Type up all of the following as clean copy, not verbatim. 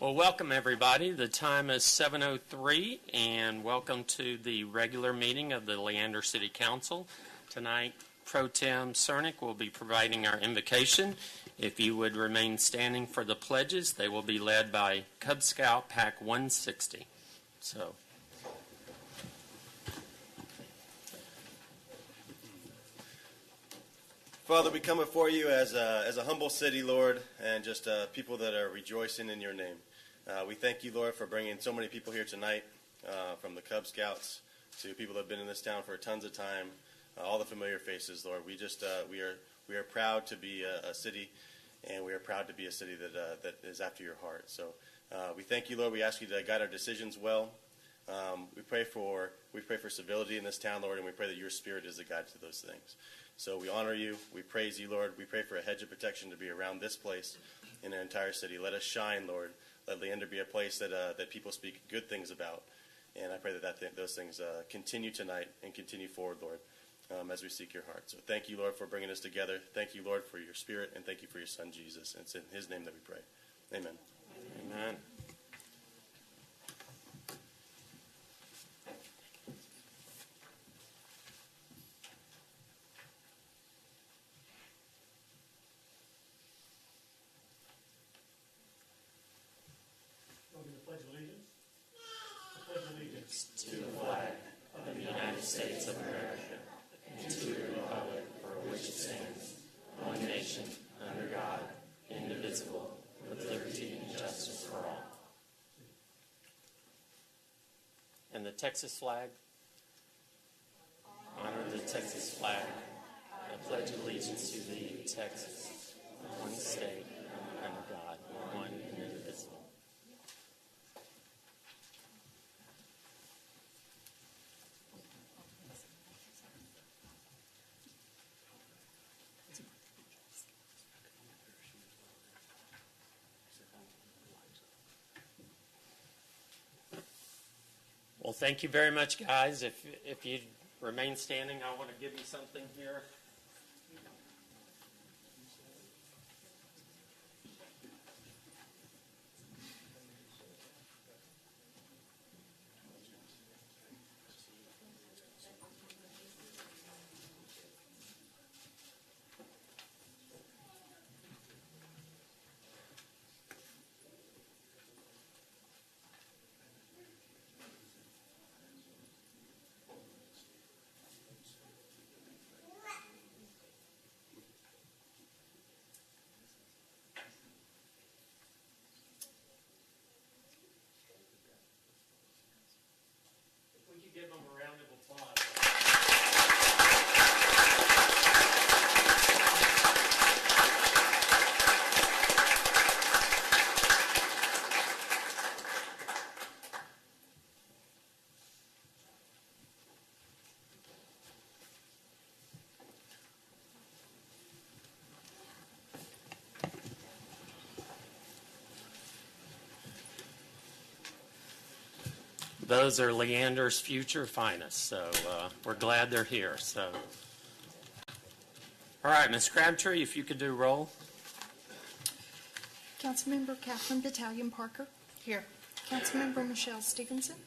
Well, welcome everybody. The time is 7:03 and welcome to the regular meeting of the Leander City Council. Tonight, Pro Tem Cernick will be providing our invocation. If you would remain standing for the pledges, they will be led by Cub Scout Pack 160. Father, we come before you as a humble city, Lord, and just people that are rejoicing in your name. We thank you, Lord, for bringing so many people here tonight, from the Cub Scouts to people that have been in this town for tons of time, all the familiar faces, Lord. We just we are proud to be a city, and we are proud to be a city that is after your heart. So we thank you, Lord. We ask you to guide our decisions well. We pray for civility in this town, Lord, and we pray that your Spirit is the guide to those things. So we honor you. We praise you, Lord. We pray for a hedge of protection to be around this place in the entire city. Let us shine, Lord. Let Leander be a place that people speak good things about. And I pray that those things continue tonight and continue forward, Lord, as we seek your heart. So thank you, Lord, for bringing us together. Thank you, Lord, for your Spirit, and thank you for your Son, Jesus. And it's in his name that we pray. Amen. Amen. To the flag of the United States of America and to the republic for which it stands, one nation, under God, indivisible, with liberty and justice for all. And the Texas flag. Honor the Texas flag. I pledge allegiance to thee, Texas, one state, under God, one and indivisible. Well, thank you very much, guys. If you remain standing, I want to give you something here. Give them a round of applause. Those are Leander's future finest, so we're glad they're here. So, all right, Ms. Crabtree, if you could do roll. Councilmember Catherine Battalion Parker. Here. Councilmember Michelle Stevenson.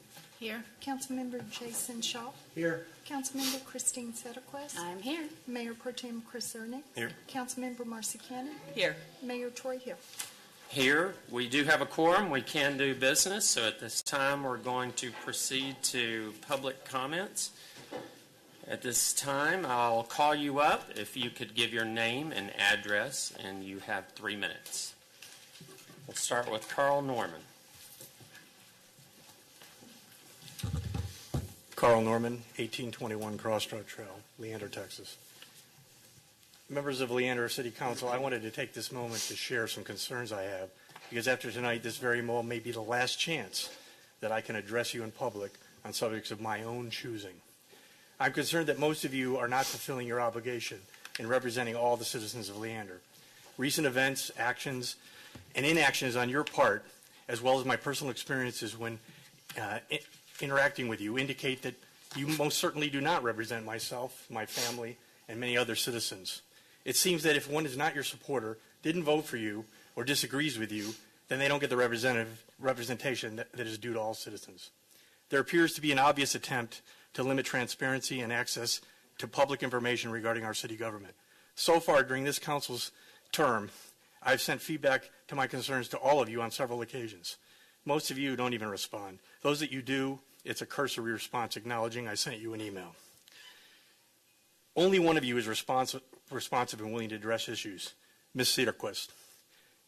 Here. Councilmember Jason Shaw. Here. Councilmember Christine Setterquist. I'm here. Mayor Pro Tem Chris Cernick. Here. Councilmember Marcy Cannon. Here. Mayor Troy Hill. Here, we do have a quorum. We can do business. So at this time, we're going to proceed to public comments. At this time, I'll call you up if you could give your name and address, and you have 3 minutes. We'll start with Carl Norman. Carl Norman, 1821 Crossroad Trail, Leander, Texas. Members of Leander City Council, I wanted to take this moment to share some concerns I have, because after tonight, this very moment may be the last chance that I can address you in public on subjects of my own choosing. I'm concerned that most of you are not fulfilling your obligation in representing all the citizens of Leander. Recent events, actions, and inactions on your part, as well as my personal experiences when interacting with you, indicate that you most certainly do not represent myself, my family, and many other citizens. It seems that if one is not your supporter, didn't vote for you, or disagrees with you, then they don't get the representation that is due to all citizens. There appears to be an obvious attempt to limit transparency and access to public information regarding our city government. So far during this council's term, I've sent feedback to my concerns to all of you on several occasions. Most of you don't even respond. Those that you do, it's a cursory response acknowledging I sent you an email. Only one of you is responsive and willing to address issues, Ms. Cedarquist.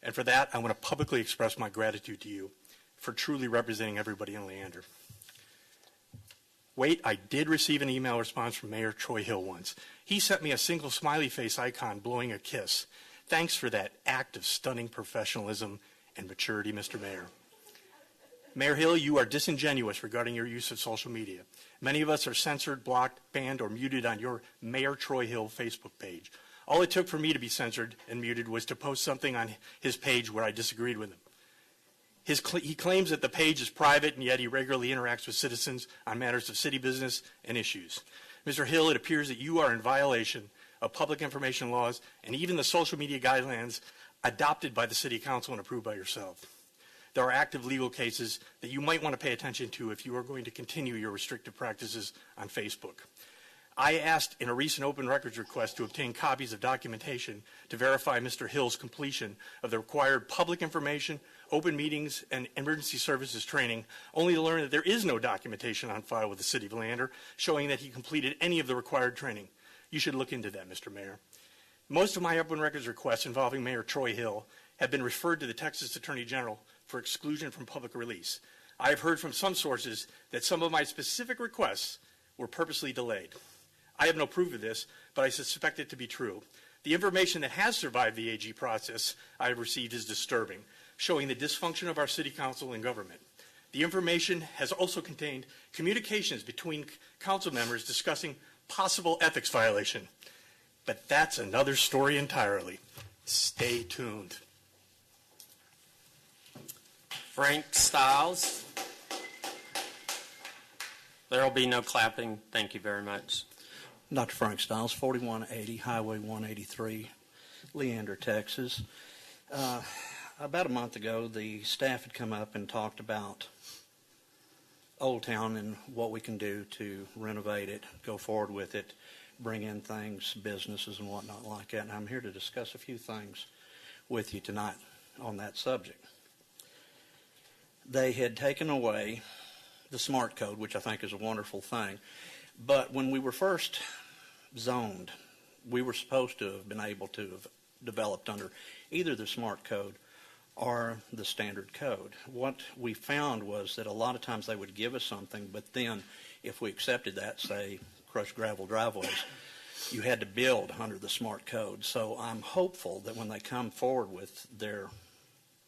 And for that, I want to publicly express my gratitude to you for truly representing everybody in Leander. Wait, I did receive an email response from Mayor Troy Hill once. He sent me a single smiley face icon blowing a kiss. Thanks for that act of stunning professionalism and maturity, Mr. Mayor. Mayor Hill, you are disingenuous regarding your use of social media. Many of us are censored, blocked, banned, or muted on your Mayor Troy Hill Facebook page. All it took for me to be censored and muted was to post something on his page where I disagreed with him. He claims that the page is private, and yet he regularly interacts with citizens on matters of city business and issues. Mr. Hill, it appears that you are in violation of public information laws and even the social media guidelines adopted by the City Council and approved by yourself. There are active legal cases that you might want to pay attention to if you are going to continue your restrictive practices on Facebook. I asked in a recent open records request to obtain copies of documentation to verify Mr. Hill's completion of the required public information, open meetings, and emergency services training, only to learn that there is no documentation on file with the City of Leander showing that he completed any of the required training. You should look into that, Mr. Mayor. Most of my open records requests involving Mayor Troy Hill have been referred to the Texas Attorney General for exclusion from public release. I have heard from some sources that some of my specific requests were purposely delayed. I have no proof of this, but I suspect it to be true. The information that has survived the AG process I have received is disturbing, showing the dysfunction of our City Council and government. The information has also contained communications between council members discussing possible ethics violation. But that's another story entirely. Stay tuned. Frank Stiles. There will be no clapping. Thank you very much. Dr. Frank Stiles, 4180 Highway 183, Leander, Texas. About a month ago, the staff had come up and talked about Old Town and what we can do to renovate it, go forward with it, bring in things, businesses and whatnot like that. And I'm here to discuss a few things with you tonight on that subject. They had taken away the smart code, which I think is a wonderful thing. But when we were first zoned, we were supposed to have been able to have developed under either the smart code or the standard code. What we found was that a lot of times they would give us something, but then if we accepted that, say, crushed gravel driveways, you had to build under the smart code. So I'm hopeful that when they come forward with their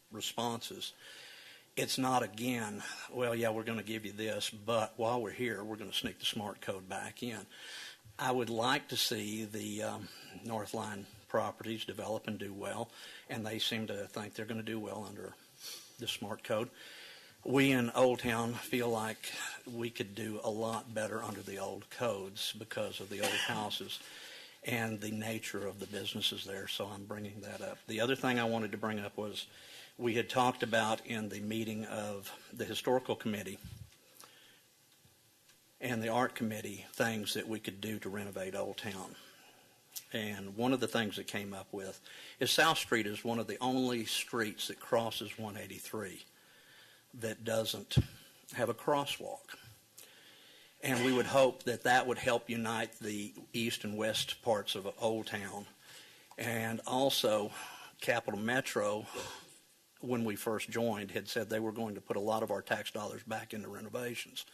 responses, it's not again, well, yeah, we're going to give you this, but while we're here, we're going to sneak the smart code back in. I would like to see the Northline properties develop and do well, and they seem to think they're going to do well under the smart code. We in Old Town feel like we could do a lot better under the old codes because of the old houses and the nature of the businesses there, so I'm bringing that up. The other thing I wanted to bring up was we had talked about in the meeting of the Historical Committee and the Art Committee things that we could do to renovate Old Town. And one of the things that came up with is South Street is one of the only streets that crosses 183 that doesn't have a crosswalk. And we would hope that that would help unite the east and west parts of Old Town. And also, Capital Metro, when we first joined, had said they were going to put a lot of our tax dollars back into renovations.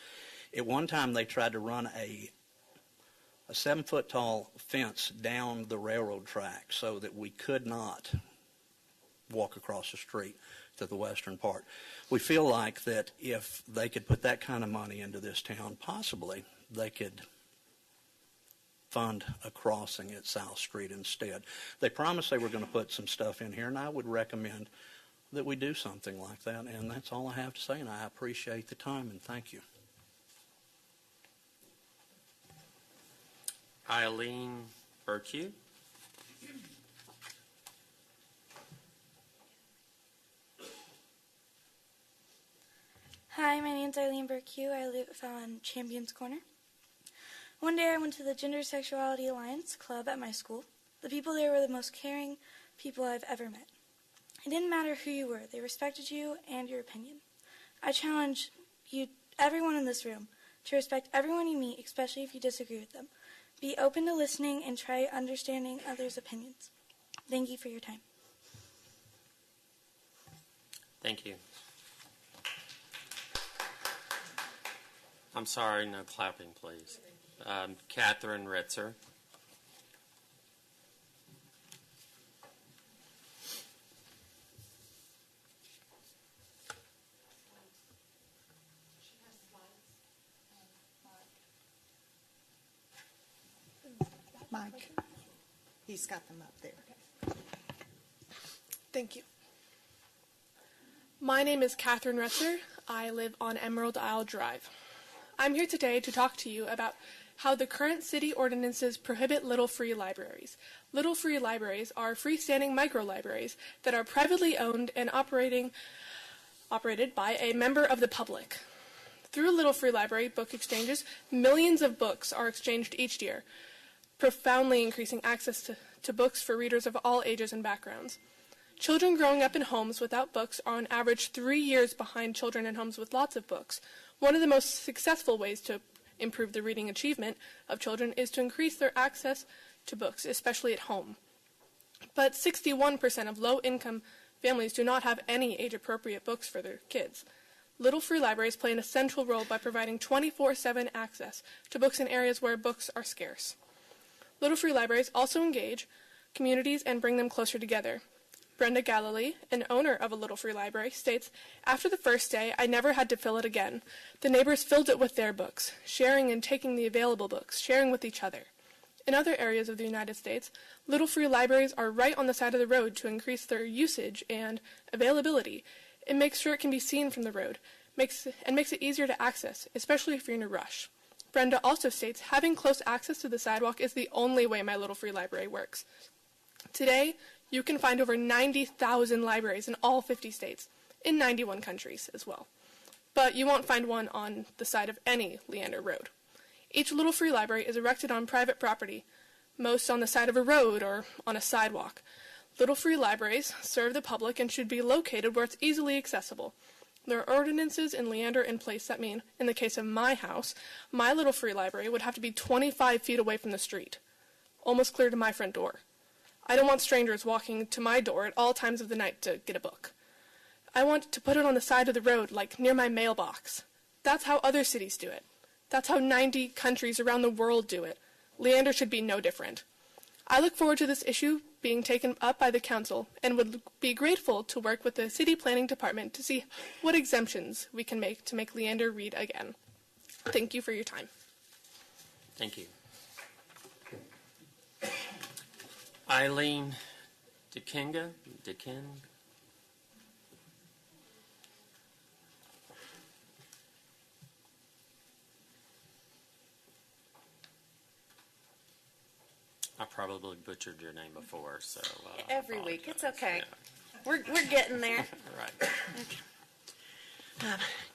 At one time, they tried to run a 7-foot tall fence down the railroad track so that we could not walk across the street to the western part. We feel like that if they could put that kind of money into this town, possibly they could fund a crossing at South Street instead. They promised they were going to put some stuff in here, and I would recommend that we do something like that. And that's all I have to say, and I appreciate the time, and thank you. Eileen Berkey. Hi, my name's Eileen Burke. I live on Champions Corner. One day I went to the Gender Sexuality Alliance Club at my school. The people there were the most caring people I've ever met. It didn't matter who you were. They respected you and your opinion. I challenge you, everyone in this room, to respect everyone you meet, especially if you disagree with them. Be open to listening and try understanding others' opinions. Thank you for your time. Thank you. I'm sorry, no clapping, please. Catherine Ritzer. Mike. He's got them up there. Thank you. My name is Catherine Retzer. I live on Emerald Isle Drive. I'm here today to talk to you about how the current city ordinances prohibit little free libraries. Little free libraries are freestanding micro-libraries that are privately owned and operated by a member of the public. Through Little Free Library book exchanges, millions of books are exchanged each year, profoundly increasing access to books for readers of all ages and backgrounds. Children growing up in homes without books are on average 3 years behind children in homes with lots of books. One of the most successful ways to improve the reading achievement of children is to increase their access to books, especially at home. But 61% of low-income families do not have any age-appropriate books for their kids. Little Free Libraries play an essential role by providing 24/7 access to books in areas where books are scarce. Little Free Libraries also engage communities and bring them closer together. Brenda Galilee, an owner of a Little Free Library, states, "After the first day, I never had to fill it again. The neighbors filled it with their books, sharing and taking the available books, sharing with each other." In other areas of the United States, Little Free Libraries are right on the side of the road to increase their usage and availability. It makes sure it can be seen from the road, makes it easier to access, especially if you're in a rush. Brenda also states, "Having close access to the sidewalk is the only way my Little Free Library works." Today, you can find over 90,000 libraries in all 50 states, in 91 countries as well. But you won't find one on the side of any Leander road. Each Little Free Library is erected on private property, most on the side of a road or on a sidewalk. Little Free Libraries serve the public and should be located where it's easily accessible. There are ordinances in Leander in place that mean, in the case of my house, my Little Free Library would have to be 25 feet away from the street, almost clear to my front door. I don't want strangers walking to my door at all times of the night to get a book. I want to put it on the side of the road, like near my mailbox. That's how other cities do it. That's how 90 countries around the world do it. Leander should be no different. I look forward to this issue being taken up by the council and would be grateful to work with the city planning department to see what exemptions we can make to make Leander read again. Thank you for your time. Thank you. Eileen Dekin. I probably butchered your name before, so every week. It's okay. Yeah. We're getting there. Right.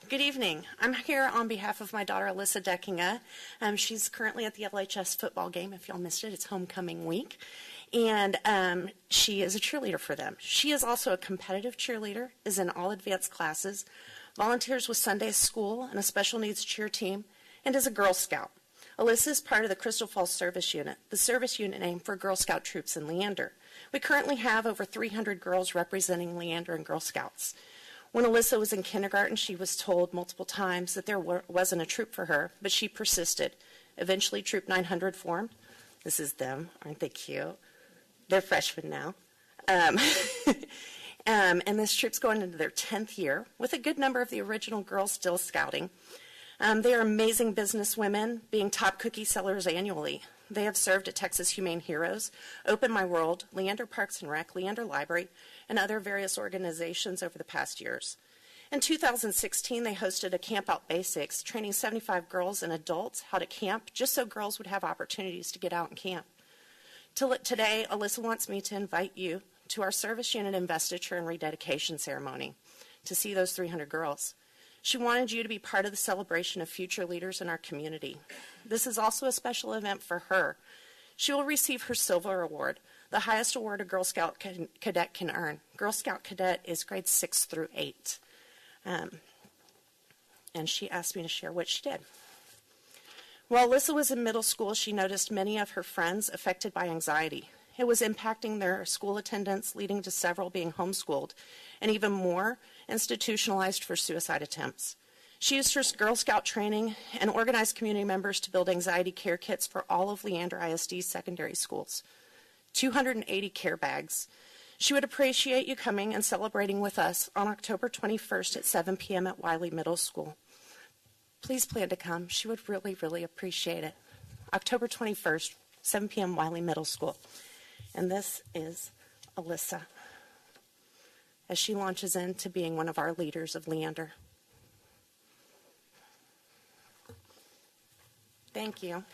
Good evening. I'm here on behalf of my daughter, Alyssa Deckinga. She's currently at the LHS football game. If y'all missed it, it's homecoming week. And she is a cheerleader for them. She is also a competitive cheerleader, is in all advanced classes, volunteers with Sunday school and a special needs cheer team, and is a Girl Scout. Alyssa is part of the Crystal Falls Service Unit, the service unit name for Girl Scout troops in Leander. We currently have over 300 girls representing Leander and Girl Scouts. When Alyssa was in kindergarten, she was told multiple times that there wasn't a troop for her, but she persisted. Eventually, Troop 900 formed. This is them. Aren't they cute? They're freshmen now. And this troop's going into their 10th year, with a good number of the original girls still scouting. They are amazing businesswomen, being top cookie sellers annually. They have served at Texas Humane Heroes, Open My World, Leander Parks and Rec, Leander Library, and other various organizations over the past years. In 2016, they hosted a Camp Out Basics, training 75 girls and adults how to camp, just so girls would have opportunities to get out and camp. Today, Alyssa wants me to invite you to our service unit investiture and rededication ceremony to see those 300 girls. She wanted you to be part of the celebration of future leaders in our community. This is also a special event for her. She will receive her Silver Award, the highest award a Girl Scout cadet can earn. Girl Scout cadet is grades 6 through 8. And she asked me to share what she did. While Alyssa was in middle school, she noticed many of her friends affected by anxiety. It was impacting their school attendance, leading to several being homeschooled, and even more institutionalized for suicide attempts. She used her Girl Scout training and organized community members to build anxiety care kits for all of Leander ISD's secondary schools. 280 care bags. She would appreciate you coming and celebrating with us on October 21st at 7 p.m. at Wiley Middle School. Please plan to come. She would really, really appreciate it. October 21st, 7 p.m. Wiley Middle School. And this is Alyssa as she launches into being one of our leaders of Leander. Thank you.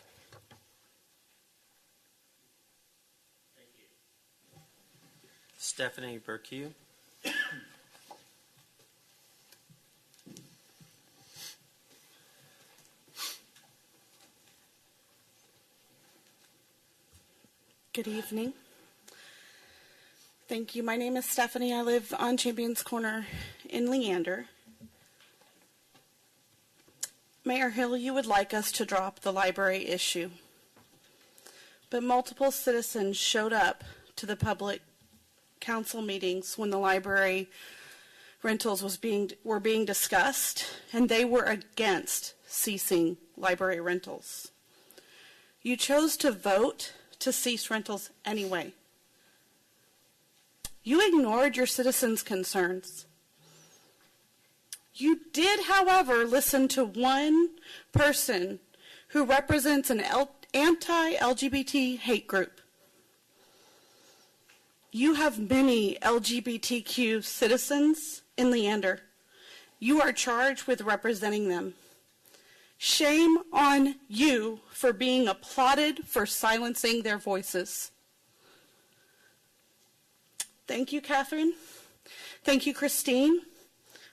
Stephanie Burkew. Good evening. Thank you. My name is Stephanie. I live on Champions Corner in Leander. Mayor Hill, you would like us to drop the library issue, but multiple citizens showed up to the public council meetings when the library rentals were being discussed, and they were against ceasing library rentals. You chose to vote to cease rentals anyway. You ignored your citizens' concerns. You did, however, listen to one person who represents an anti-LGBT hate group. You have many LGBTQ citizens in Leander. You are charged with representing them. Shame on you for being applauded for silencing their voices. Thank you, Catherine. Thank you, Christine,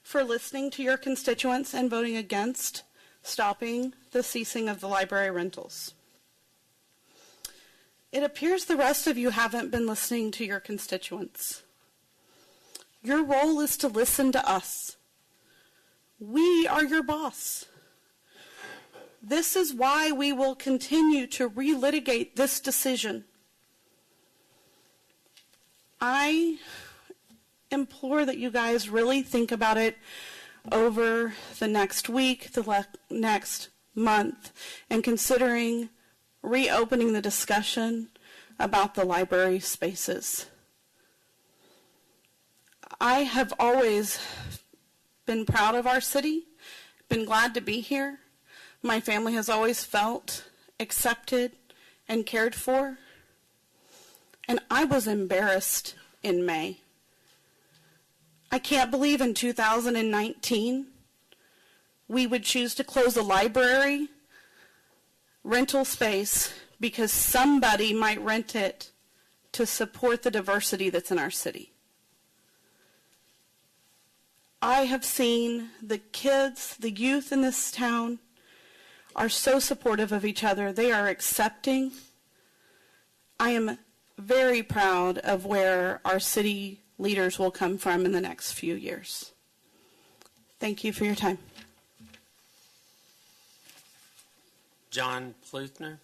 for listening to your constituents and voting against stopping the ceasing of the library rentals. It appears the rest of you haven't been listening to your constituents. Your role is to listen to us. We are your boss. This is why we will continue to relitigate this decision. I implore that you guys really think about it over the next week, the next month, and considering reopening the discussion about the library spaces. I have always been proud of our city, been glad to be here. My family has always felt accepted and cared for. And I was embarrassed in May. I can't believe in 2019 we would choose to close a library rental space because somebody might rent it to support the diversity that's in our city. I have seen the kids, the youth in this town are so supportive of each other. They are accepting. I am very proud of where our city leaders will come from in the next few years. Thank you for your time. John Pluthner.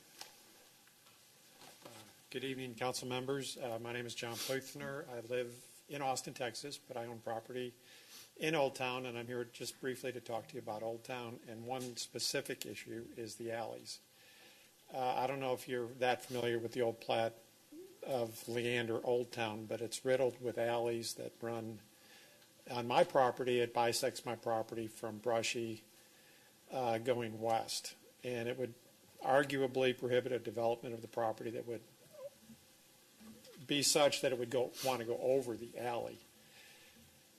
Good evening, council members. My name is John Pluthner. I live in Austin, Texas, but I own property in Old Town, and I'm here just briefly to talk to you about Old Town, and one specific issue is the alleys. I don't know if you're that familiar with the old plat of Leander, Old Town, but it's riddled with alleys that run on my property. It bisects my property from Brushy going west, and it would arguably prohibit a development of the property that would be such that it would want to go over the alley.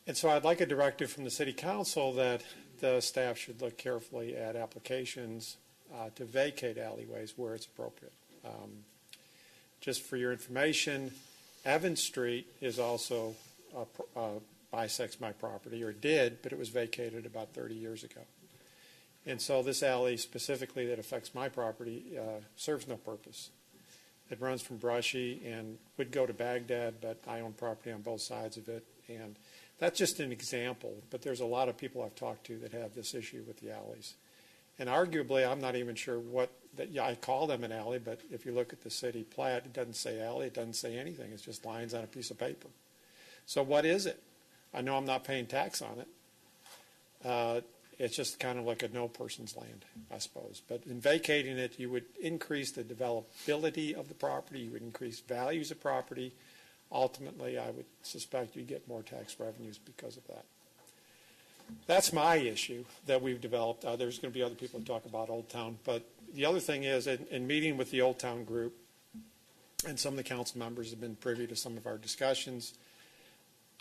And so I'd like a directive from the City Council that the staff should look carefully at applications to vacate alleyways where it's appropriate. Just for your information, Evans Street is also bisects my property, or did, but it was vacated about 30 years ago. And so this alley specifically that affects my property serves no purpose. It runs from Brushy and would go to Baghdad, but I own property on both sides of it. And that's just an example, but there's a lot of people I've talked to that have this issue with the alleys. And arguably, I'm not even sure I call them an alley, but if you look at the city plat, it doesn't say alley, it doesn't say anything. It's just lines on a piece of paper. So what is it? I know I'm not paying tax on it. It's just kind of like a no person's land, I suppose. But in vacating it, you would increase the developability of the property. You would increase values of property. Ultimately, I would suspect you'd get more tax revenues because of that. That's my issue that we've developed. There's going to be other people who talk about Old Town. But the other thing is, in meeting with the Old Town group, and some of the council members have been privy to some of our discussions,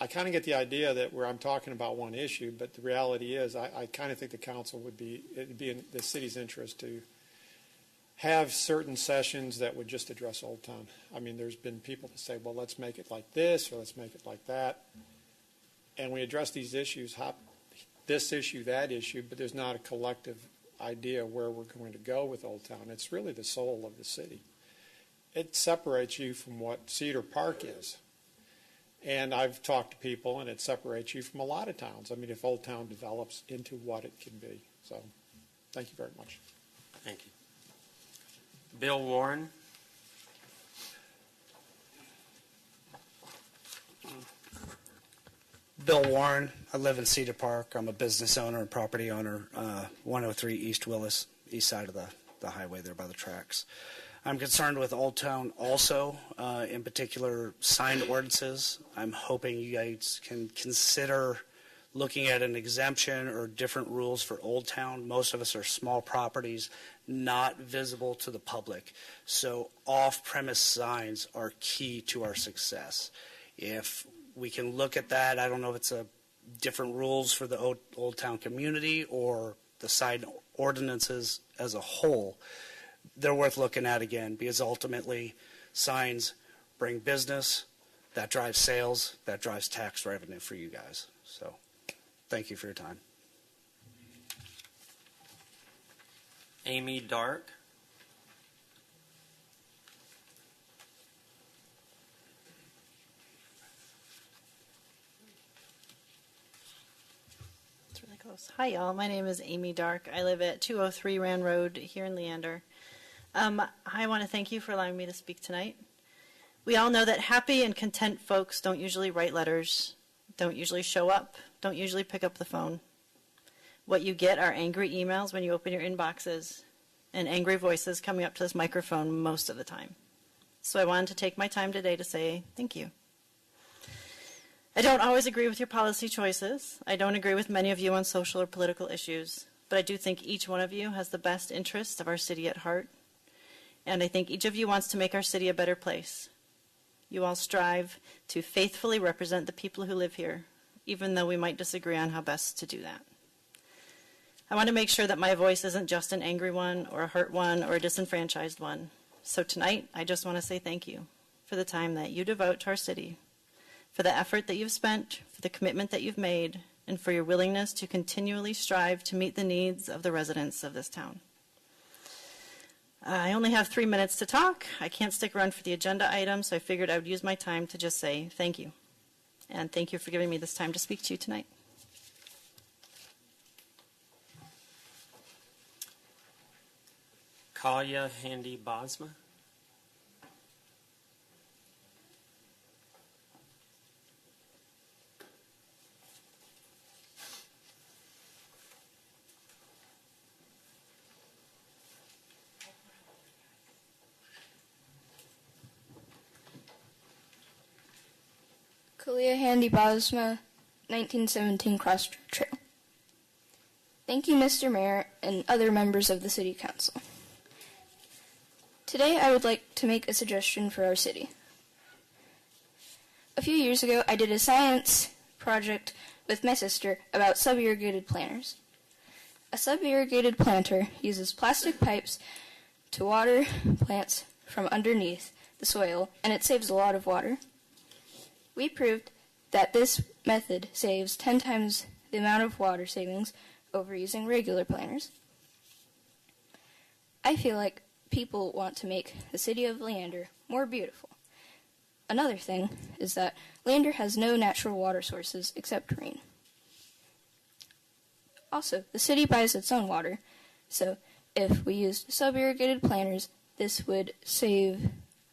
I kind of get the idea that where I'm talking about one issue, but the reality is I kind of think the council it'd be in the city's interest to have certain sessions that would just address Old Town. I mean, there's been people that say, well, let's make it like this or let's make it like that. And we address these issues, this issue, that issue, but there's not a collective idea where we're going to go with Old Town. It's really the soul of the city. It separates you from what Cedar Park is. And I've talked to people, and it separates you from a lot of towns. I mean, if Old Town develops into what it can be. So, thank you very much. Thank you. Bill Warren. Bill Warren. I live in Cedar Park. I'm a business owner and property owner, 103 East Willis, east side of the highway there by the tracks. I'm concerned with Old Town also, in particular sign ordinances. I'm hoping you guys can consider looking at an exemption or different rules for Old Town. Most of us are small properties, not visible to the public. So off-premise signs are key to our success. If we can look at that, I don't know if it's a different rules for the Old Town community or the sign ordinances as a whole, they're worth looking at again, because ultimately signs bring business, that drives sales, that drives tax revenue for you guys. So thank you for your time. Amy Dark. It's really close. Hi, y'all. My name is Amy Dark. I live at 203 Rand Road here in Leander. I want to thank you for allowing me to speak tonight. We all know that happy and content folks don't usually write letters, don't usually show up, don't usually pick up the phone. What you get are angry emails when you open your inboxes and angry voices coming up to this microphone most of the time. So I wanted to take my time today to say thank you. I don't always agree with your policy choices. I don't agree with many of you on social or political issues, but I do think each one of you has the best interests of our city at heart. And I think each of you wants to make our city a better place. You all strive to faithfully represent the people who live here, even though we might disagree on how best to do that. I want to make sure that my voice isn't just an angry one or a hurt one or a disenfranchised one. So tonight, I just want to say thank you for the time that you devote to our city, for the effort that you've spent, for the commitment that you've made, and for your willingness to continually strive to meet the needs of the residents of this town. I only have 3 minutes to talk. I can't stick around for the agenda item, so I figured I would use my time to just say thank you. And thank you for giving me this time to speak to you tonight. Kalia Handy Bosma. Kalia Handy Bosma, 1917 Cross Trail. Thank you, Mr. Mayor, and other members of the City Council. Today, I would like to make a suggestion for our city. A few years ago, I did a science project with my sister about sub-irrigated planters. A sub-irrigated planter uses plastic pipes to water plants from underneath the soil, and it saves a lot of water. We proved that this method saves 10 times the amount of water savings over using regular planters. I feel like people want to make the city of Leander more beautiful. Another thing is that Leander has no natural water sources except rain. Also, the city buys its own water, so if we used sub-irrigated planters, this would save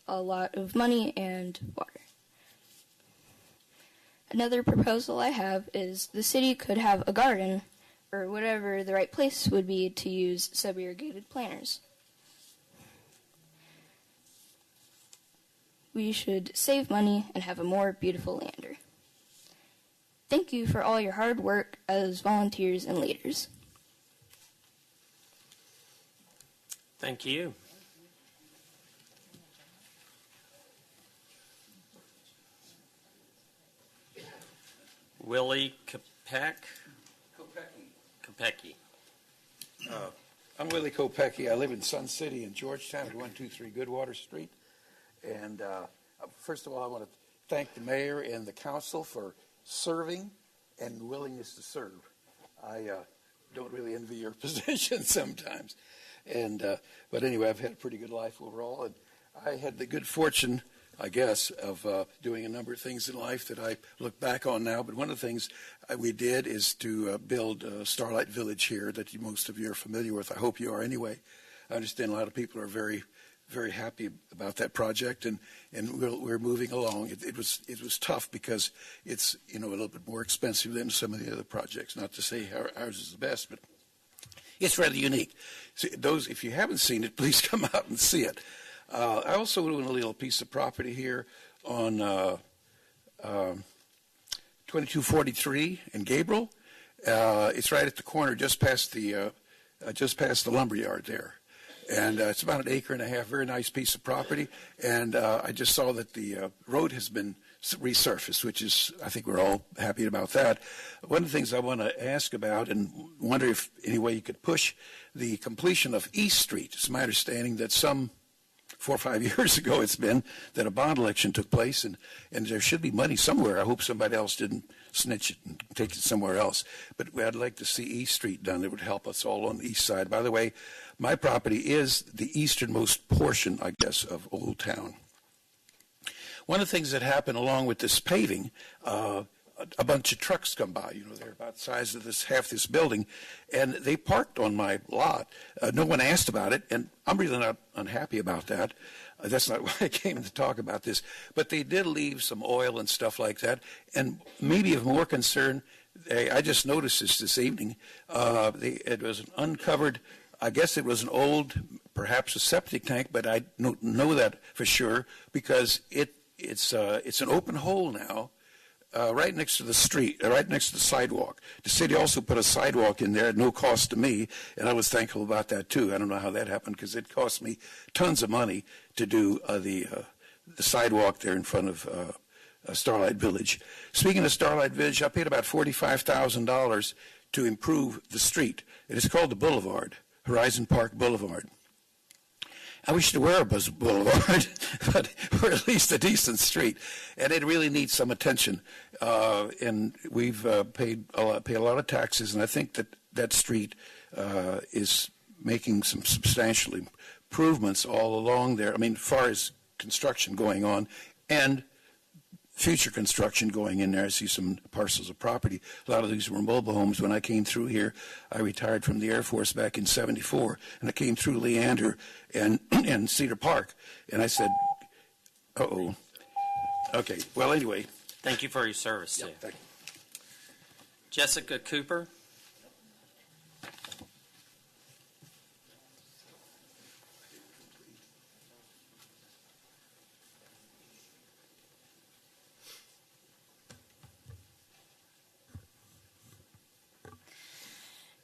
a lot of money and water. Another proposal I have is the city could have a garden, or whatever the right place would be to use sub-irrigated planters. We should save money and have a more beautiful Leander. Thank you for all your hard work as volunteers and leaders. Thank you. Willie Kopecki. I'm Willie Kopecki. I live in Sun City in Georgetown at 123 Goodwater Street. And first of all, I want to thank the mayor and the council for serving and willingness to serve. I don't really envy your position sometimes. But anyway, I've had a pretty good life overall. And I had the good fortune, I guess, of doing a number of things in life that I look back on now. But one of the things we did is to build Starlight Village here that most of you are familiar with. I hope you are anyway. I understand a lot of people are very happy about that project, and we're moving along. It was tough because it's a little bit more expensive than some of the other projects. Not to say ours is the best, but it's rather unique. So if you haven't seen it, please come out and see it. I also own a little piece of property here on 2243 in Gabriel. It's right at the corner, just past the lumberyard there. And it's about 1.5 acres, very nice piece of property. And I just saw that the road has been resurfaced, which is, I think we're all happy about that. One of the things I want to ask about and wonder if any way you could push the completion of East Street. It's my understanding that 4 or 5 years ago it's been that a bond election took place, and there should be money somewhere. I hope somebody else didn't snitch it and take it somewhere else. But I'd like to see East Street done. It would help us all on the east side. By the way, my property is the easternmost portion, I guess, of Old Town. One of the things that happened along with this paving, a bunch of trucks come by. They're about the size of half this building, and they parked on my lot. No one asked about it, and I'm really not unhappy about that. That's not why I came to talk about this. But they did leave some oil and stuff like that, and maybe of more concern, I just noticed this evening. It was an uncovered, I guess it was an old, perhaps a septic tank, but I don't know that for sure because it's an open hole now. Right next to the street, right next to the sidewalk. The city also put a sidewalk in there at no cost to me, and I was thankful about that too. I don't know how that happened because it cost me tons of money to do the sidewalk there in front of Starlight Village. Speaking of Starlight Village, I paid about $45,000 to improve the street. It is called the Boulevard, Horizon Park Boulevard. I wish there were a boulevard, but or at least a decent street, and it really needs some attention. And we've pay a lot of taxes, and I think that street is making some substantial improvements all along there. I mean, as far as construction going on, and future construction going in there. I see some parcels of property. A lot of these were mobile homes. When I came through here, I retired from the Air Force back in '74, and I came through Leander and Cedar Park, and I said, uh-oh. Okay, well, anyway. Thank you for your service, too. Thank you. Jessica Cooper.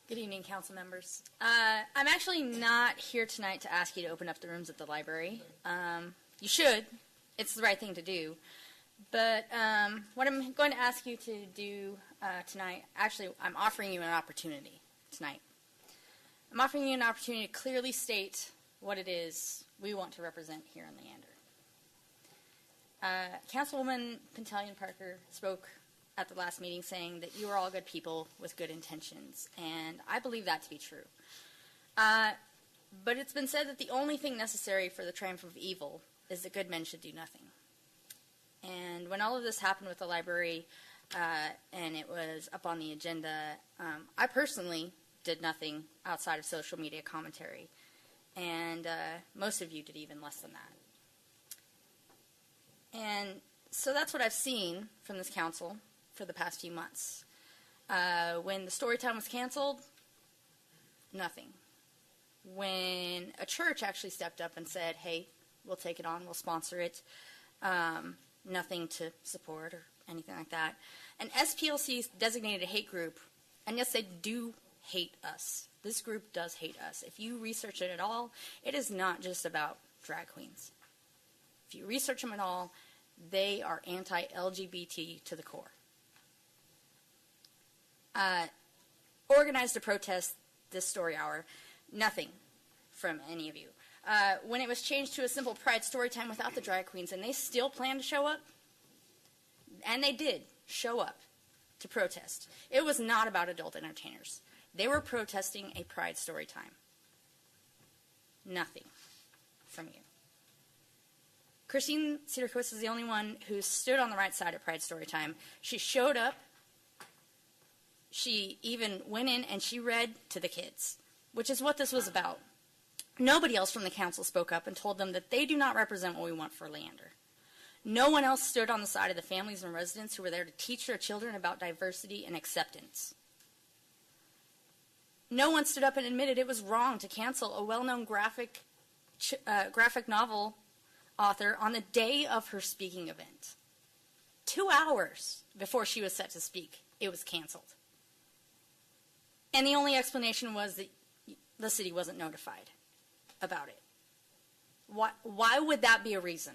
Good evening, council members. I'm actually not here tonight to ask you to open up the rooms at the library. You should. It's the right thing to do. But what I'm going to ask you to do tonight, actually, I'm offering you an opportunity tonight. I'm offering you an opportunity to clearly state what it is we want to represent here in Leander. Councilwoman Pantaleon Parker spoke at the last meeting saying that you are all good people with good intentions, and I believe that to be true. But it's been said that the only thing necessary for the triumph of evil is that good men should do nothing. And when all of this happened with the library, and it was up on the agenda, I personally did nothing outside of social media commentary. And most of you did even less than that. And so that's what I've seen from this council for the past few months. When the story time was canceled, nothing. When a church actually stepped up and said, hey, we'll take it on, we'll sponsor it, nothing to support or anything like that. And SPLC designated a hate group, and yes, they do hate us. This group does hate us. If you research it at all, it is not just about drag queens. If you research them at all, they are anti-LGBT to the core. Organized a protest this story hour, nothing from any of you. When it was changed to a simple Pride story time without the drag queens, and they still plan to show up, and they did show up to protest. It was not about adult entertainers. They were protesting a Pride story time. Nothing from you. Christine Cedarquist is the only one who stood on the right side at Pride story time. She showed up. She even went in and she read to the kids, which is what this was about. Nobody else from the council spoke up and told them that they do not represent what we want for Leander. No one else stood on the side of the families and residents who were there to teach their children about diversity and acceptance. No one stood up and admitted it was wrong to cancel a well-known graphic novel author on the day of her speaking event. 2 hours before she was set to speak, it was canceled. And the only explanation was that the city wasn't notified about it. Why would that be a reason?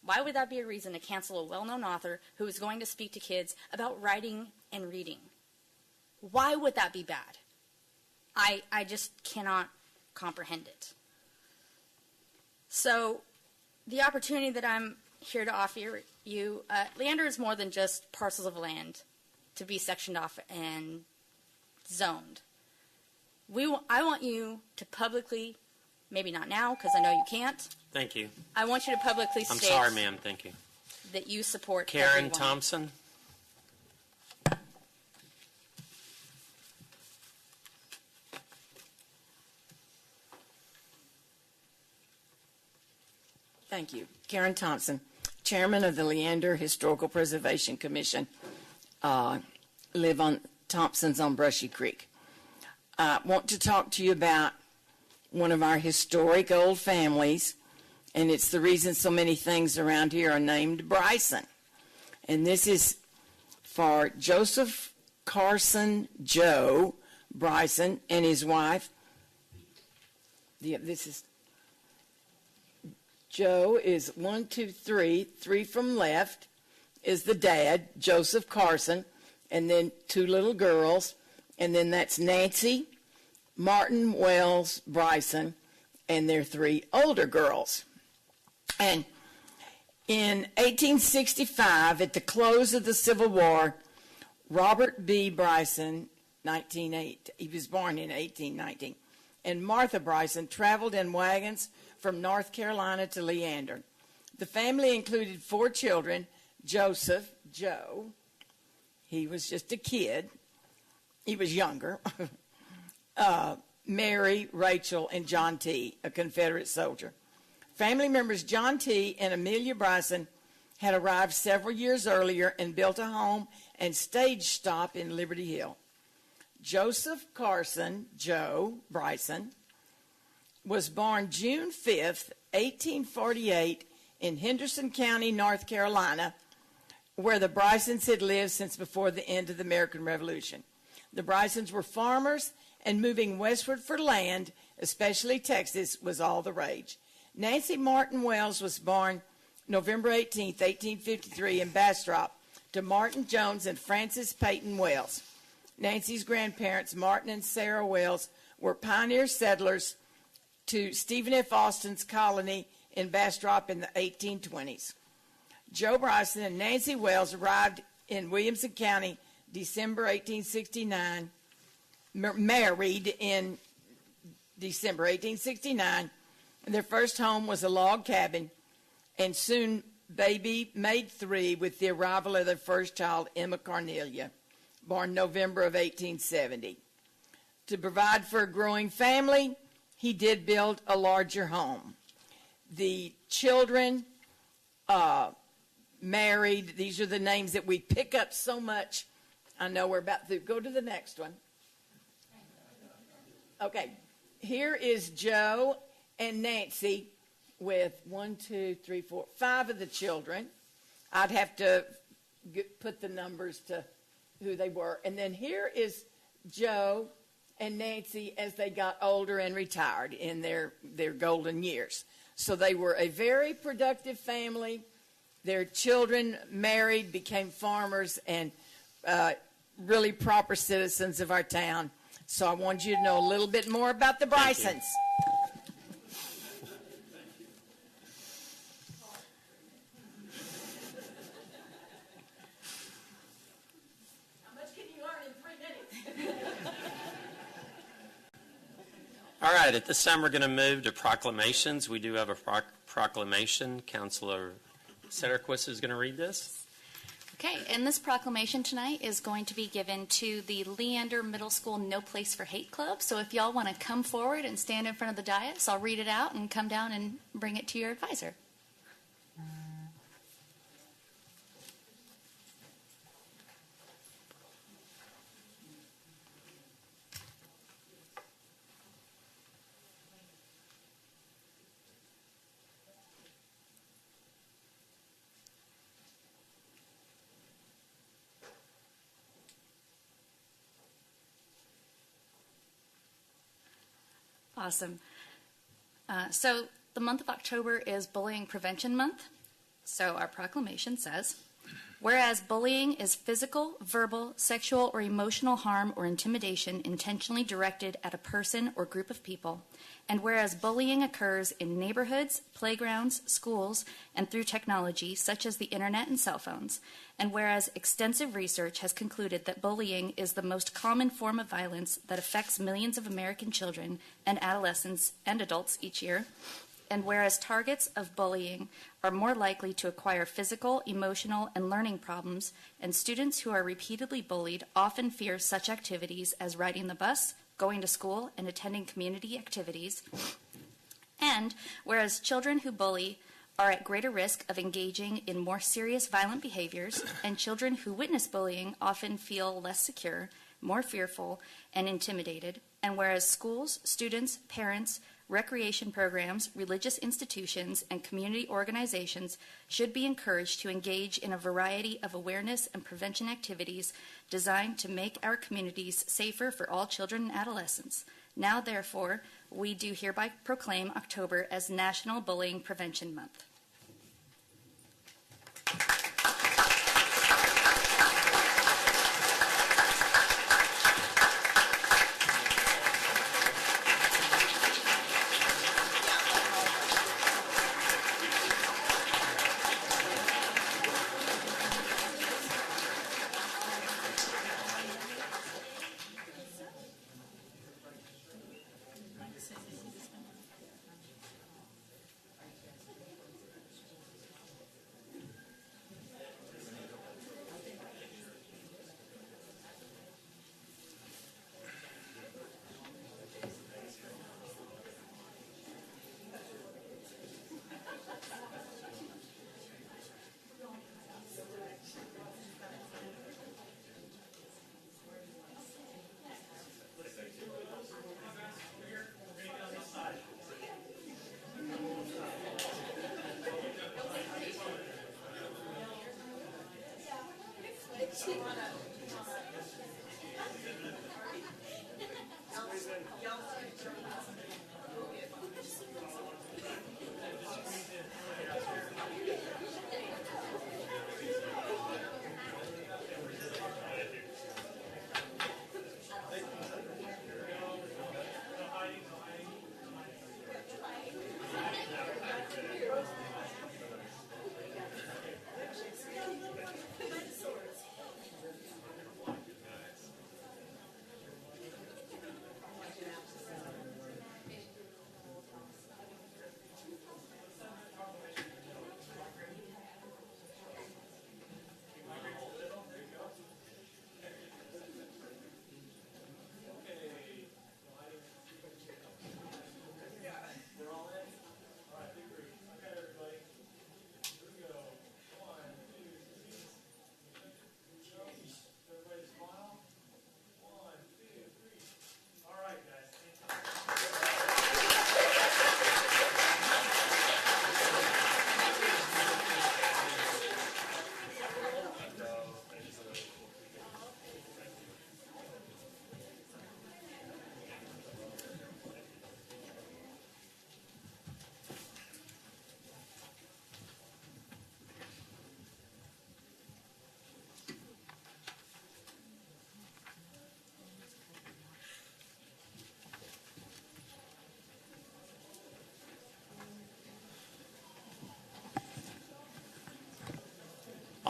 Why would that be a reason to cancel a well-known author who is going to speak to kids about writing and reading? Why would that be bad? I just cannot comprehend it. So the opportunity that I'm here to offer you, Leander is more than just parcels of land to be sectioned off and zoned. I want you to publicly, maybe not now because I know you can't. Thank you. I want you to publicly I'm state sorry, ma'am. Thank you. that you support Karen everyone. Thompson. Thank you. Karen Thompson, Chairman of the Leander Historical Preservation Commission. Live on Thompson's on Brushy Creek. I want to talk to you about one of our historic old families, and it's the reason so many things around here are named Bryson. And this is for Joseph Carson Joe Bryson and his wife. This is Joe is 1, 2, 3. 3 from left is the dad, Joseph Carson, and then 2 little girls, and then that's Nancy, Martin Wells Bryson, and their 3 older girls. And in 1865, at the close of the Civil War, Robert B. Bryson, he was born in 1819, and Martha Bryson traveled in wagons from North Carolina to Leander. The family included 4 children: Joseph, Joe, he was just a kid, he was younger, Mary, Rachel, and John T., a Confederate soldier. Family members John T. and Amelia Bryson had arrived several years earlier and built a home and stage stop in Liberty Hill. Joseph Carson, Joe Bryson, was born June 5th, 1848, in Henderson County, North Carolina, where the Brysons had lived since before the end of the American Revolution. The Brysons were farmers, and moving westward for land, especially Texas, was all the rage. Nancy Martin Wells was born November 18th, 1853, in Bastrop, to Martin Jones and Frances Peyton Wells. Nancy's grandparents, Martin and Sarah Wells, were pioneer settlers to Stephen F. Austin's colony in Bastrop in the 1820s. Joe Bryson and Nancy Wells arrived in Williamson County, December 1869, married in December 1869. Their first home was a log cabin, and soon baby made 3 with the arrival of their first child, Emma Cornelia, born November of 1870. To provide for a growing family, he did build a larger home. The children married. These are the names that we pick up so much. I know we're about to go to the next one. Okay, here is Joe and Nancy with 1, 2, 3, 4, 5 of the children. I'd have to put the numbers to who they were. And then here is Joe and Nancy as they got older and retired in their golden years. So they were a very productive family. Their children married, became farmers, and really proper citizens of our town. So I want you to know a little bit more about the Brysons. All right, at this time we're going to move to proclamations. We do have a proclamation. Councilor Setterquist is going to read this. Okay, and this proclamation tonight is going to be given to the Leander Middle School No Place for Hate Club. So if y'all want to come forward and stand in front of the dais, I'll read it out and come down and bring it to your advisor. Awesome. So the month of October is Bullying Prevention Month. So our proclamation says, whereas bullying is physical, verbal, sexual, or emotional harm or intimidation intentionally directed at a person or group of people, and whereas bullying occurs in neighborhoods, playgrounds, schools, and through technology such as the internet and cell phones, and whereas extensive research has concluded that bullying is the most common form of violence that affects millions of American children and adolescents and adults each year, and whereas targets of bullying are more likely to acquire physical, emotional, and learning problems, and students who are repeatedly bullied often fear such activities as riding the bus, going to school, and attending community activities, and whereas children who bully are at greater risk of engaging in more serious violent behaviors, and children who witness bullying often feel less secure, more fearful, and intimidated, and whereas schools, students, parents, recreation programs, religious institutions, and community organizations should be encouraged to engage in a variety of awareness and prevention activities designed to make our communities safer for all children and adolescents. Now, therefore, we do hereby proclaim October as National Bullying Prevention Month.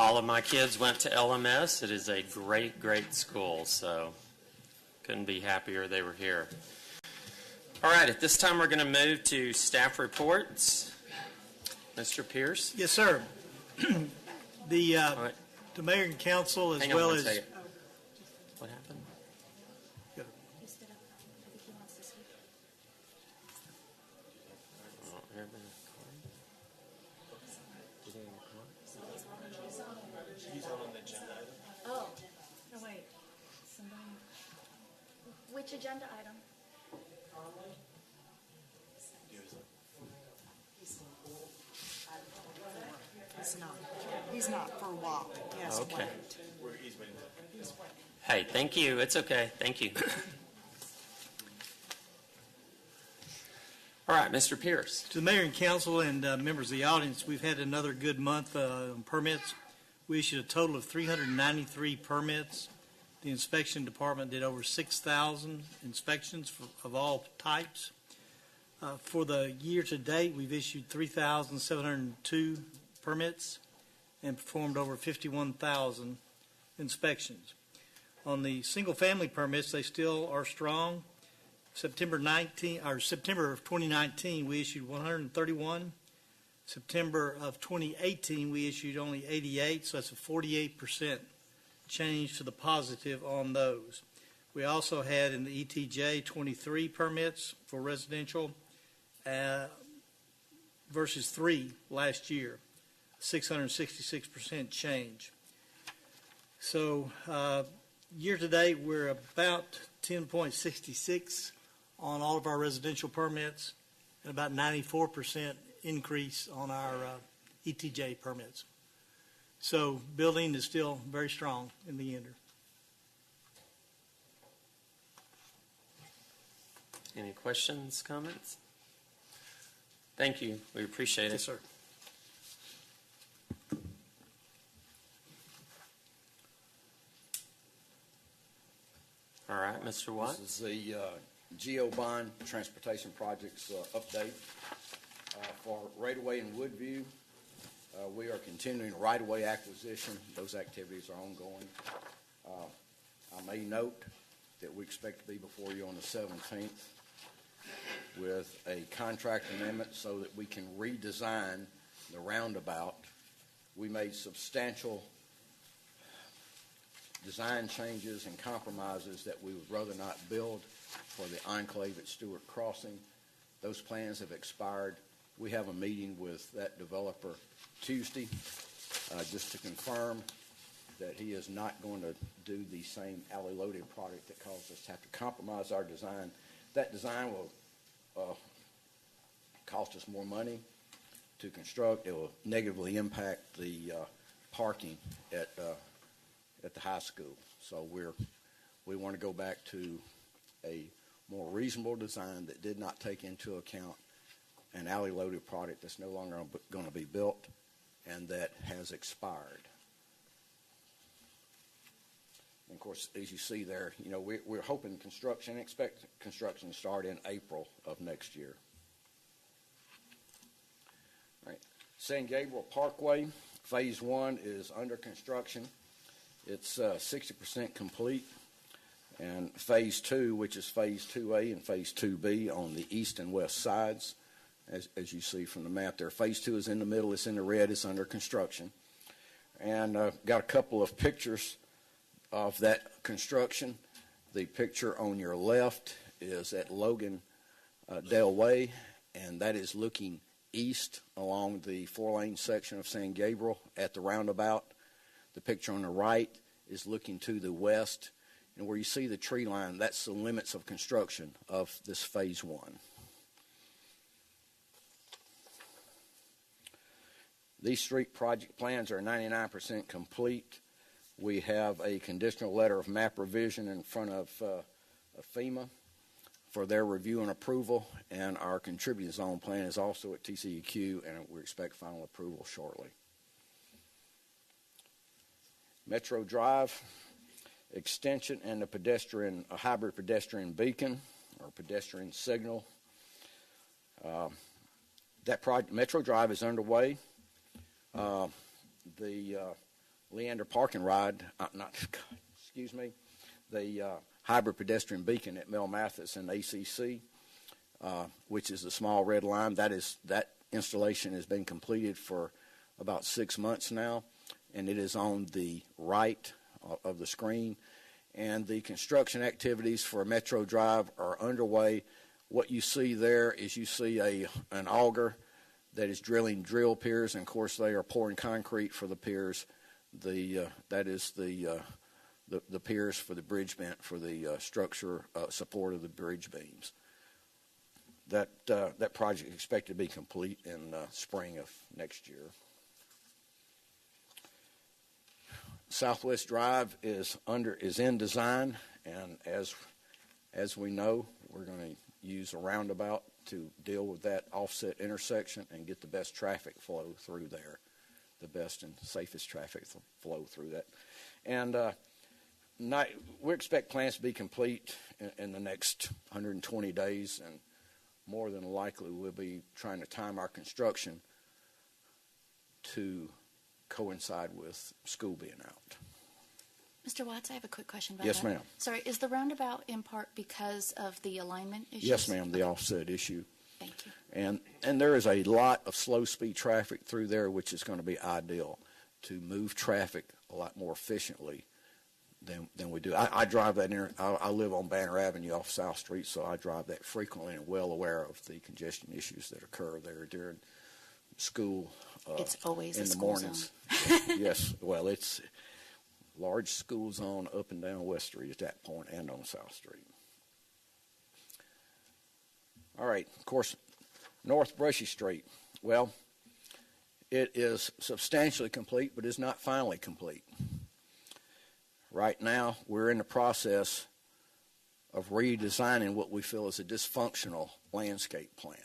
All of my kids went to LMS. It is a great, great school, so couldn't be happier they were here. All right, at this time we're going to move to staff reports. Mr. Pierce? Yes, sir. The mayor and council, as well as... What happened? Oh, no, wait. Which agenda item? He's not for a while. He has to Okay. wait. Hey, thank you. It's okay. Thank you. All right, Mr. Pierce. To the mayor and council and members of the audience, we've had another good month on permits. We issued a total of 393 permits. The inspection department did over 6,000 inspections of all types. For the year to date, we've issued 3,702 permits and performed over 51,000 inspections. On the single-family permits, they still are strong. September of 2019, we issued 131. September of 2018, we issued only 88, so that's a 48% change to the positive on those. We also had in the ETJ 23 permits for residential versus 3 last year, 666% change. So year to date, we're about 10.66 on all of our residential permits and about 94% increase on our ETJ permits. So building is still very strong in Leander. Any questions, comments? Thank you. We appreciate it. Yes, sir. All right, Mr. Watt. This is the GO Bond Transportation Projects update. For right-of-way in Woodview, we are continuing right-of-way acquisition. Those activities are ongoing. I may note that we expect to be before you on the 17th with a contract amendment so that we can redesign the roundabout. We made substantial design changes and compromises that we would rather not build for the enclave at Stewart Crossing. Those plans have expired. We have a meeting with that developer Tuesday just to confirm that he is not going to do the same alley loaded product that caused us to have to compromise our design. That design will cost us more money to construct. It will negatively impact the parking at the high school. So we want to go back to a more reasonable design that did not take into account an alley loaded product that's no longer going to be built and that has expired. And of course, as you see there, you know, we're hoping expect construction to start in April of next year. All right. San Gabriel Parkway, Phase 1 is under construction. It's 60% complete. And Phase 2, which is Phase 2A and Phase 2B on the east and west sides, as you see from the map there. Phase 2 is in the middle. It's in the red. It's under construction. And got a couple of pictures of that construction. The picture on your left is at Logan Dale Way, and that is looking east along the 4-lane section of San Gabriel at the roundabout. The picture on the right is looking to the west, and where you see the tree line, that's the limits of construction of this Phase 1. These street project plans are 99% complete. We have a conditional letter of map revision in front of FEMA for their review and approval, and our contributing zone plan is also at TCEQ, and we expect final approval shortly. Metro Drive extension and a hybrid pedestrian beacon or pedestrian signal. That project, Metro Drive, is underway. The Leander Park and Ride, the hybrid pedestrian beacon at Mel Mathis and ACC, which is the small red line. That installation has been completed for about 6 months now, and it is on the right of the screen. And the construction activities for Metro Drive are underway. What you see there is you see an auger that is drilling drill piers, and of course they are pouring concrete for the piers. That is the piers for the bridge bent for the structure support of the bridge beams. That project is expected to be complete in spring of next year. Southwest Drive is in design, and as we know, we're going to use a roundabout to deal with that offset intersection and get the best traffic flow through there, the best and safest traffic flow through that. And we expect plans to be complete in the next 120 days, and more than likely we'll be trying to time our construction to coincide with school being out. Mr. Watts, I have a quick question about Yes, that. ma'am. Sorry, is the roundabout in part because of the alignment issues? Yes, ma'am, the offset issue. Thank you. And there is a lot of slow-speed traffic through there, which is going to be ideal to move traffic a lot more efficiently than we do. I drive that I live on Banner Avenue off South Street, so I drive that frequently and well aware of the congestion issues that occur there during school. It's always in a the school mornings. Yes, well, it's large school zone up and down West Street at that point and on South Street. All right, of course, North Brushy Street. Well, it is substantially complete, but is not finally complete. Right now, we're in the process of redesigning what we feel is a dysfunctional landscape plan.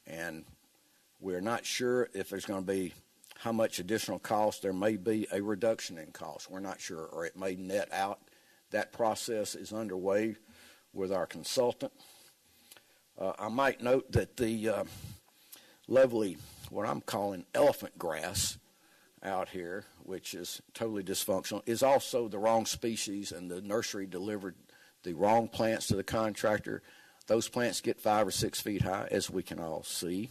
And we're not sure if there's going to be how much additional cost. There may be a reduction in cost. We're not sure, or it may net out. That process is underway with our consultant. I might note that the lovely, what I'm calling elephant grass out here, which is totally dysfunctional, is also the wrong species, and the nursery delivered the wrong plants to the contractor. Those plants get 5 or 6 feet high, as we can all see.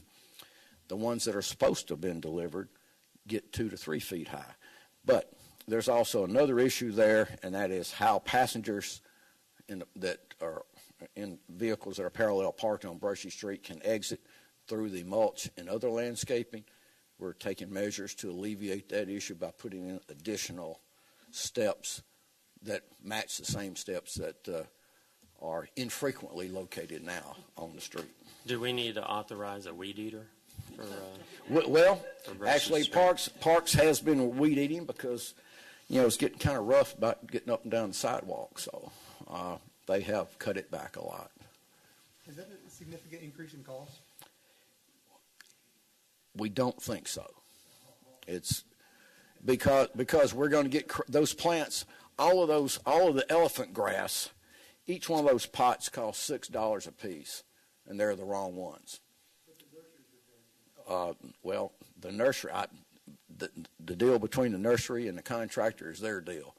The ones that are supposed to have been delivered get 2 to 3 feet high. But there's also another issue there, and that is how passengers that are in vehicles that are parallel parked on Brushy Street can exit through the mulch and other landscaping. We're taking measures to alleviate that issue by putting in additional steps that match the same steps that are infrequently located now on the street. Do we need to authorize a weed eater? Well, actually, Parks has been weed eating because, it's getting kind of rough about getting up and down the sidewalk. So they have cut it back a lot. Is that a significant increase in cost? We don't think so. It's because we're going to get those plants, all of the elephant grass, each one of those pots costs $6 a piece, and they're the wrong ones. Well, the nursery, the deal between the nursery and the contractor is their deal.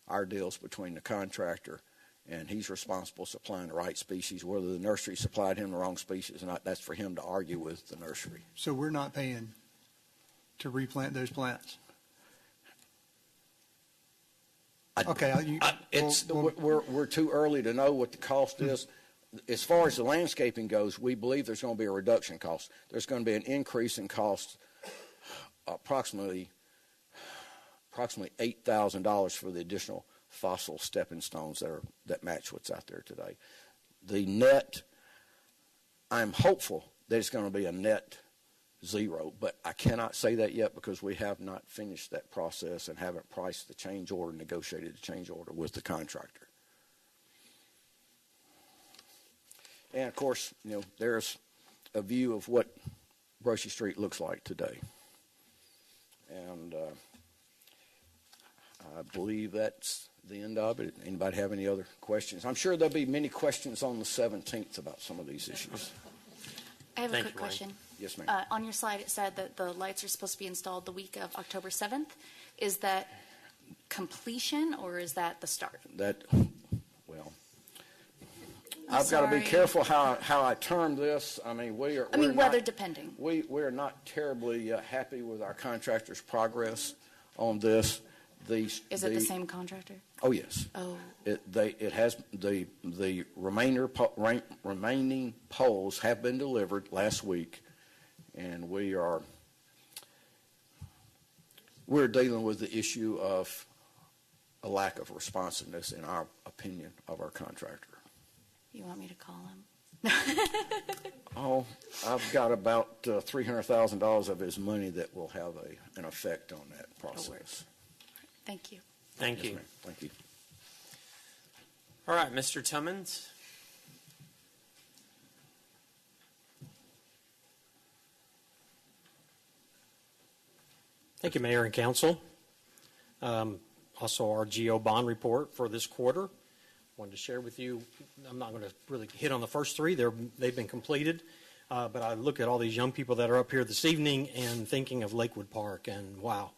Our deal's between the contractor, and he's responsible for supplying the right species. Whether the nursery supplied him the wrong species or not, that's for him to argue with the nursery. So we're not paying to replant those plants? We're too early to know what the cost is. As far as the landscaping goes, we believe there's going to be a reduction in cost. There's going to be an increase in cost, approximately $8,000 for the additional fossil stepping stones that match what's out there today. The net, I'm hopeful that it's going to be a net zero, but I cannot say that yet because we have not finished that process and haven't priced the change order, negotiated the change order with the contractor. And of course, there's a view of what Brushy Street looks like today. And I believe that's the end of it. Anybody have any other questions? I'm sure there'll be many questions on the 17th about some of these issues. I have a quick question. Yes, ma'am. On your slide, it said that the lights are supposed to be installed the week of October 7th. Is that completion or is that the start? I've got to be careful how I term this. I mean, weather depending. We're not terribly happy with our contractor's progress on this. Is it the same contractor? Oh, yes. Oh. It has the remaining poles have been delivered last week, and we're dealing with the issue of a lack of responsiveness, in our opinion, of our contractor. You want me to call him? Oh, I've got about $300,000 of his money that will have an effect on that process. Thank you. Thank you. Thank you. All right, Mr. Tummins. Thank you, Mayor and Council. Also, our GO bond report for this quarter. Wanted to share with you. I'm not going to really hit on the first three. They've been completed. But I look at all these young people that are up here this evening and thinking of Lakewood Park, and wow.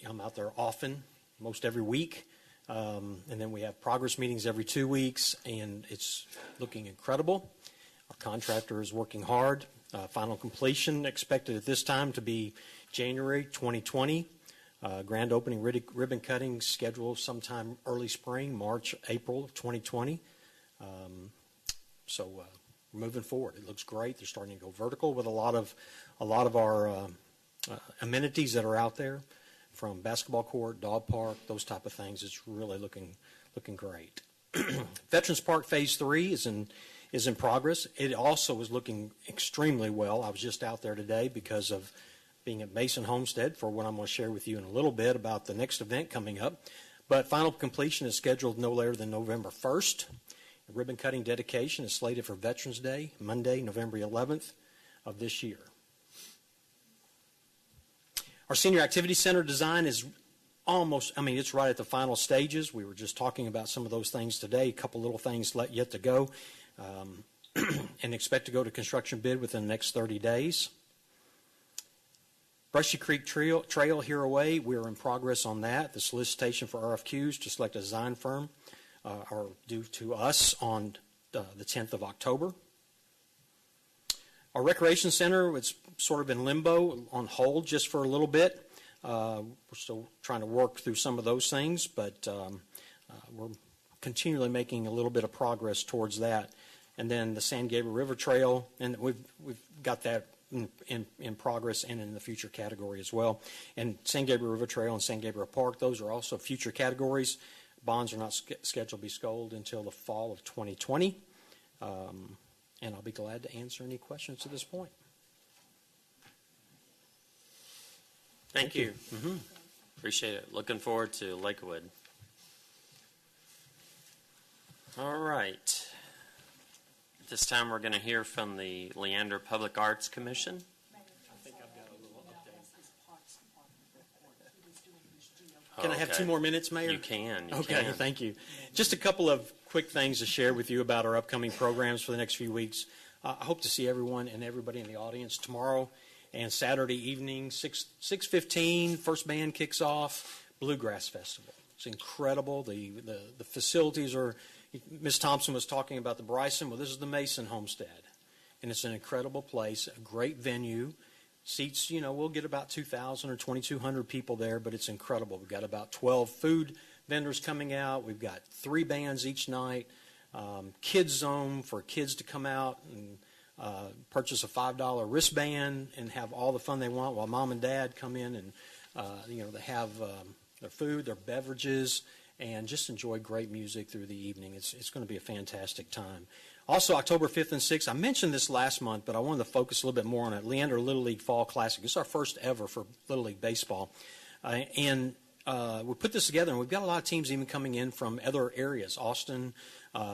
I'm out there often, most every week. And then we have progress meetings every 2 weeks, and it's looking incredible. Our contractor is working hard. Final completion expected at this time to be January 2020. Grand opening ribbon cutting scheduled sometime early spring, March, April of 2020. So we're moving forward. It looks great. They're starting to go vertical with a lot of our amenities that are out there, from basketball court, dog park, those type of things. It's really looking great. Veterans Park Phase 3 is in progress. It also is looking extremely well. I was just out there today because of being at Mason Homestead for what I'm going to share with you in a little bit about the next event coming up. But final completion is scheduled no later than November 1st. The ribbon cutting dedication is slated for Veterans Day, Monday, November 11th of this year. Our Senior Activity Center design is it's right at the final stages. We were just talking about some of those things today, a couple little things yet to go, and expect to go to construction bid within the next 30 days. Brushy Creek Trail here away, we're in progress on that. The solicitation for RFQs to select a design firm are due to us on the 10th of October. Our Recreation Center, it's sort of in limbo, on hold just for a little bit. We're still trying to work through some of those things, but we're continually making a little bit of progress towards that. And then the San Gabriel River Trail, and we've got that in progress and in the future category as well. And San Gabriel River Trail and San Gabriel Park, those are also future categories. Bonds are not scheduled to be sold until the fall of 2020. And I'll be glad to answer any questions at this point. Thank you. Mm-hmm. Appreciate it. Looking forward to Lakewood. All right. At this time, we're going to hear from the Leander Public Arts Commission. Can I have 2 more minutes, Mayor? You can. Okay, thank you. Just a couple of quick things to share with you about our upcoming programs for the next few weeks. I hope to see everyone and everybody in the audience tomorrow and Saturday evening, 6:15. First band kicks off. Bluegrass Festival. It's incredible. The facilities are. Ms. Thompson was talking about the Bryson. Well, this is the Mason Homestead, and it's an incredible place, a great venue. Seats, we'll get about 2,000 or 2,200 people there, but it's incredible. We've got about 12 food vendors coming out. We've got 3 bands each night. Kids zone for kids to come out and purchase a $5 wristband and have all the fun they want while mom and dad come in and they have their food, their beverages, and just enjoy great music through the evening. It's going to be a fantastic time. Also, October 5th and 6th, I mentioned this last month, but I wanted to focus a little bit more on it. Leander Little League Fall Classic. It's our first ever for Little League Baseball. And we put this together, and we've got a lot of teams even coming in from other areas, Austin,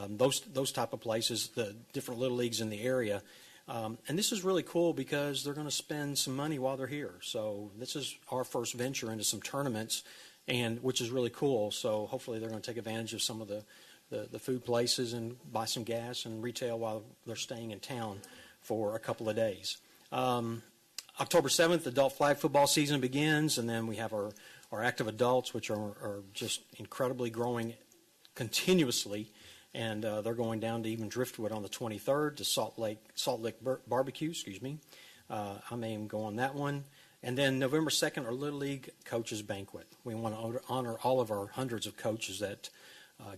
those type of places, the different Little Leagues in the area. And this is really cool because they're going to spend some money while they're here. So this is our first venture into some tournaments, and which is really cool. So hopefully they're going to take advantage of some of the food places and buy some gas and retail while they're staying in town for a couple of days. October 7th, adult flag football season begins, and then we have our active adults, which are just incredibly growing continuously, and they're going down to even Driftwood on the 23rd to Salt Lake Barbecue, I may even go on that one. And then November 2nd, our Little League Coaches Banquet. We want to honor all of our hundreds of coaches that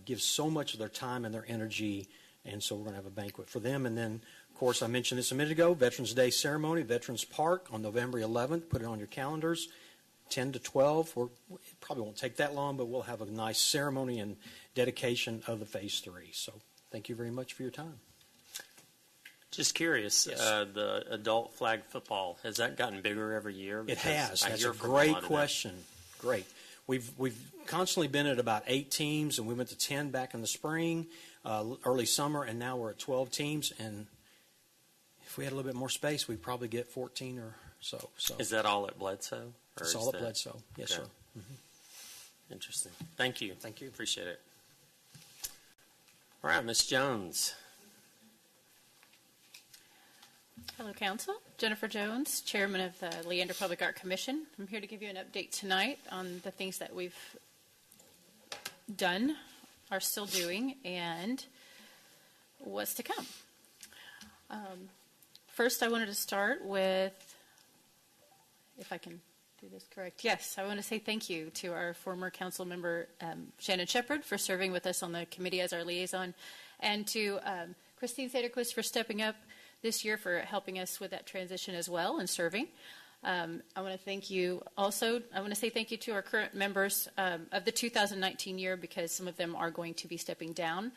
give so much of their time and their energy, and so we're going to have a banquet for them. And then, of course, I mentioned this a minute ago, Veterans Day ceremony, Veterans Park on November 11th. Put it on your calendars, 10 to 12. It probably won't take that long, but we'll have a nice ceremony and dedication of the Phase 3. So thank you very much for your time. Just curious, Yes. The adult flag football, has that gotten bigger every year? It Because has. I That's hear a from great lot of them. question. Great. We've constantly been at about 8 teams, and we went to 10 back in the spring, early summer, and now we're at 12 teams. And if we had a little bit more space, we'd probably get 14 or so. Is that all at Bledsoe? It's is all at that- Bledsoe. Yes, Okay. sir. Interesting. Thank you. Thank you. Appreciate it. All right, Ms. Jones. Hello, Council. Jennifer Jones, Chairman of the Leander Public Art Commission. I'm here to give you an update tonight on the things that we've done, are still doing, and what's to come. First, I wanted to start with, if I can do this correct, yes, I want to say thank you to our former council member, Shannon Shepard, for serving with us on the committee as our liaison, and to Christine Sederquist for stepping up this year for helping us with that transition as well and serving. I want to thank you also. I want to say thank you to our current members of the 2019 year, because some of them are going to be stepping down.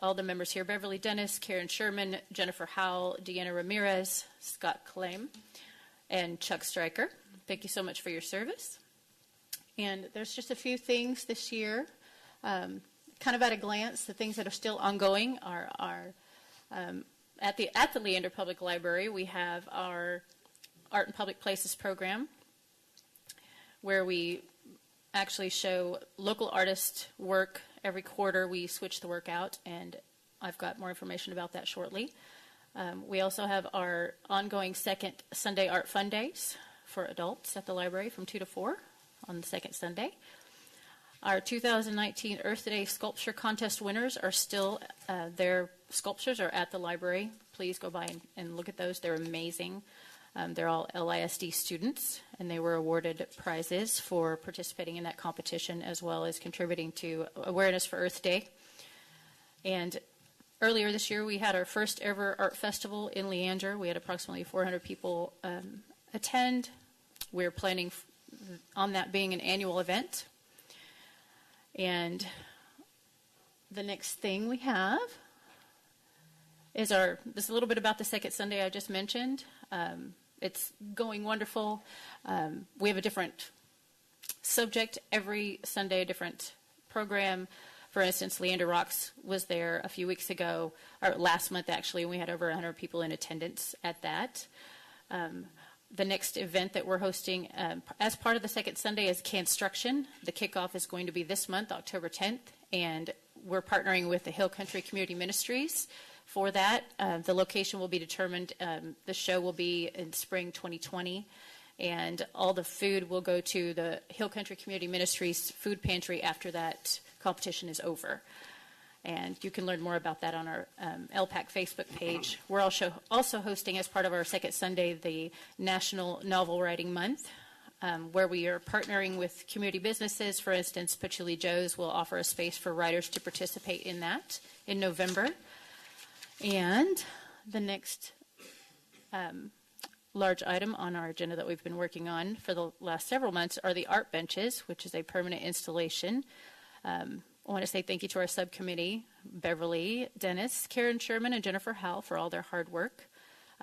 All the members here: Beverly Dennis, Karen Sherman, Jennifer Howell, Deanna Ramirez, Scott Claim, and Chuck Stryker. Thank you so much for your service. And there's just a few things this year, kind of at a glance. The things that are still ongoing are at the Leander Public Library, we have our Art in Public Places program, where we actually show local artist work every quarter. We switch the work out, and I've got more information about that shortly. We also have our ongoing second Sunday Art Fun Days for adults at the library from 2 to 4 on the second Sunday. Our 2019 Earth Day Sculpture Contest winners are still, their sculptures are at the library. Please go by and look at those. They're amazing. They're all LISD students, and they were awarded prizes for participating in that competition, as well as contributing to awareness for Earth Day. And earlier this year, we had our first ever art festival in Leander. We had approximately 400 people attend. We're planning on that being an annual event. And the next thing we have is this is a little bit about the second Sunday I just mentioned. It's going wonderful. We have a different subject every Sunday, a different program. For instance, Leander Rocks was there a few weeks ago, or last month actually, and we had over 100 people in attendance at that. The next event that we're hosting as part of the second Sunday is Construction. The kickoff is going to be this month, October 10th, and we're partnering with the Hill Country Community Ministries for that. The location will be determined. The show will be in spring 2020, and all the food will go to the Hill Country Community Ministries food pantry after that competition is over. And you can learn more about that on our LPAC Facebook page. We're also hosting, as part of our second Sunday, the National Novel Writing Month, where we are partnering with community businesses. For instance, Patchouli Joe's will offer a space for writers to participate in that in November. And the next large item on our agenda that we've been working on for the last several months are the art benches, which is a permanent installation. I want to say thank you to our subcommittee, Beverly Dennis, Karen Sherman, and Jennifer Howell for all their hard work.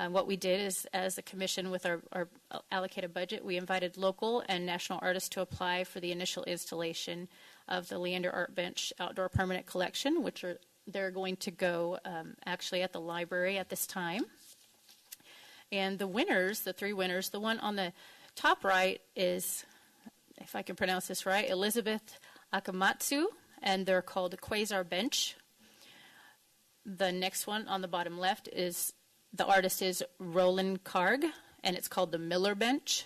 What we did is, as a commission with our allocated budget, we invited local and national artists to apply for the initial installation of the Leander Art Bench Outdoor Permanent Collection, which they're going to go actually at the library at this time. And the winners, the 3 winners, the one on the top right is, if I can pronounce this right, Elizabeth Akamatsu, and they're called the Quasar Bench. The next one on the bottom left is, the artist is Roland Karg, and it's called the Miller Bench.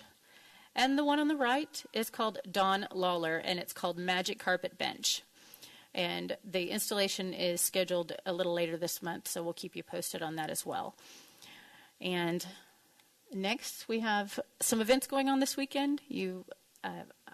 And the one on the right is called Don Lawler, and it's called Magic Carpet Bench. And the installation is scheduled a little later this month, so we'll keep you posted on that as well. And next, we have some events going on this weekend.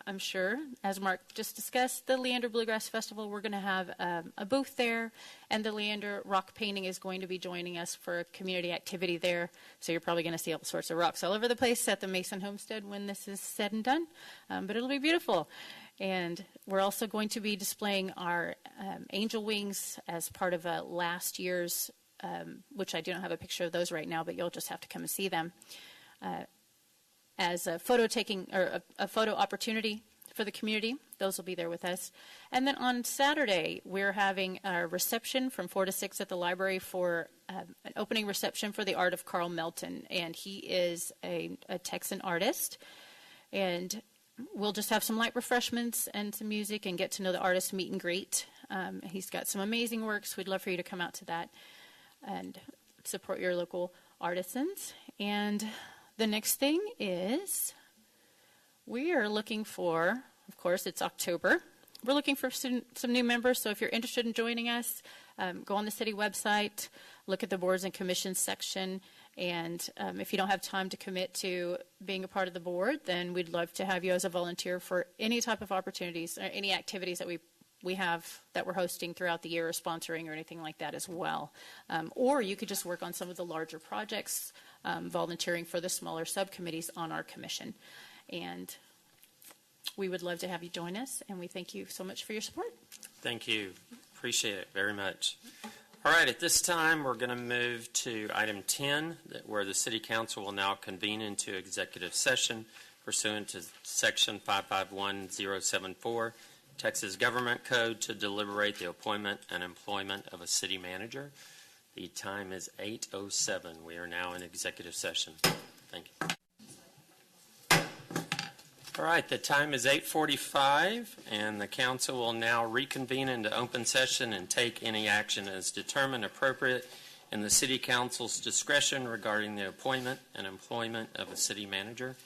I'm sure, as Mark just discussed, the Leander Bluegrass Festival, we're going to have a booth there, and the Leander Rock Painting is going to be joining us for a community activity there. So you're probably going to see all sorts of rocks all over the place at the Mason Homestead when this is said and done, but it'll be beautiful. And we're also going to be displaying our angel wings as part of last year's, which I don't have a picture of those right now, but you'll just have to come and see them. As a photo taking or a photo opportunity for the community. Those will be there with us. And then on Saturday, we're having a reception from 4 to 6 at the library for an opening reception for the art of Carl Melton. And he is a Texan artist. And we'll just have some light refreshments and some music and get to know the artist, meet and greet. He's got some amazing works. We'd love for you to come out to that and support your local artisans. And the next thing is we are looking for, of course, it's October. We're looking for some new members, so if you're interested in joining us, go on the city website, look at the boards and commissions section, and if you don't have time to commit to being a part of the board, then we'd love to have you as a volunteer for any type of opportunities or any activities that we have that we're hosting throughout the year or sponsoring or anything like that as well. Or you could just work on some of the larger projects, volunteering for the smaller subcommittees on our commission. And we would love to have you join us, and we thank you so much for your support. Thank you. Appreciate it very much. All right, at this time, we're going to move to item 10, where the City Council will now convene into executive session pursuant to Section 551074, Texas Government Code, to deliberate the appointment and employment of a city manager. The time is 8:07. We are now in executive session. Thank you. All right, the time is 8:45, and the council will now reconvene into open session and take any action as determined appropriate in the city council's discretion regarding the appointment and employment of a city manager.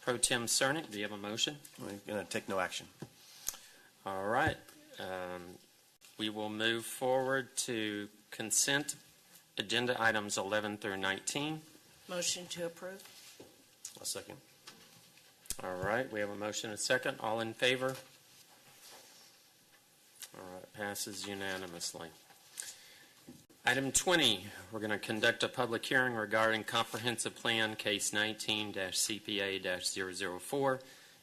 Pro Tem Cernick, do you have a motion? We're going to take no action. All right. We will move forward to consent agenda items 11 through 19. Motion to approve. A second. All right, we have a motion and a second. All in favor? All right, passes unanimously. Item 20, we're going to conduct a public hearing regarding Comprehensive Plan Case 19-CPA-004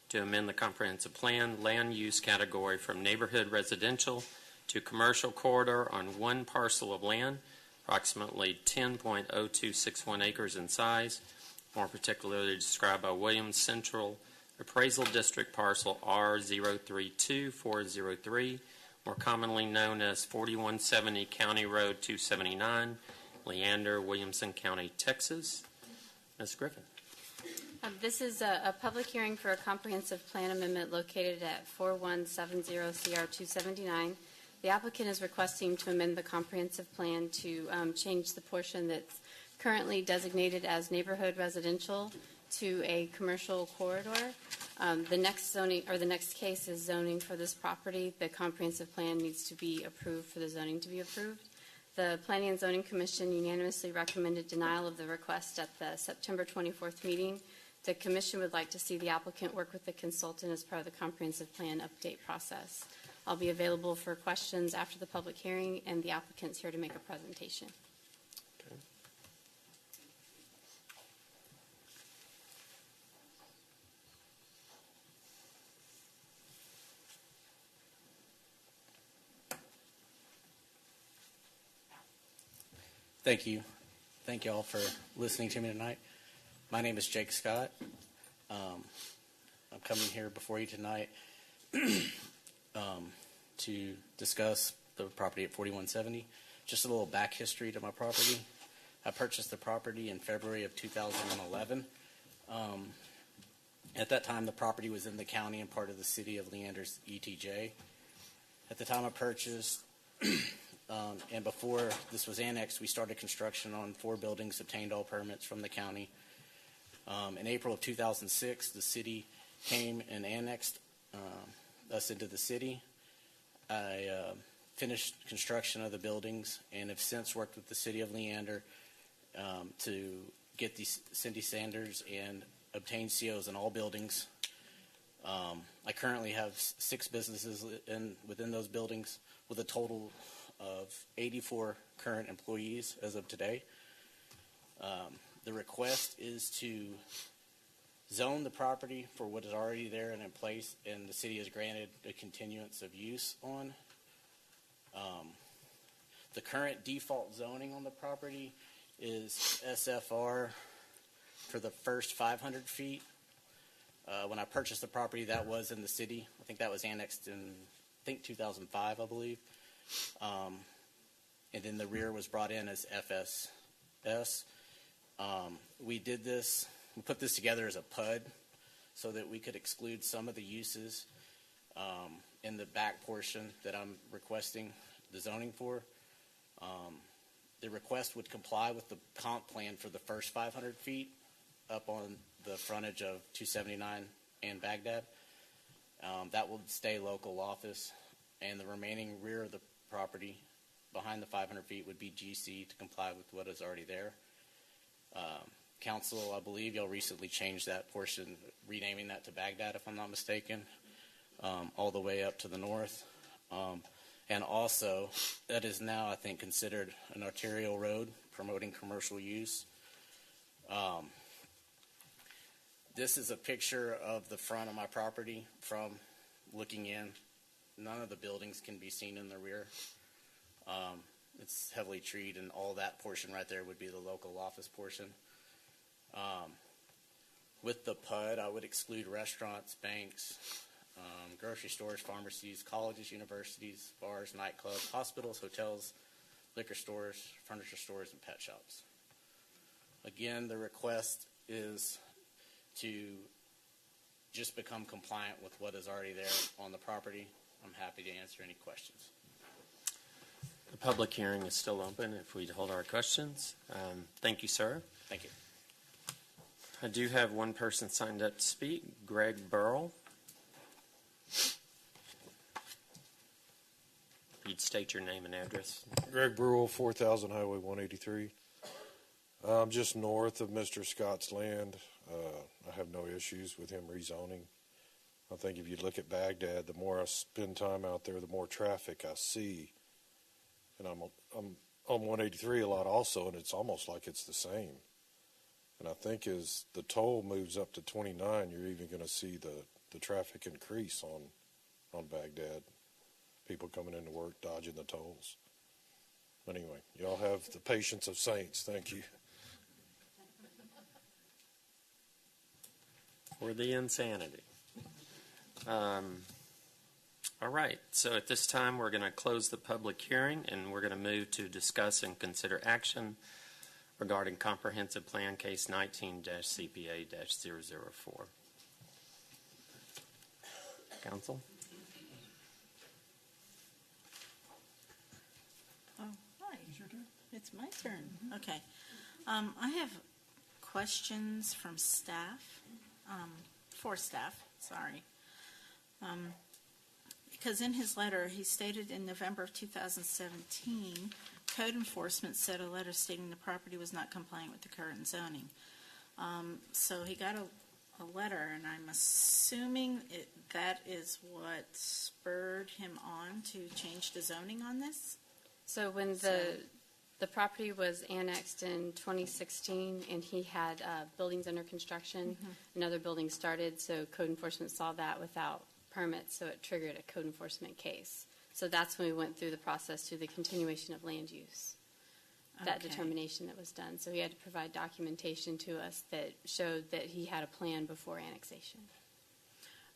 to amend the Comprehensive Plan land use category from neighborhood residential to commercial corridor on one parcel of land, approximately 10.0261 acres in size, more particularly described by Williams Central Appraisal District Parcel R032403, more commonly known as 4170 County Road 279, Leander, Williamson County, Texas. Ms. Griffin. This is a public hearing for a comprehensive plan amendment located at 4170 CR 279. The applicant is requesting to amend the comprehensive plan to change the portion that's currently designated as neighborhood residential to a commercial corridor. The next case is zoning for this property. The comprehensive plan needs to be approved for the zoning to be approved. The Planning and Zoning Commission unanimously recommended denial of the request at the September 24th meeting. The Commission would like to see the applicant work with the consultant as part of the comprehensive plan update process. I'll be available for questions after the public hearing, and the applicant's here to make a presentation. Okay. Thank you. Thank you all for listening to me tonight. My name is Jake Scott. I'm coming here before you tonight to discuss the property at 4170. Just a little back history to my property. I purchased the property in February of 2011. At that time, the property was in the county and part of the city of Leander's ETJ. At the time I purchased, and before this was annexed, we started construction on 4 buildings, obtained all permits from the county. In April of 2006, the city came and annexed us into the city. I finished construction of the buildings and have since worked with the city of Leander to get these Cindy standards and obtain COs in all buildings. I currently have 6 businesses within those buildings with a total of 84 current employees as of today. The request is to zone the property for what is already there and in place, and the city has granted a continuance of use on. The current default zoning on the property is SFR for the first 500 feet. When I purchased the property, that was in the city. I think that was annexed in, 2005, I believe. And then the rear was brought in as FSS. We put this together as a PUD so that we could exclude some of the uses in the back portion that I'm requesting the zoning for. The request would comply with the comp plan for the first 500 feet up on the frontage of 279 and Baghdad. That will stay local office, and the remaining rear of the property behind the 500 feet would be GC to comply with what is already there. Council, I believe y'all recently changed that portion, renaming that to Baghdad, if I'm not mistaken, all the way up to the north. And also, that is now, I think, considered an arterial road promoting commercial use. This is a picture of the front of my property from looking in. None of the buildings can be seen in the rear. It's heavily treed, and all that portion right there would be the local office portion. With the PUD, I would exclude restaurants, banks, grocery stores, pharmacies, colleges, universities, bars, nightclubs, hospitals, hotels, liquor stores, furniture stores, and pet shops. Again, the request is to just become compliant with what is already there on the property. I'm happy to answer any questions. The public hearing is still open if we'd hold our questions. Thank you, sir. Thank you. I do have one person signed up to speak, Greg Burrell. You'd state your name and address. Greg Burrell, 4000 Highway 183. I'm just north of Mr. Scott's land. I have no issues with him rezoning. I think if you look at Baghdad, the more I spend time out there, the more traffic I see. And I'm on 183 a lot also, and it's almost like it's the same. And I think as the toll moves up to 29, you're even going to see the traffic increase on Baghdad. People coming into work, dodging the tolls. Anyway, y'all have the patience of saints. Thank you. For the insanity. All right, so at this time we're going to close the public hearing, and we're going to move to discuss and consider action regarding Comprehensive Plan Case 19-CPA-004. Council? Oh, hi. It's my turn. Okay. I have questions from staff, for staff, sorry. Because in his letter, he stated in November of 2017, code enforcement sent a letter stating the property was not compliant with the current zoning. So he got a letter, and I'm assuming that is what spurred him on to change the zoning on this? So when the property was annexed in 2016, and he had buildings under construction, another building started, so code enforcement saw that without permits, so it triggered a code enforcement case. So that's when we went through the process to the continuation of land use, that determination that was done. So he had to provide documentation to us that showed that he had a plan before annexation.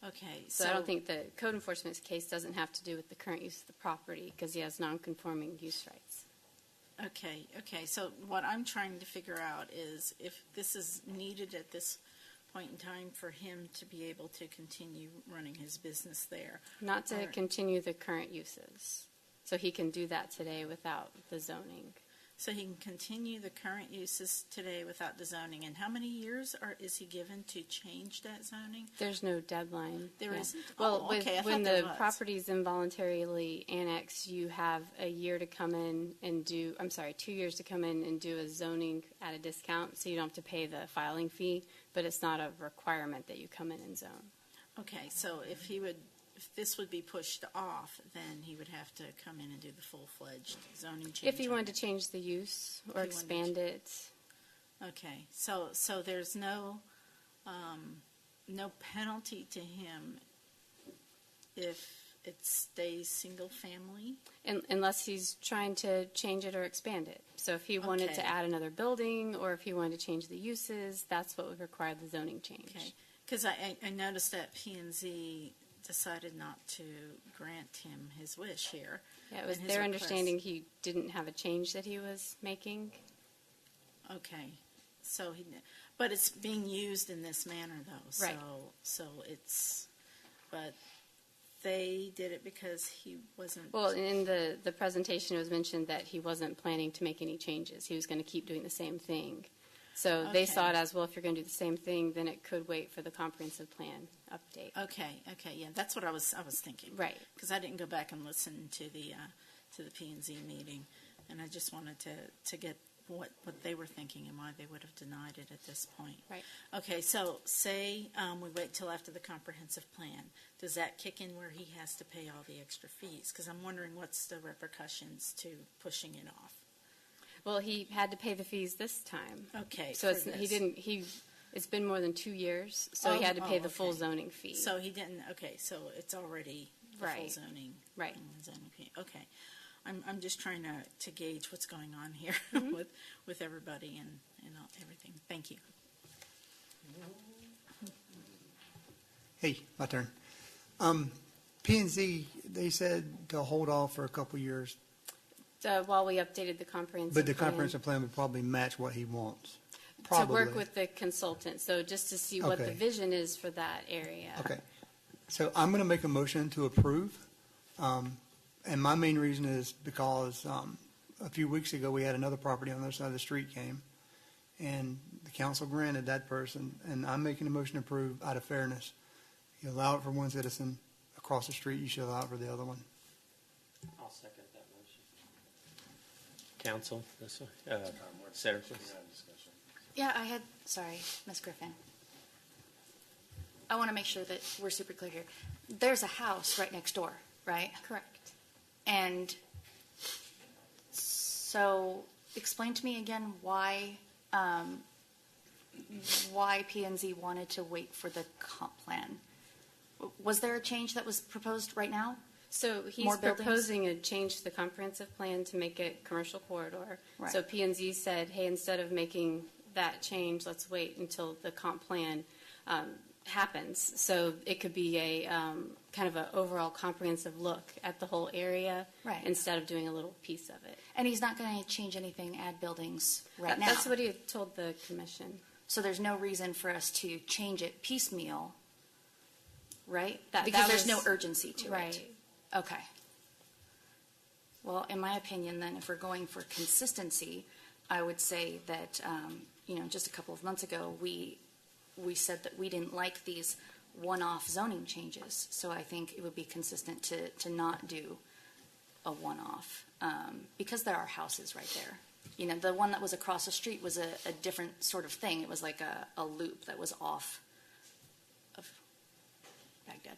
Okay. So I don't think the code enforcement case doesn't have to do with the current use of the property because he has non-conforming use rights. Okay. So what I'm trying to figure out is if this is needed at this point in time for him to be able to continue running his business there. Not to continue the current uses. So he can do that today without the zoning. So he can continue the current uses today without the zoning. And how many years is he given to change that zoning? There's no deadline. There Yeah. isn't? Well, Oh, okay. I when thought there the was. property's involuntarily annexed, you have a year to come in and 2 years to come in and do a zoning at a discount, so you don't have to pay the filing fee, but it's not a requirement that you come in and zone. Okay, so if this would be pushed off, then he would have to come in and do the full-fledged zoning change. If you wanted to change the use or expand it. Okay, so there's no penalty to him if it stays single family? Unless he's trying to change it or expand it. So if he wanted Okay. to add another building or if he wanted to change the uses, that's what would require the zoning change. Okay, because I noticed that P&Z decided not to grant him his wish here. Yeah, it was and his their request. understanding he didn't have a change that he was making. Okay, so but it's being used in this manner though. Right. So it's, but they did it because he wasn't. Well, in the presentation, it was mentioned that he wasn't planning to make any changes. He was going to keep doing the same thing. So they Okay. saw it as, well, if you're going to do the same thing, then it could wait for the comprehensive plan update. Okay, yeah, that's what I was thinking. Right. Because I didn't go back and listen to the P&Z meeting, and I just wanted to get what they were thinking and why they would have denied it at this point. Right. Okay, so say we wait till after the comprehensive plan. Does that kick in where he has to pay all the extra fees? Because I'm wondering what's the repercussions to pushing it off. Well, he had to pay the fees this time. Okay. So for he this. didn't. It's been more than 2 years, so he had to pay the full okay. zoning fee. So he didn't. Okay, so it's already the full Right. zoning. Right. Zoning fee. Okay. I'm just trying to gauge what's going on here with everybody and everything. Thank you. Hey, my turn. P&Z, they said to hold off for a couple years, While we updated the comprehensive but the plan. comprehensive plan would probably match what he wants. To Probably. work with the consultant, so just to see what the Okay. vision is for that area. Okay. So I'm going to make a motion to approve. And my main reason is because a few weeks ago, we had another property on the other side of the street came, and the council granted that person, and I'm making a motion to approve out of fairness. You allow it for one citizen across the street, you should allow it for the other one. I'll second that motion. Council, this one, Senator, please. Yeah, sorry, Ms. Griffin. I want to make sure that we're super clear here. There's a house right next door, right? Correct. And so explain to me again why P&Z wanted to wait for the comp plan. Was there a change that was proposed right now? So he's More buildings? proposing a change to the comprehensive plan to make it commercial corridor. Right. So P&Z said, hey, instead of making that change, let's wait until the comp plan happens. So it could be a kind of an overall comprehensive look at the whole area, Right. instead of doing a little piece of it. And he's not going to change anything, add buildings right now. That's what he had told the commission. So there's no reason for us to change it piecemeal, right? That Because there's was- no urgency to right. it. Okay. Well, in my opinion, then, if we're going for consistency, I would say that, just a couple of months ago, we said that we didn't like these one-off zoning changes. So I think it would be consistent to not do a one-off, because there are houses right there. The one that was across the street was a different sort of thing. It was like a loop that was off of Baghdad.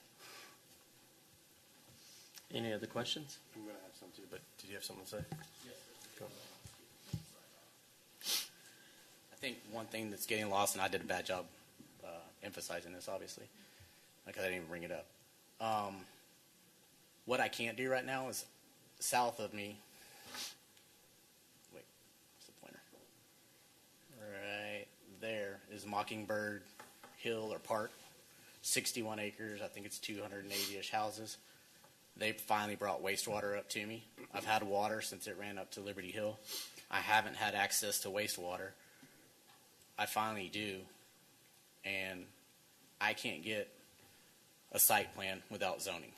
Any other questions? I'm going to have some too, but did you have something to say? Yes. Go. I think one thing that's getting lost, and I did a bad job emphasizing this, obviously, because I didn't even bring it up. What I can't do right now is south of me. Wait, what's the pointer? Right there is Mockingbird Hill or Park, 61 acres. I think it's 280-ish houses. They finally brought wastewater up to me. I've had water since it ran up to Liberty Hill. I haven't had access to wastewater. I finally do, and I can't get a site plan without zoning.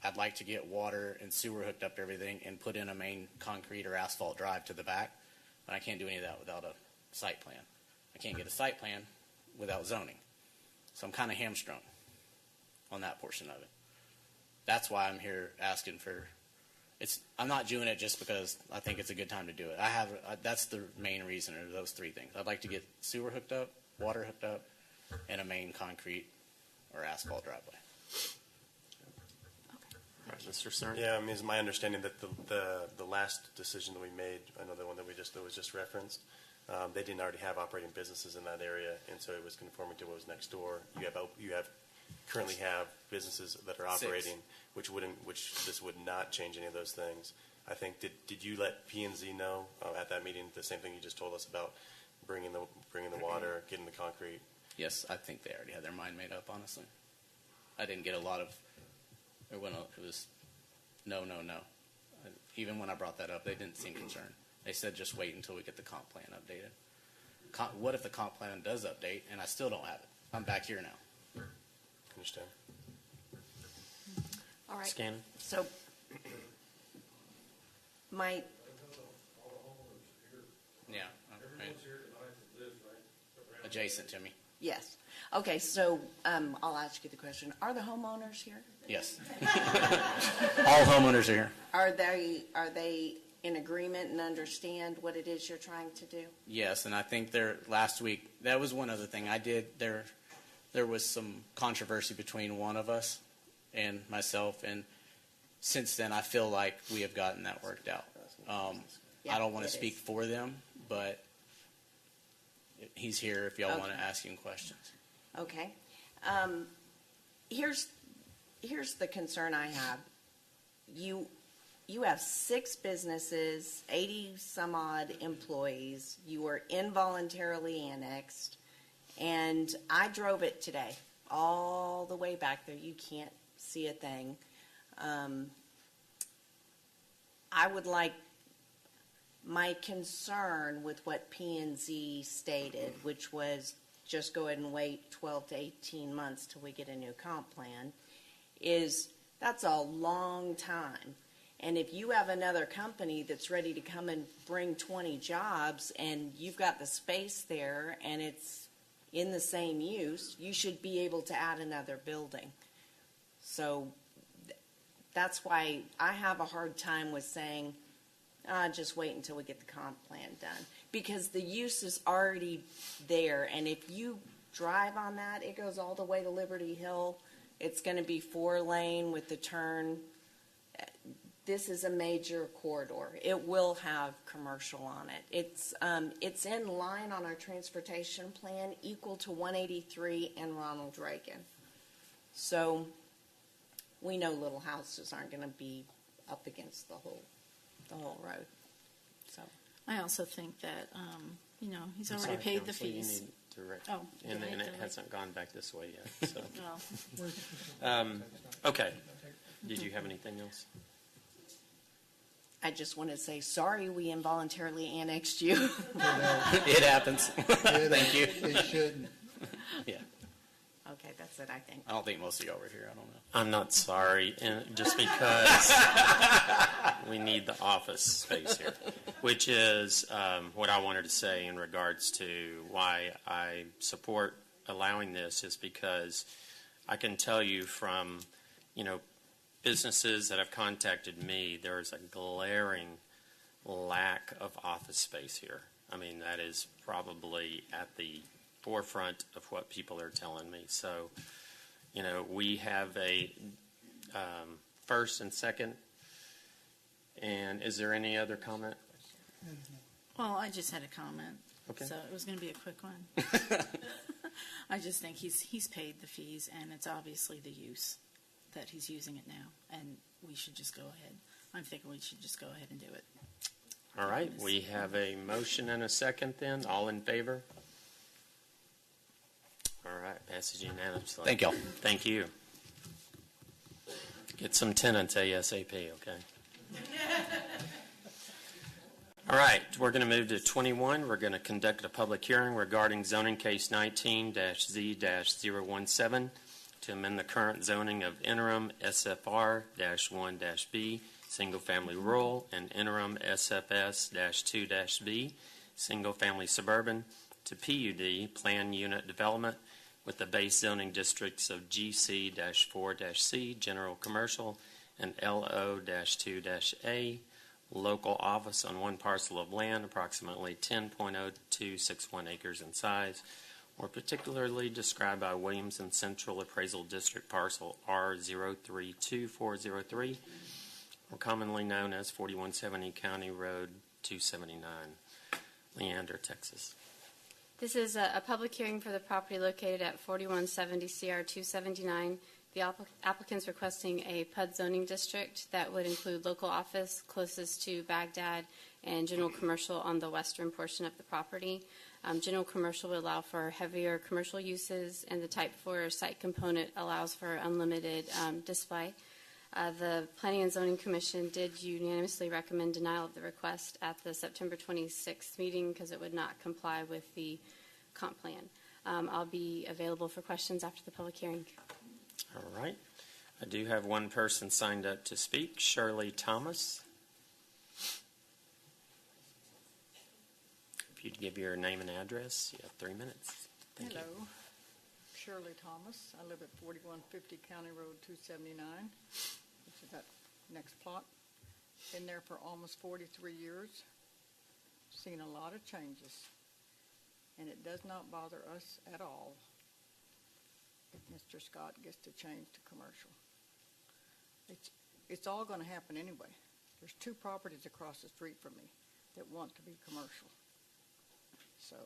I'd like to get water and sewer hooked up to everything and put in a main concrete or asphalt drive to the back, but I can't do any of that without a site plan. I can't get a site plan without zoning. So I'm kind of hamstrung on that portion of it. That's why I'm here asking for, I'm not doing it just because I think it's a good time to do it. That's the main reason, are those three things. I'd like to get sewer hooked up, water hooked up, and a main concrete or asphalt driveway. All right, Mr. Cern. Yeah, I mean, it's my understanding that the last decision that we made, I know the one that was just referenced, they didn't already have operating businesses in that area, and so it was conforming to what was next door. You currently have businesses that are operating, which this would not change any of those things. I think did you let P&Z know at that meeting the same thing you just told us about bringing the water, getting the concrete? Yes, I think they already had their mind made up, honestly. I didn't get a lot of, it was no. Even when I brought that up, they didn't seem concerned. They said just wait until we get the comp plan updated. What if the comp plan does update and I still don't have it? I'm back here now. Understand. All right. Scannon. So my adjacent to me. yes. Okay, so I'll ask you the question: are the homeowners here? Yes. All homeowners are here. Are they in agreement and understand what it is you're trying to do? Yes, and I think last week, that was one other thing I did. There was some controversy between one of us and myself, and since then I feel like we have gotten that worked out. I don't want to speak for them, but he's here if y'all want to ask him questions. Okay. Here's the concern I have. You have 6 businesses, 80 some odd employees. You were involuntarily annexed, and I drove it today, all the way back there. You can't see a thing. I would like my concern with what P&Z stated, which was just go ahead and wait 12 to 18 months till we get a new comp plan, is that's a long time. And if you have another company that's ready to come and bring 20 jobs and you've got the space there and it's in the same use, you should be able to add another building. So that's why I have a hard time with saying, just wait until we get the comp plan done. Because the use is already there, and if you drive on that, it goes all the way to Liberty Hill. It's going to be 4-lane with the turn. This is a major corridor. It will have commercial on it. It's in line on our transportation plan, equal to 183 and Ronald Reagan. So we know little houses aren't going to be up against the whole road. So I also think that, he's already paid the fees. And it hasn't gone back this way yet. So. Well. Okay. Did you have anything else? I just want to say sorry we involuntarily annexed you. It happens. Thank you. It shouldn't. Yeah. Okay, that's it, I think. I don't think most of y'all were here. I don't know. I'm not sorry, just because we need the office space here, which is what I wanted to say in regards to why I support allowing this, is because I can tell you from, businesses that have contacted me, there is a glaring lack of office space here. I mean, that is probably at the forefront of what people are telling me. So, we have a first and second. And is there any other comment? Well, I just had a comment. Okay. So it was going to be a quick one. I just think he's paid the fees, and it's obviously the use that he's using it now, and we should just go ahead. I'm thinking we should just go ahead and do it. All right. We have a motion and a second then. All in favor? All right. Passes unanimously. Thank y'all. Thank you. Get some tenants ASAP, okay? All right. We're going to move to 21. We're going to conduct a public hearing regarding zoning case 19-Z-017 to amend the current zoning of interim SFR-1-B, single-family rural, and interim SFS-2-B, single-family suburban, to PUD, Plan Unit Development, with the base zoning districts of GC-4-C, General Commercial, and LO-2-A, local office on one parcel of land, approximately 10.0261 acres in size, or particularly described by Williamson Central Appraisal District Parcel R032403, or commonly known as 4170 County Road 279, Leander, Texas. This is a public hearing for the property located at 4170 CR 279. The applicant's requesting a PUD zoning district that would include local office closest to Baghdad and general commercial on the western portion of the property. General commercial would allow for heavier commercial uses, and the Type 4 site component allows for unlimited display. The Planning and Zoning Commission did unanimously recommend denial of the request at the September 26th meeting because it would not comply with the comp plan. I'll be available for questions after the public hearing. All right. I do have one person signed up to speak, Shirley Thomas. If you'd give your name and address, you have 3 minutes. Thank Hello. you. Shirley Thomas. I live at 4150 County Road 279, which is that next plot. Been there for almost 43 years. Seen a lot of changes. And it does not bother us at all if Mr. Scott gets to change to commercial. It's all going to happen anyway. There's 2 properties across the street from me that want to be commercial. So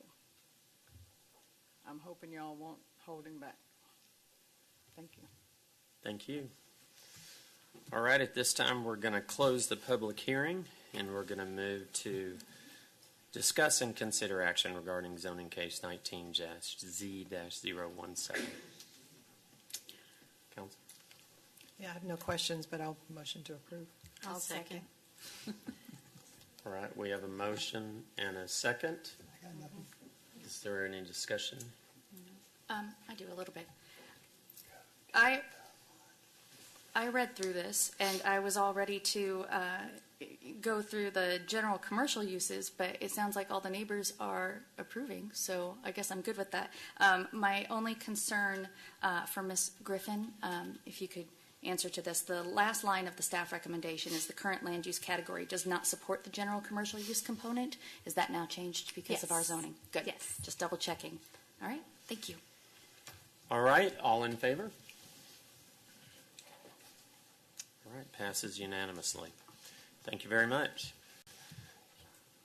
I'm hoping y'all won't hold him back. Thank you. Thank you. All right, at this time, we're going to close the public hearing, and we're going to move to discuss and consider action regarding zoning case 19-Z-017. Council? Yeah, I have no questions, but I'll motion to approve. I'll second. All right, we have a motion and a second. I got nothing. Is there any discussion? I do a little bit. I read through this, and I was all ready to go through the general commercial uses, but it sounds like all the neighbors are approving, so I guess I'm good with that. My only concern for Ms. Griffin, if you could answer to this, the last line of the staff recommendation is the current land use category does not support the general commercial use component. Is that now changed because of our zoning? Good. Yes. Just double checking. All right. Thank you. All right, all in favor? All right, passes unanimously. Thank you very much.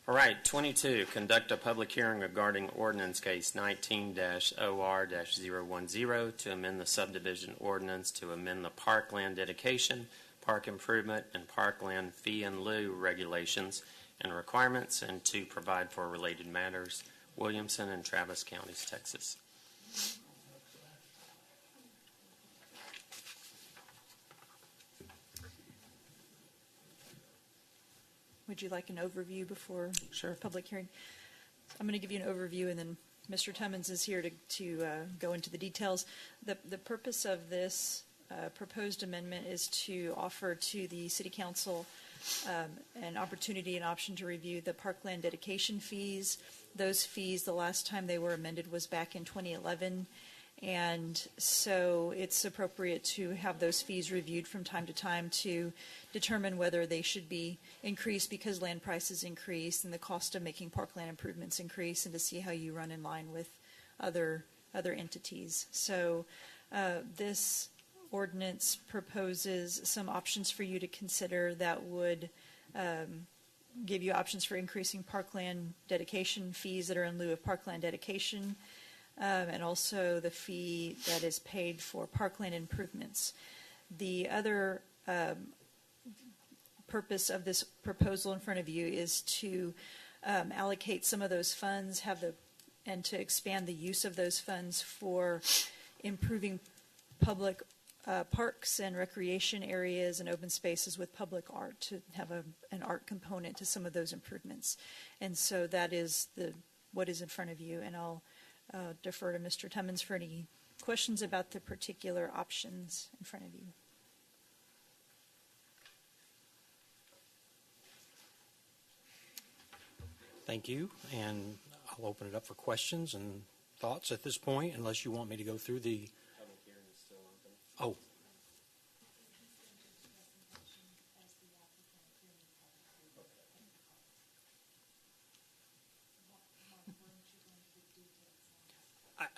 All right, 22, conduct a public hearing regarding Ordinance Case 19-OR-010 to amend the subdivision ordinance to amend the parkland dedication, park improvement, and parkland fee in lieu regulations and requirements, and to provide for related matters, Williamson and Travis Counties, Texas. Would you like an overview before Sure. public hearing? I'm going to give you an overview, and then Mr. Tummons is here to go into the details. The purpose of this proposed amendment is to offer to the City Council an opportunity, an option to review the parkland dedication fees. Those fees, the last time they were amended was back in 2011. And so it's appropriate to have those fees reviewed from time to time to determine whether they should be increased because land prices increase and the cost of making parkland improvements increase, and to see how you run in line with other entities. So this ordinance proposes some options for you to consider that would give you options for increasing parkland dedication fees that are in lieu of parkland dedication, and also the fee that is paid for parkland improvements. The other purpose of this proposal in front of you is to allocate some of those funds, and to expand the use of those funds for improving public parks and recreation areas and open spaces with public art, to have an art component to some of those improvements. And so that is what is in front of you, and I'll defer to Mr. Tummons for any questions about the particular options in front of you. Thank you, and I'll open it up for questions and thoughts at this point, unless you want me to go through the... Public hearing is still open. Oh.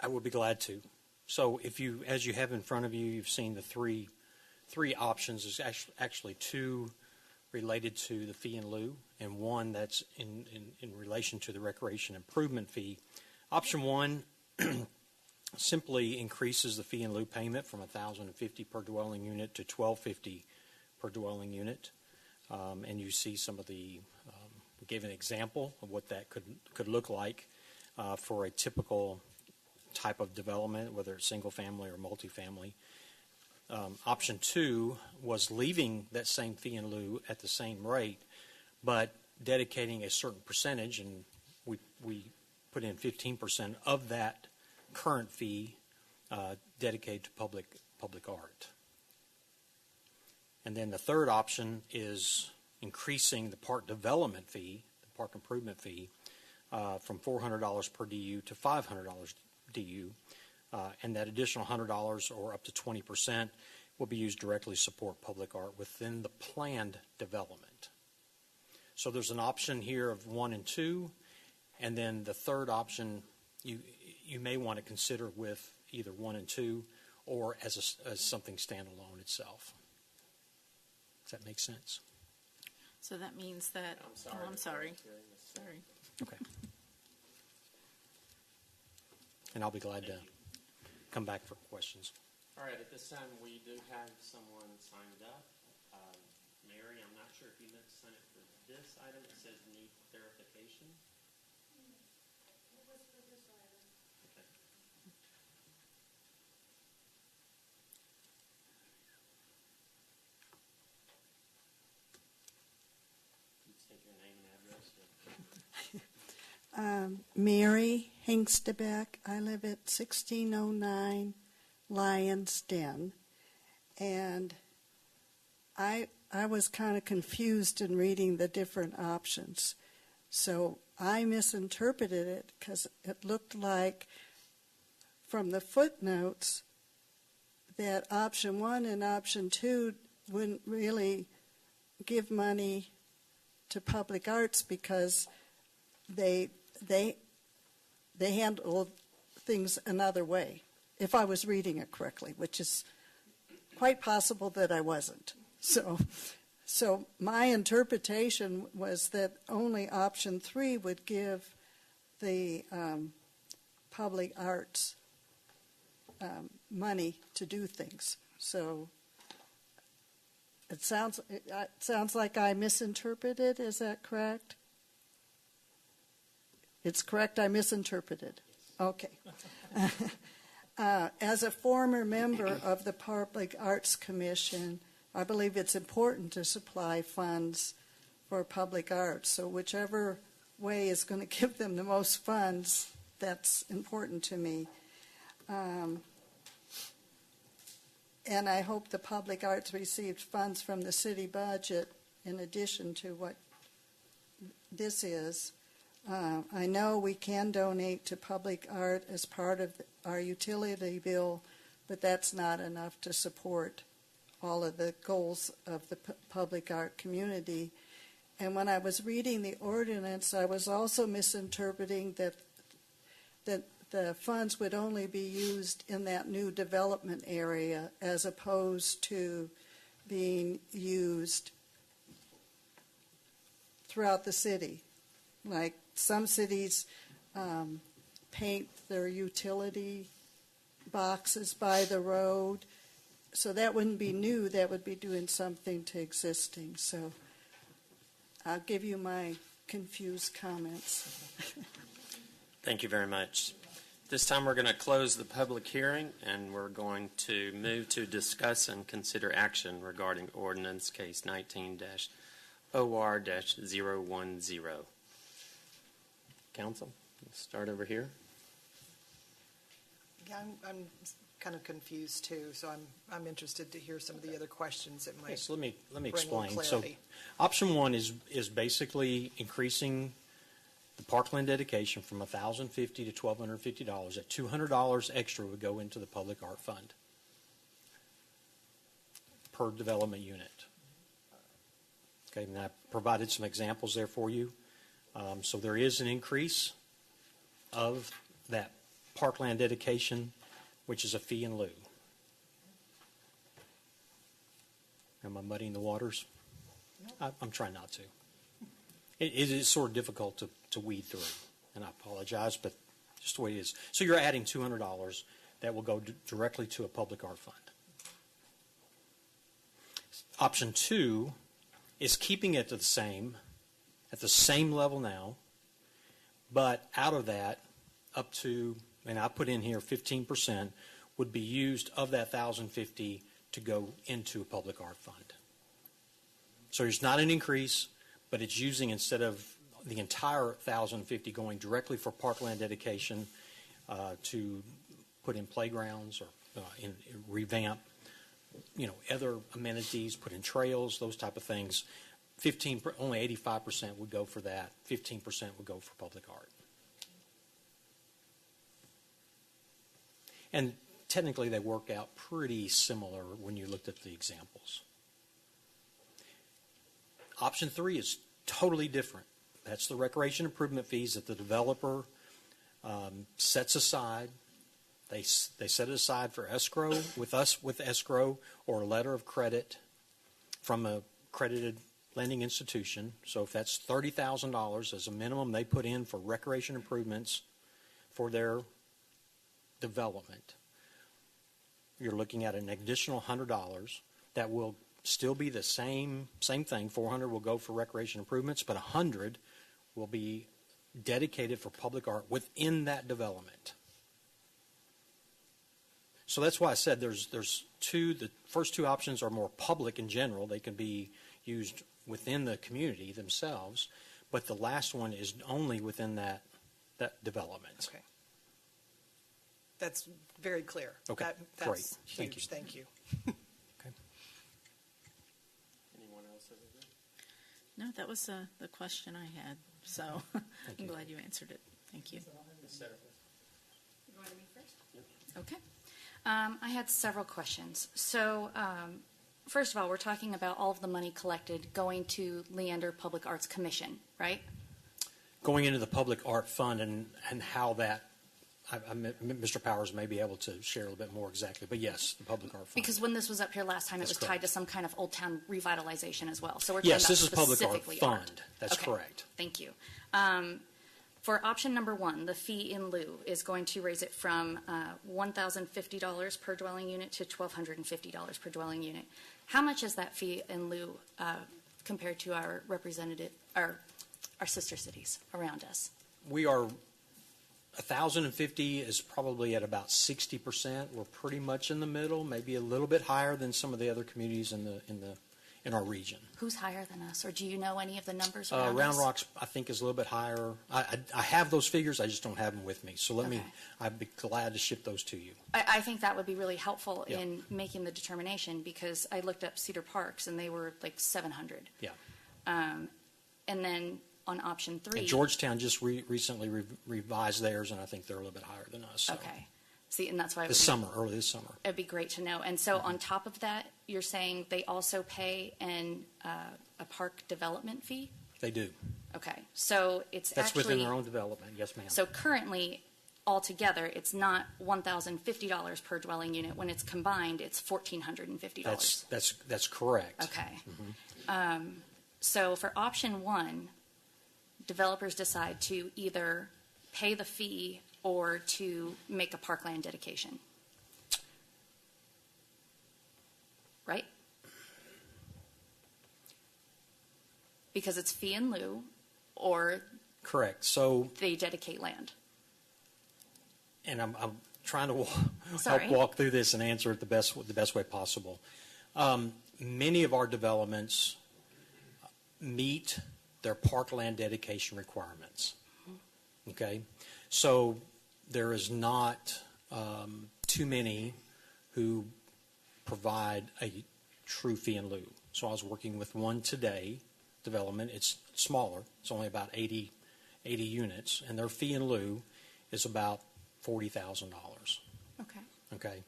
I would be glad to. So if you, as you have in front of you, you've seen the three options. There's actually two related to the fee in lieu, and one that's in relation to the recreation improvement fee. Option one simply increases the fee in lieu payment from $1,050 per dwelling unit to $1,250 per dwelling unit. And you see some of the, we gave an example of what that could look like for a typical type of development, whether it's single family or multifamily. Option two was leaving that same fee in lieu at the same rate, but dedicating a certain percentage, and we put in 15% of that current fee dedicated to public art. And then the third option is increasing the park development fee, the park improvement fee, from $400 per DU to $500 DU, and that additional $100 or up to 20% will be used directly to support public art within the planned development. So there's an option here of 1 and 2, and then the third option you may want to consider with either 1 and 2 or as something standalone itself. Does that make sense? So that means that, I'm sorry. Sorry. Okay. And I'll be glad to come back for questions. All right, at this time, we do have someone signed up. Mary, I'm not sure if you meant to sign up for this item. It says need clarification. It was for this item. Okay. Please state your name and address. Mary Hengstebeck. I live at 1609 Lion's Den. And I was kind of confused in reading the different options. So I misinterpreted it because it looked like from the footnotes that option 1 and option 2 wouldn't really give money to public arts because they handle things another way, if I was reading it correctly, which is quite possible that I wasn't. So my interpretation was that only option 3 would give the public arts money to do things. So it sounds like I misinterpreted. Is that correct? It's correct, I misinterpreted. Okay. As a former member of the Public Arts Commission, I believe it's important to supply funds for public arts. So whichever way is going to give them the most funds, that's important to me. And I hope the public arts received funds from the city budget in addition to what this is. I know we can donate to public art as part of our utility bill, but that's not enough to support all of the goals of the public art community. And when I was reading the ordinance, I was also misinterpreting that the funds would only be used in that new development area as opposed to being used throughout the city. Like some cities paint their utility boxes by the road. So that wouldn't be new. That would be doing something to existing. So I'll give you my confused comments. Thank you very much. This time we're going to close the public hearing and we're going to move to discuss and consider action regarding Ordinance Case 19-OR-010. Council, let's start over here. Yeah, I'm kind of confused too, so I'm interested to hear some of the other questions that might. Yes, let me bring explain. more So, clarity. option 1 is basically increasing the parkland dedication from $1,050 to $1,250. That $200 extra would go into the public art fund per development unit. Okay, and I provided some examples there for you. So there is an increase of that parkland dedication, which is a fee in lieu. Am I muddying the waters? I'm trying not to. It is sort of difficult to weed through, and I apologize, but just the way it is. So you're adding $200 that will go directly to a public art fund. Option 2 is keeping it at the same level now, but out of that, up to, and I put in here 15%, would be used of that $1,050 to go into a public art fund. So there's not an increase, but it's using, instead of the entire $1,050 going directly for parkland dedication to put in playgrounds or in revamp, other amenities, put in trails, those type of things. Only 85% would go for that. 15% would go for public art. And technically, they work out pretty similar when you looked at the examples. Option 3 is totally different. That's the recreation improvement fees that the developer sets aside. They set it aside for escrow with us, with escrow or a letter of credit from a accredited lending institution. So if that's $30,000 as a minimum they put in for recreation improvements for their development, you're looking at an additional $100 that will still be the same thing. $400 will go for recreation improvements, but $100 will be dedicated for public art within that development. So that's why I said there's two. The first two options are more public in general. They can be used within the community themselves, but the last one is only within that development. Okay. That's very clear. Okay, That's great. huge. Thank you. Okay. Anyone else have anything? No, that was the question I had, so I'm glad you answered it. Thank you. You wanted me first? Okay. I had several questions. So, first of all, we're talking about all of the money collected going to Leander Public Arts Commission, right? Going into the public art fund and how that, Mr. Powers may be able to share a little bit more exactly, but yes, the public art fund. Because when this was up here last time, it was tied to some kind of Old Town revitalization as well. So we're yes, talking this is about public art specifically fund. That's okay. correct. Thank you. For option number 1, the fee in lieu is going to raise it from $1,050 per dwelling unit to $1,250 per dwelling unit. How much is that fee in lieu compared to our our sister cities around us? We are 1,050 is probably at about 60%. We're pretty much in the middle, maybe a little bit higher than some of the other communities in our region. Who's higher than us, or do you know any of the numbers around Round us? Rock's, I think, is a little bit higher. I have those figures, I just don't have them with me. So I'd be glad to ship those to you. I think that would be really helpful Yeah. in making the determination, because I looked up Cedar Parks and they were like 700. Yeah. And then on option 3. And Georgetown just recently revised theirs, and I think they're a little bit higher than us. So. Okay. See, and that's why Early this summer. It'd be great to know. And so on top of that, you're saying they also pay a park development fee? They do. Okay. So That's actually within their own development. Yes, ma'am. So currently, altogether, it's not $1,050 per dwelling unit. When it's combined, it's $1,450. That's correct. Okay. Mm-hmm. So for option 1, developers decide to either pay the fee or to make a parkland dedication. Right? Because it's fee in lieu, or correct. So they dedicate land. And I'm trying to Sorry. help walk through this and answer it the best way possible. Many of our developments meet their parkland dedication requirements. Okay, so there is not too many who provide a true fee in lieu. So I was working with one today, development. It's smaller. It's only about 80 80 units, and their fee in lieu is about $40,000. Okay. Okay.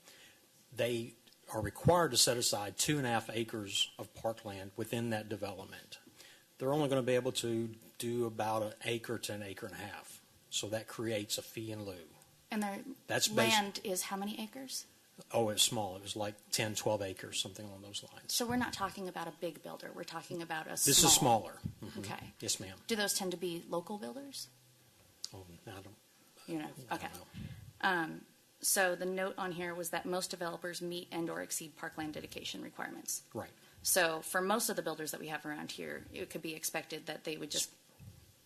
They are required to set aside 2.5 acres of parkland within that development. They're only going to be able to do about an acre to an acre and a half. So that creates a fee in lieu. And their That's land is how many acres? Oh, it's small. It was like 10, 12 acres, something along those lines. So we're not talking about a big builder. We're talking about a This small. is smaller. Mhm. Okay. Yes, ma'am. Do those tend to be local builders? Oh, I don't. You know. I Okay. don't know. So the note on here was that most developers meet and/or exceed parkland dedication requirements. Right. So for most of the builders that we have around here, it could be expected that they would just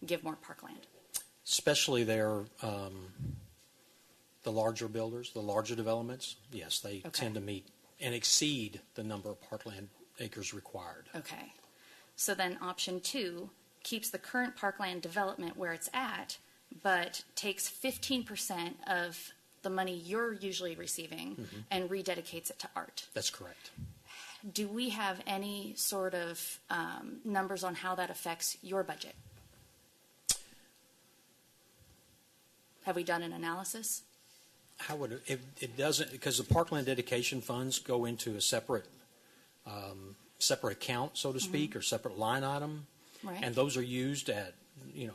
give more parkland. Especially the larger builders, the larger developments. Yes, they tend to meet and exceed the number of parkland acres required. Okay. So then option 2 keeps the current parkland development where it's at, but takes 15% of the money you're usually receiving and rededicates it to art. That's correct. Do we have any sort of numbers on how that affects your budget? Have we done an analysis? How would it doesn't, because the parkland dedication funds go into a separate account, so to speak, or separate line item. Right. And those are used at,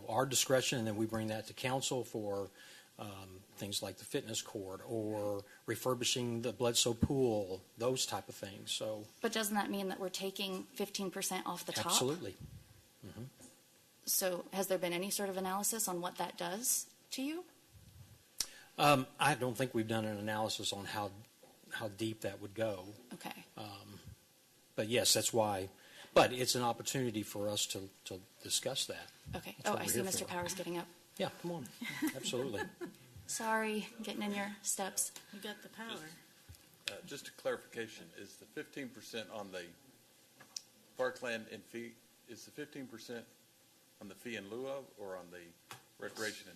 our discretion, and then we bring that to council for things like the fitness court or refurbishing the Bledsoe pool, those type of things. So. But doesn't that mean that we're taking 15% off the top? Absolutely. So has there been any sort of analysis on what that does to you? I don't think we've done an analysis on how deep that would go. Okay. But yes, that's why. But it's an opportunity for us to discuss that. Okay. That's what I we're see here Mr. for. Powers getting up. Yeah, come on. Absolutely. Sorry, getting in your steps. You got the power. Just a clarification, is the 15% on the parkland and fee, is the 15% on the fee in lieu of or on the recreation?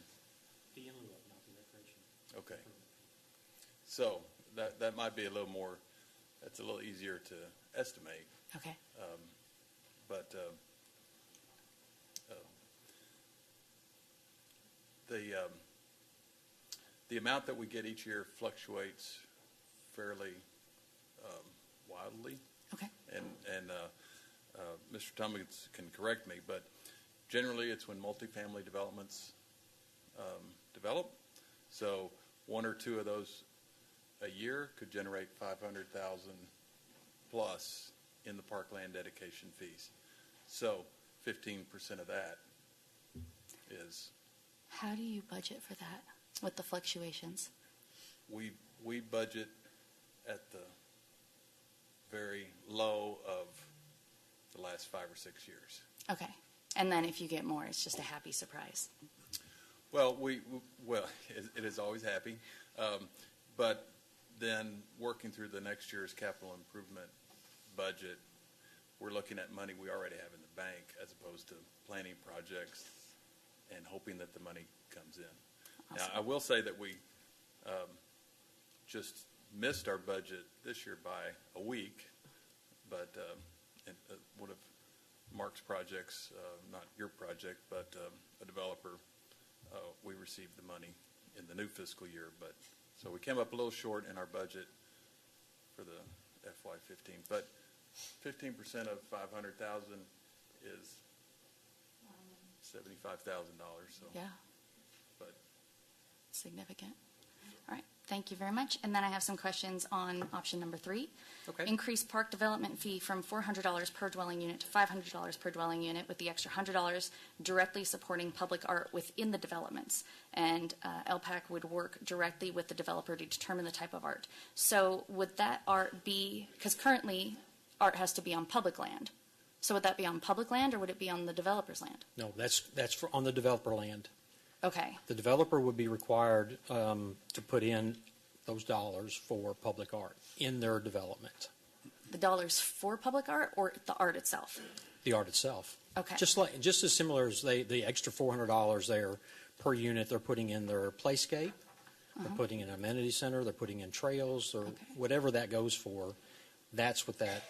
Fee in lieu of, not the recreation. Okay. So that might be a little more, that's a little easier to estimate. Okay. But the amount that we get each year fluctuates fairly wildly. Okay. And Mr. Tommins can correct me, but generally it's when multifamily developments develop. So one or two of those a year could generate $500,000 plus in the parkland dedication fees. So 15% of that is. How do you budget for that with the fluctuations? We budget at the very low of the last 5 or 6 years. Okay. And then if you get more, it's just a happy surprise. Well, it is always happy, but then working through the next year's capital improvement budget, we're looking at money we already have in the bank as opposed to planning projects and hoping that the money comes in. Awesome. Now, I will say that we just missed our budget this year by a week, but one of Mark's projects, not your project, but a developer, we received the money in the new fiscal year. But so we came up a little short in our budget for the FY15. But 15% of $500,000 is $75,000. So yeah, but significant. All right. Thank you very much. And then I have some questions on option number 3. Okay. Increase park development fee from $400 per dwelling unit to $500 per dwelling unit, with the extra $100 directly supporting public art within the developments. And LPAC would work directly with the developer to determine the type of art. So would that art be, because currently art has to be on public land. So would that be on public land or would it be on the developer's land? No, that's on the developer land. Okay. The developer would be required to put in those dollars for public art in their development. The dollars for public art or the art itself? The art itself. Okay. Just as similar as the extra $400 there per unit, they're putting in their playscape, they're putting in an amenity center, they're putting in trails, or whatever that goes for. That's what that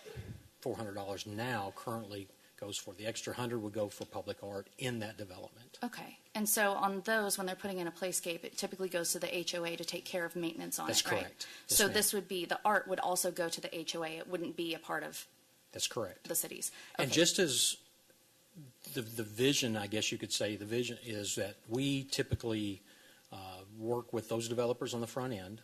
$400 now currently goes for. The extra 100 would go for public art in that development. Okay. And so on those, when they're putting in a playscape, it typically goes to the HOA to take care of maintenance on That's it, right? correct. Yes, So ma'am. this would be, the art would also go to the HOA. It wouldn't be a part of That's correct. the cities. And just as the vision, I guess you could say, the vision is that we typically work with those developers on the front end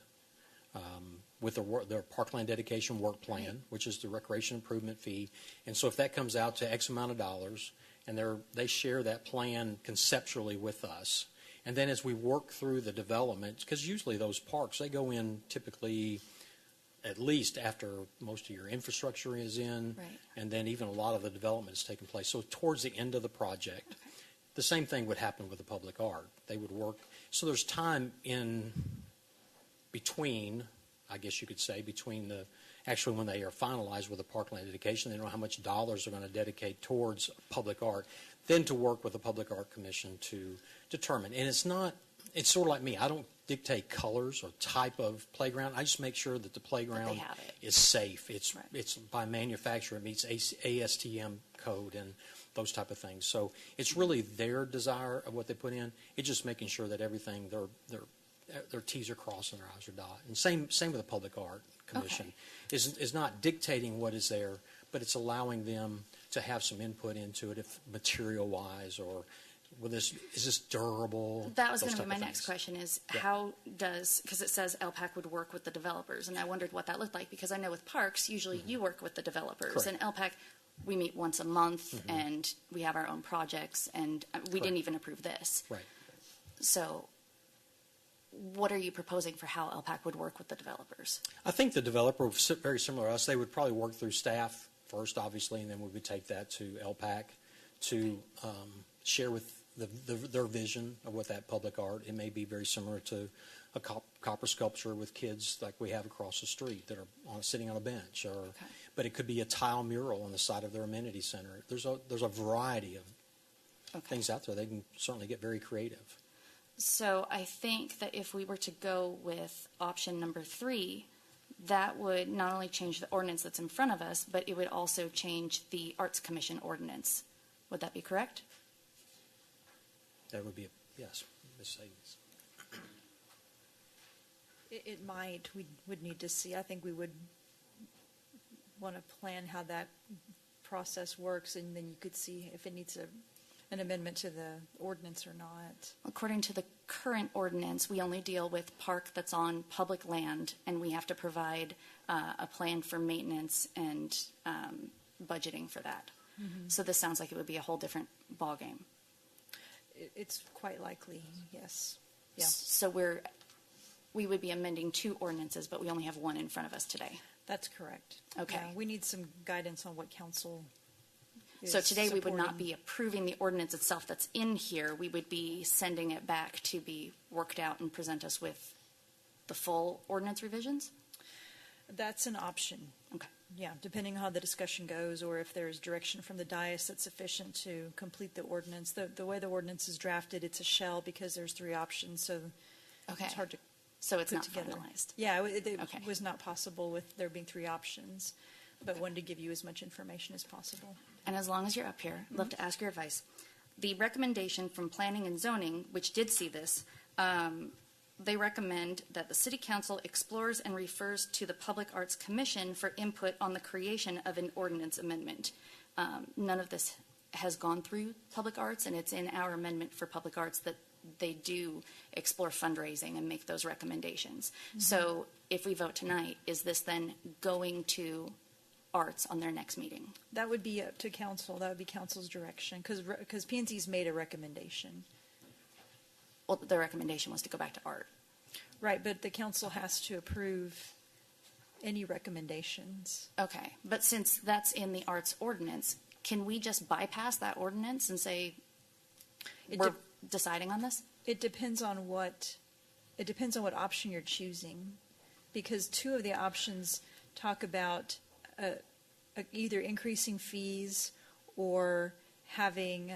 with their parkland dedication work plan, which is the recreation improvement fee. And so if that comes out to X amount of dollars, and they share that plan conceptually with us, and then as we work through the development, because usually those parks, they go in typically at least after most of your infrastructure is in, Right. and then even a lot of the development is taking place. So towards the end of the project, the same thing would happen with the public art. They would work. So there's time in between, I guess you could say, between actually when they are finalized with the parkland dedication, they know how much dollars they're going to dedicate towards public art, then to work with the Public Art Commission to determine. And it's sort of like me. I don't dictate colors or type of playground. I just make sure that the playground is safe. It's by manufacturer. It meets ASTM code and those type of things. So it's really their desire of what they put in. It's just making sure that everything, their T's are crossed and their I's are dotted. And same with the Public Art Commission. Is not dictating what is there, but it's allowing them to have some input into it, if material-wise or is this durable? That was going to those be my type of next things. question is Yeah. how does, because it says LPAC would work with the developers, and I wondered what that looked like, because I know with parks, usually you work with the developers. Correct. And LPAC, we meet once a month, and we have our own projects, and we didn't even approve this. Right. So what are you proposing for how LPAC would work with the developers? I think the developer, very similar to us, they would probably work through staff first, obviously, and then we would take that to LPAC to share with their vision of what that public art. It may be very similar to a copper sculpture with kids like we have across the street that are sitting on a bench, but it could be a tile mural on the side of their amenity center. There's a variety of things out there. They can certainly get very creative. So I think that if we were to go with option number 3, that would not only change the ordinance that's in front of us, but it would also change the Arts Commission ordinance. Would that be correct? That would be yes, Ms. Savings. It might. We would need to see. I think we would want to plan how that process works, and then you could see if it needs an amendment to the ordinance or not. According to the current ordinance, we only deal with park that's on public land, and we have to provide a plan for maintenance and budgeting for that. Mhm. So this sounds like it would be a whole different ballgame. It's quite likely, yes. Yeah. So we would be amending 2 ordinances, but we only have 1 in front of us today. That's correct. Okay. Yeah, we need some guidance on what council is So today we would not supporting. be approving the ordinance itself that's in here. We would be sending it back to be worked out and present us with the full ordinance revisions? That's an option. Okay. Yeah, depending on how the discussion goes, or if there's direction from the dais that's sufficient to complete the ordinance. The way the ordinance is drafted, it's a shell because there's 3 options, so Okay. it's hard to So it's put not together. finalized. Yeah, it Okay. was not possible with there being 3 options, but wanted to give you as much information as possible. And as long as you're up here, I'd love to ask your advice. The recommendation from Planning and Zoning, which did see this, they recommend that the City Council explores and refers to the Public Arts Commission for input on the creation of an ordinance amendment. None of this has gone through Public Arts, and it's in our amendment for Public Arts that they do explore fundraising and make those recommendations. Mhm. So if we vote tonight, is this then going to Arts on their next meeting? That would be up to council. That would be council's direction, because P&Z's made a recommendation. Well, the recommendation was to go back to Art. Right, but the council has to approve any recommendations. Okay, but since that's in the Arts ordinance, can we just bypass that ordinance and say we're deciding on this? It depends on what option you're choosing, because 2 of the options talk about either increasing fees or having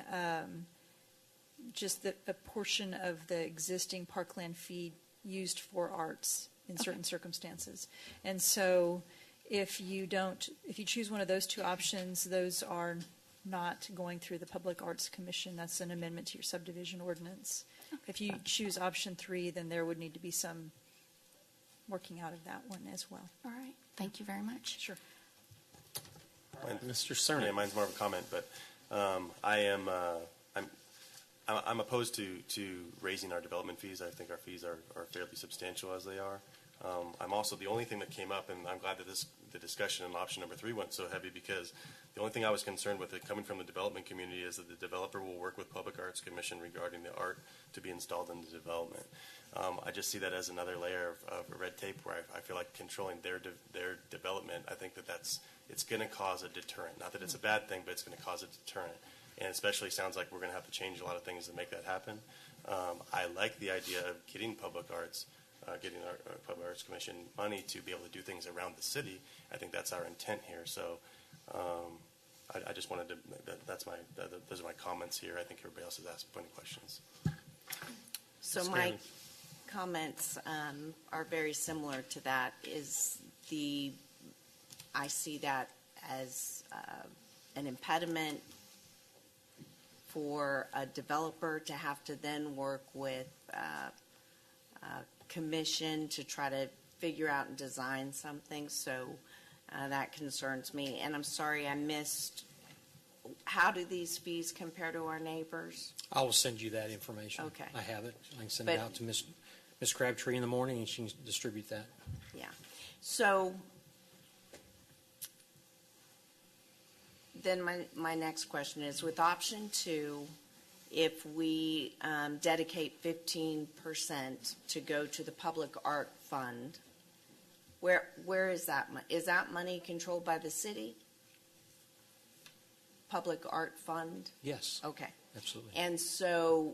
just a portion of the existing parkland fee used for arts in certain circumstances. And so if you choose one of those 2 options, those are not going through the Public Arts Commission. That's an amendment to your subdivision ordinance. If you choose option 3, then there would need to be some working out of that one as well. All right. Thank you very much. Sure. Mr. Cerny. Yeah, mine's more of a comment, but I'm opposed to raising our development fees. I think our fees are fairly substantial as they are. I'm also, the only thing that came up, and I'm glad that the discussion on option number 3 went so heavy, because the only thing I was concerned with it coming from the development community is that the developer will work with Public Arts Commission regarding the art to be installed in the development. I just see that as another layer of red tape where I feel like controlling their development. I think it's going to cause a deterrent. Not that it's a bad thing, but it's going to cause a deterrent. And especially sounds like we're going to have to change a lot of things to make that happen. I like the idea of getting Public Arts, getting our Public Arts Commission money to be able to do things around the city. I think that's our intent here. So I just wanted to, those are my comments here. I think everybody else has asked plenty of questions. So my comments are very similar to that. I see that as an impediment for a developer to have to then work with a commission to try to figure out and design something. So that concerns me. And I'm sorry I missed, how do these fees compare to our neighbors? I will send you that information. Okay. I have it. I can send it out to Miss Crabtree in the morning, and she can distribute that. Yeah. So then my next question is, with option 2, if we dedicate 15% to go to the Public Art Fund, where is that money? Is that money controlled by the city? Public Art Fund? Yes. Okay. Absolutely. And so,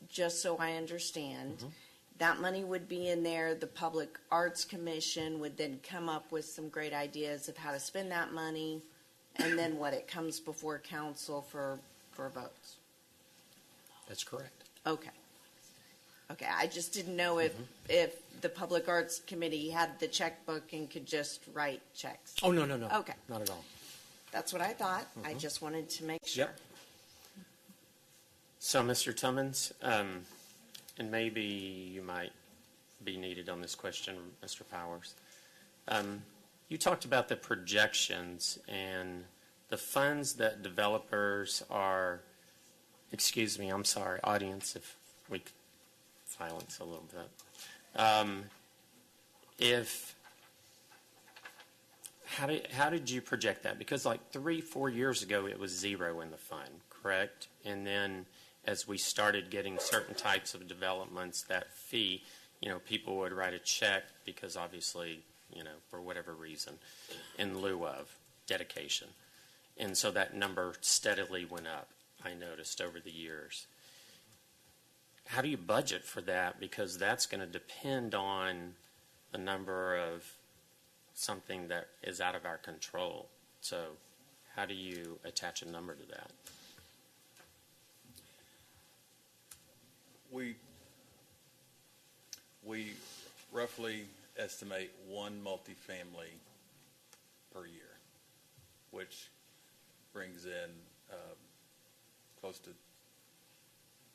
just so I understand, that money would be in there. The Public Arts Commission would then come up with some great ideas of how to spend that money, and then what, it comes before council for votes? That's correct. Okay. Okay, I just didn't know if the Public Arts Committee had the checkbook and could just write checks. Oh, no. Okay. Not at all. That's what I thought. I just wanted to make sure. Yep. So, Mr. Tummins, and maybe you might be needed on this question, Mr. Powers. You talked about the projections and the funds that developers are, excuse me, I'm sorry, audience, if we could silence a little bit. How did you project that? Because like 3-4 years ago, it was 0 in the fund, correct? And then as we started getting certain types of developments, that fee, people would write a check because obviously, for whatever reason, in lieu of dedication. And so that number steadily went up, I noticed, over the years. How do you budget for that? Because that's going to depend on the number of something that is out of our control. So how do you attach a number to that? We roughly estimate 1 multifamily per year, which brings in close to,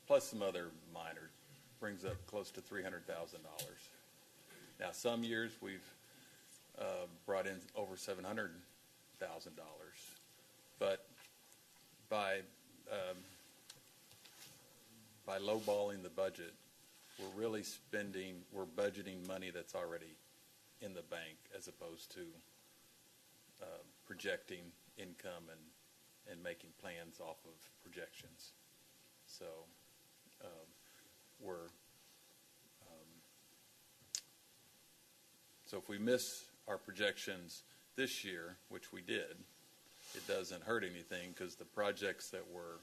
plus some other minor, brings up close to $300,000. Now, some years we've brought in over $700,000, but by lowballing the budget, we're budgeting money that's already in the bank as opposed to projecting income and making plans off of projections. So so if we miss our projections this year, which we did, it doesn't hurt anything because the projects that were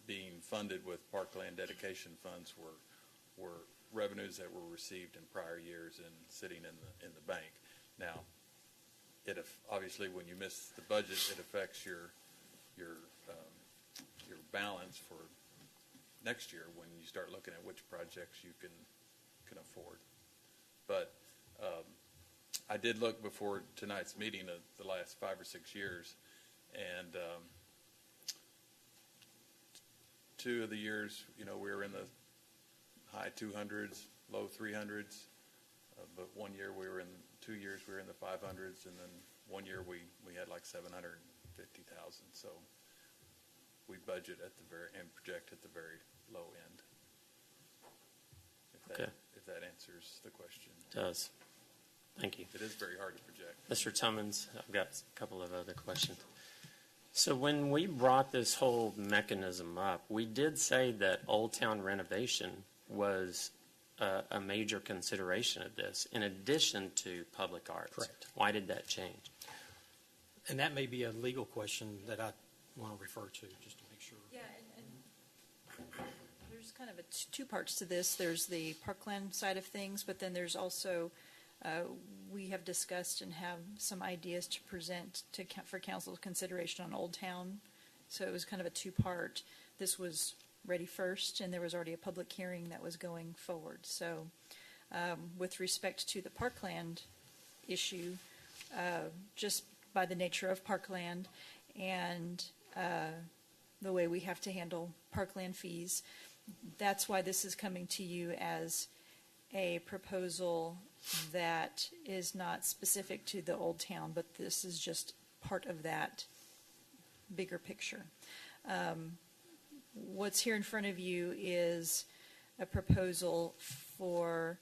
being funded with parkland dedication funds were revenues that were received in prior years and sitting in the bank. Now, obviously when you miss the budget, it affects your balance for next year when you start looking at which projects you can afford. But I did look before tonight's meeting of the last 5 or 6 years, And 2 of the years, we were in the high 200s, low 300s. But 2 years we were in the 500s, and then 1 year we had like 750,000. So we budget at the and project at the very low end. If that answers the question. It does. Thank you. It is very hard to project. Mr. Tummins, I've got a couple of other questions. So when we brought this whole mechanism up, we did say that Old Town renovation was a major consideration of this, in addition to public arts. Correct. Why did that change? And that may be a legal question that I want to refer to, just to make sure. Yeah, and there's kind of two parts to this. There's the parkland side of things, but then there's also, we have discussed and have some ideas to present for council's consideration on Old Town. So it was kind of a two-part. This was ready first, and there was already a public hearing that was going forward. So with respect to the parkland issue, just by the nature of parkland and the way we have to handle parkland fees, that's why this is coming to you as a proposal that is not specific to the Old Town, but this is just part of that bigger picture. What's here in front of you is a proposal for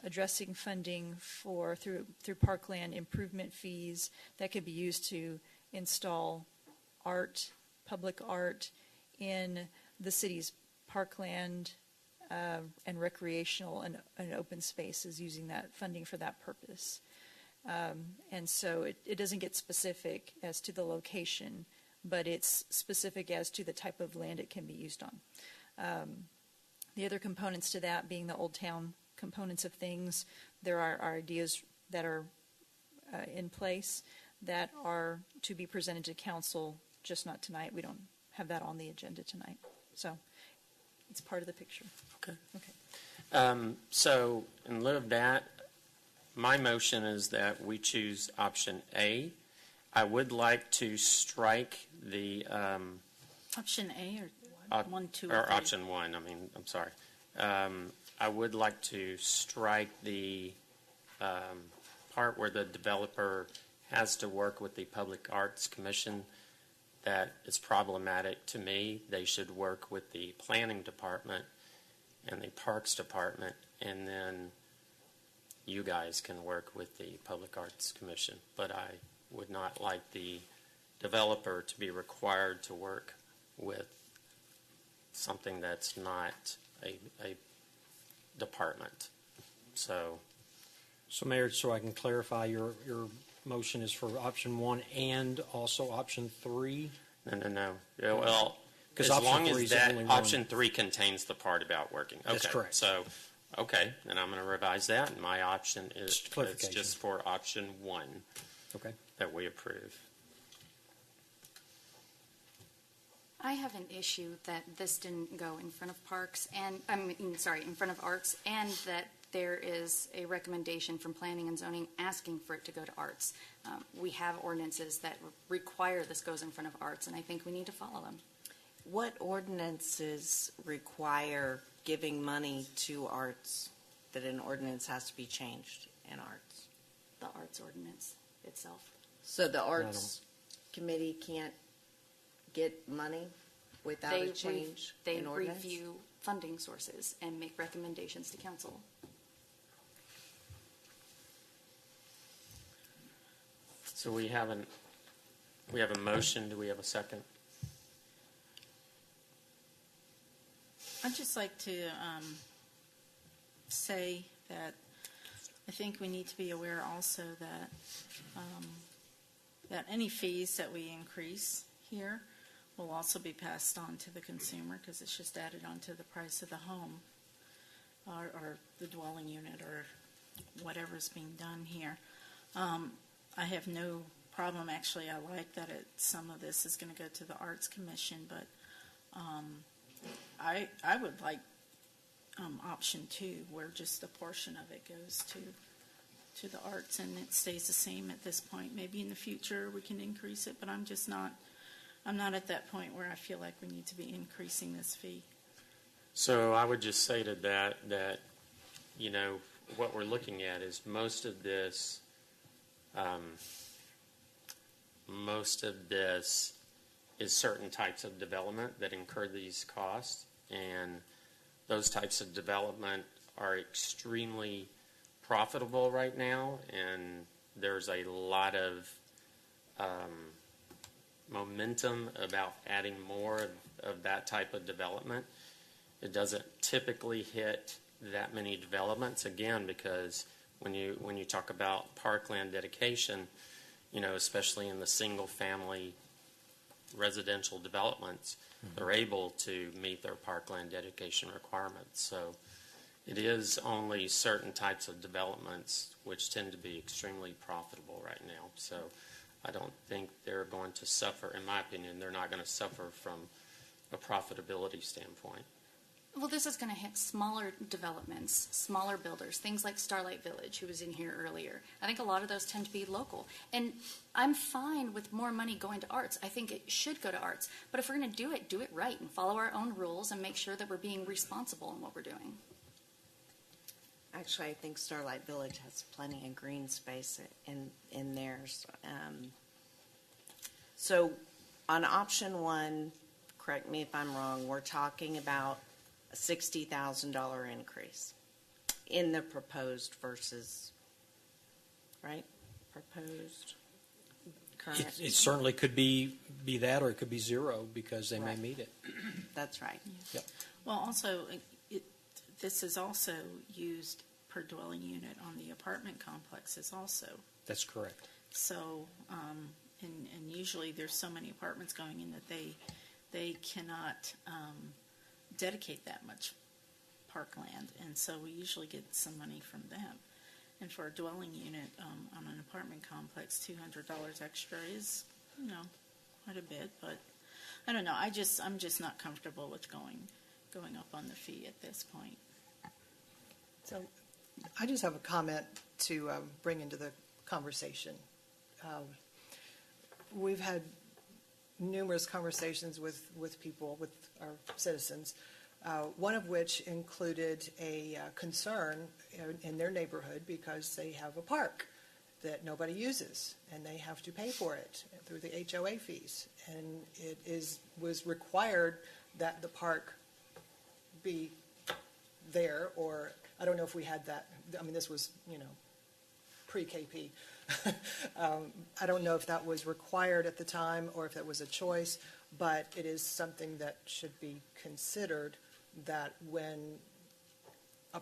addressing funding through parkland improvement fees that could be used to install art, public art in the city's parkland and recreational and open spaces, using that funding for that purpose. And so it doesn't get specific as to the location, but it's specific as to the type of land it can be used on. The other components to that being the Old Town components of things, there are ideas that are in place that are to be presented to council, just not tonight. We don't have that on the agenda tonight. So it's part of the picture. Okay. So in lieu of that, my motion is that we choose option A. I would like to strike the Option A or 1, 2, or 3? option 1. I'm sorry. I would like to strike the part where the developer has to work with the Public Arts Commission. That is problematic to me. They should work with the Planning Department and the Parks Department, and then you guys can work with the Public Arts Commission. But I would not like the developer to be required to work with something that's not a department. So Mayor, so I can clarify, your motion is for option 1 and also option 3? No. Yeah, well, as option long 3 as is that only option one. 3 contains the part about working. Okay. That's correct. So, okay, then I'm going to revise that, and my option is Just clarification. it's just for option 1 Okay. that we approve. I have an issue that this didn't go in front of Parks and, in front of Arts, and that there is a recommendation from Planning and Zoning asking for it to go to Arts. We have ordinances that require this goes in front of Arts, and I think we need to follow them. What ordinances require giving money to arts, that an ordinance has to be changed in arts? The Arts Ordinance itself. So the Arts Committee can't get money without a change They in ordinance? review funding sources and make recommendations to council. So we have a motion. Do we have a second? I'd just like to say that I think we need to be aware also that that any fees that we increase here will also be passed on to the consumer, because it's just added onto the price of the home or the dwelling unit or whatever's being done here. I have no problem, actually. I like that some of this is going to go to the Arts Commission, but I would like option 2, where just a portion of it goes to the arts, and it stays the same at this point. Maybe in the future we can increase it, but I'm not at that point where I feel like we need to be increasing this fee. So I would just say to that, you know, what we're looking at is most of this is certain types of development that incur these costs, and those types of development are extremely profitable right now, and there's a lot of momentum about adding more of that type of development. It doesn't typically hit that many developments, again, because when you talk about parkland dedication, you know, especially in the single-family residential developments, they're able to meet their parkland dedication requirements. So it is only certain types of developments which tend to be extremely profitable right now. So I don't think they're going to suffer, in my opinion, they're not going to suffer from a profitability standpoint. Well, this is going to hit smaller developments, smaller builders, things like Starlight Village, who was in here earlier. I think a lot of those tend to be local. And I'm fine with more money going to arts. I think it should go to arts. But if we're going to do it right and follow our own rules and make sure that we're being responsible in what we're doing. Actually, I think Starlight Village has plenty of green space in theirs. So on option one, correct me if I'm wrong, we're talking about a $60,000 increase in the proposed versus, right? Proposed, current. It certainly could be that, or it could be zero, because they may meet it. That's right. Yep. Well, also, this is also used per dwelling unit on the apartment complexes also. That's correct. So, and usually there's so many apartments going in that they cannot dedicate that much parkland, and so we usually get some money from them. And for a dwelling unit on an apartment complex, $200 extra is, you know, quite a bit. But I don't know. I'm just not comfortable with going up on the fee at this point. So I just have a comment to bring into the conversation. We've had numerous conversations with people, with our citizens, one of which included a concern in their neighborhood because they have a park that nobody uses, and they have to pay for it through the HOA fees. And it was required that the park be there, or I don't know if we had that. I mean, this was, you know, pre-KP. I don't know if that was required at the time or if that was a choice, but it is something that should be considered, that when a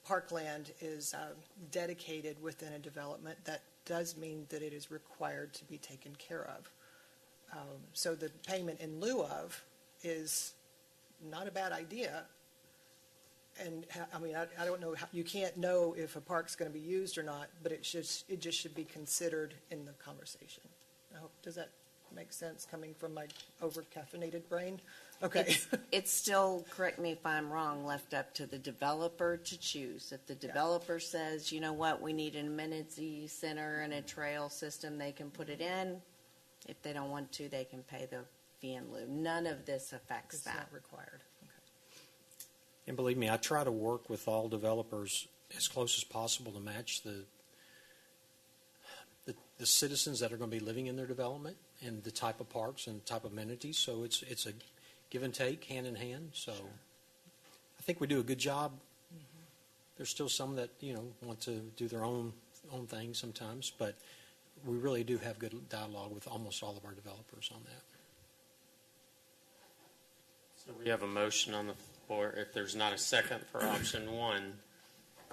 parkland is dedicated within a development, that does mean that it is required to be taken care of. So the payment in lieu of is not a bad idea. And I mean, I don't know, you can't know if a park's going to be used or not, but it just should be considered in the conversation. I hope, does that make sense coming from my over-caffeinated brain? Okay. It's still, correct me if I'm wrong, left up to the developer to choose. If the developer says, you know what, we need an amenity center and a trail system, they can put it in. If they don't want to, they can pay the fee in lieu. None of this affects that. It's not required. And believe me, I try to work with all developers as close as possible to match the citizens that are going to be living in their development and the type of parks and type of amenities. So it's a give and take, hand in hand. So I think we do a good job. Mm-hmm. There's still some that, you know, want to do their own thing sometimes, but we really do have good dialogue with almost all of our developers on that. So we have a motion on the floor. If there's not a second for option one,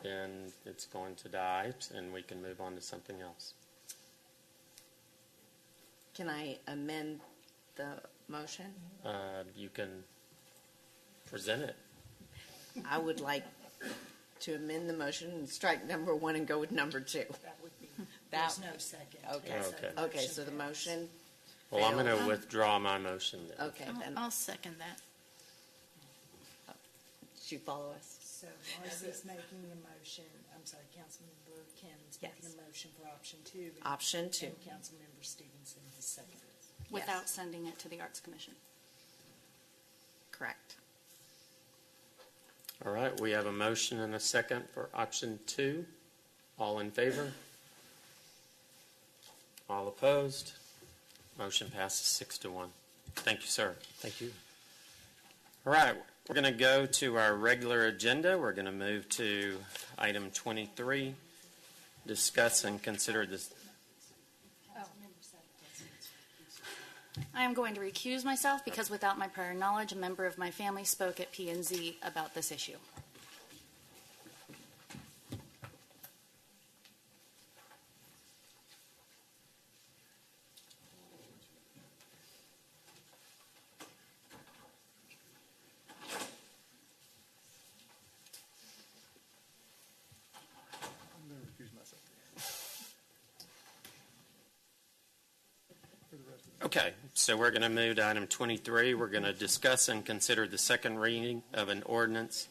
then it's going to die, and we can move on to something else. Can I amend the motion? You can present it. I would like to amend the motion and strike number one and go with number two. That would be, there's no second. Okay, so the motion. Well, I'm going to withdraw my motion then. Okay, then. I'll second that. Did you follow us? So Marcy's making a motion, I'm sorry, Councilmember Cannon's making a motion for option 2. and- Option 2. And Councilmember Stevenson has seconded. Without sending it to the Arts Commission. Correct. All right, we have a motion and a second for option 2. All in favor? All opposed? Motion passes 6-1. Thank you, sir. Thank you. All right, we're going to go to our regular agenda. We're going to move to item 23, discuss and consider this. I am going to recuse myself because without my prior knowledge, a member of my family spoke at P&Z about this issue. I'm going to recuse myself. For the rest of Okay, so we're going to move to item 23. We're going to discuss and consider the second reading of an ordinance.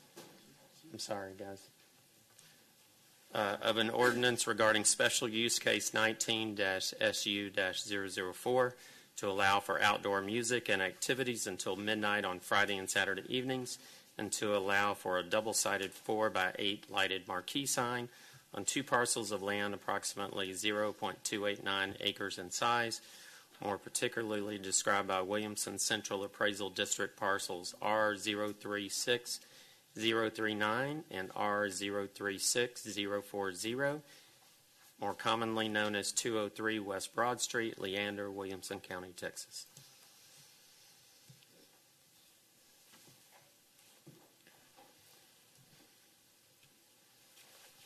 I'm sorry, guys. Of an ordinance regarding special use case 19-SU-004 to allow for outdoor music and activities until midnight on Friday and Saturday evenings, and to allow for a double-sided 4x8 lighted marquee sign on 2 parcels of land approximately 0.289 acres in size, more particularly described by Williamson Central Appraisal District parcels R036039 and R036040, more commonly known as 203 West Broad Street, Leander, Williamson County, Texas.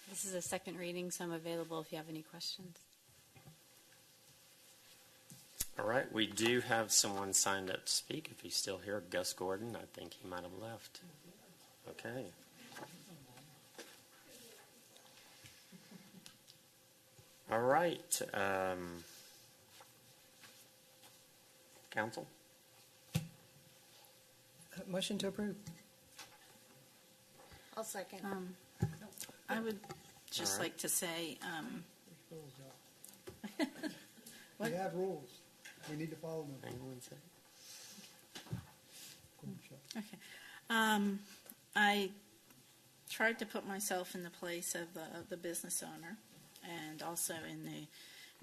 This is a second reading, so I'm available if you have any questions. All right, we do have someone signed up to speak. If he's still here, Gus Gordon. I think he might have left. Okay. All right. Council? Motion to approve. I'll second. I would just All right. like to say, We have rules. We need to follow them. Hang on one second. okay. I tried to put myself in the place of the business owner, and also in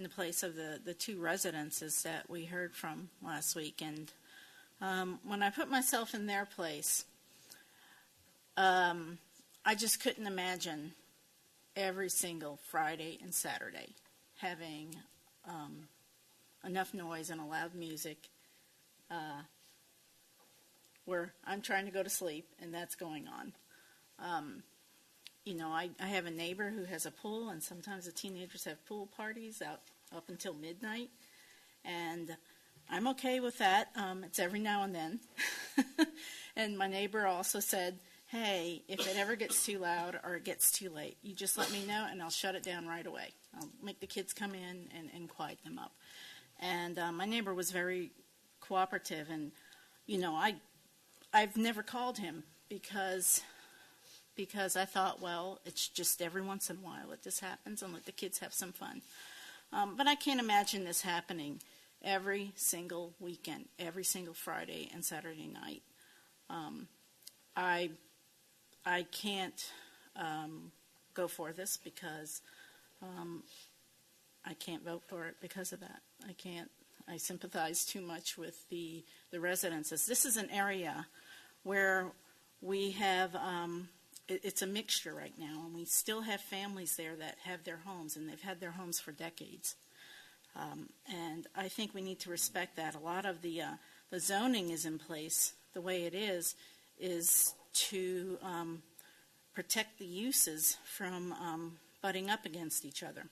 the place of the 2 residences that we heard from last week. And when I put myself in their place, I just couldn't imagine every single Friday and Saturday having enough noise and loud music where I'm trying to go to sleep and that's going on. I have a neighbor who has a pool, and sometimes the teenagers have pool parties out up until midnight, and I'm okay with that. It's every now and then. And my neighbor also said, hey, if it ever gets too loud or it gets too late, you just let me know and I'll shut it down right away. I'll make the kids come in and quiet them up. And my neighbor was very cooperative, and I've never called him because I thought, well, it's just every once in a while that this happens, and let the kids have some fun. But I can't imagine this happening every single weekend, every single Friday and Saturday night. I can't go for this because I can't vote for it because of that. I sympathize too much with the residences. This is an area where we have, it's a mixture right now, and we still have families there that have their homes, and they've had their homes for decades. And I think we need to respect that. A lot of the zoning is in place the way it is to protect the uses from butting up against each other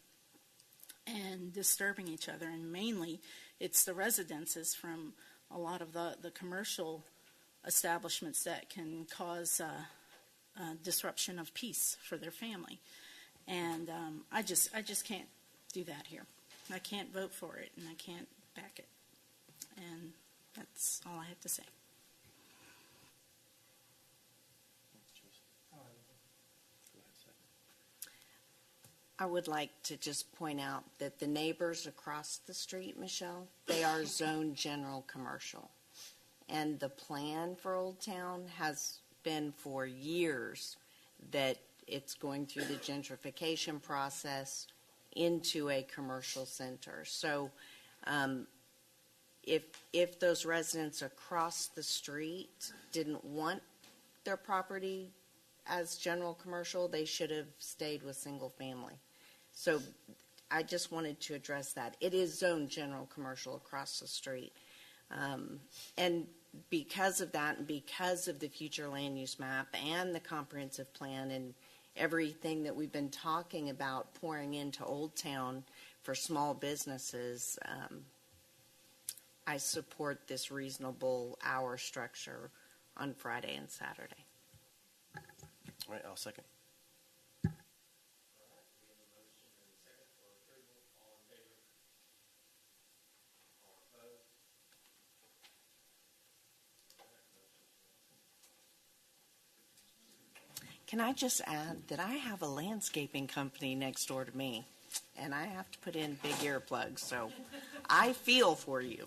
and disturbing each other. And mainly, it's the residences from a lot of the commercial establishments that can cause disruption of peace for their family. And I just can't do that here. I can't vote for it, and I can't back it. And that's all I have to say. I would like to just point out that the neighbors across the street, Michelle, they are zone general commercial. And the plan for Old Town has been for years that it's going through the gentrification process into a commercial center. So if those residents across the street didn't want their property as general commercial, they should have stayed with single family. So I just wanted to address that. It is zone general commercial across the street. And because of that, and because of the future land use map and the comprehensive plan and everything that we've been talking about pouring into Old Town for small businesses, I support this reasonable hour structure on Friday and Saturday. All right, I'll second. Can I just add that I have a landscaping company next door to me, and I have to put in big earplugs, so I feel for you.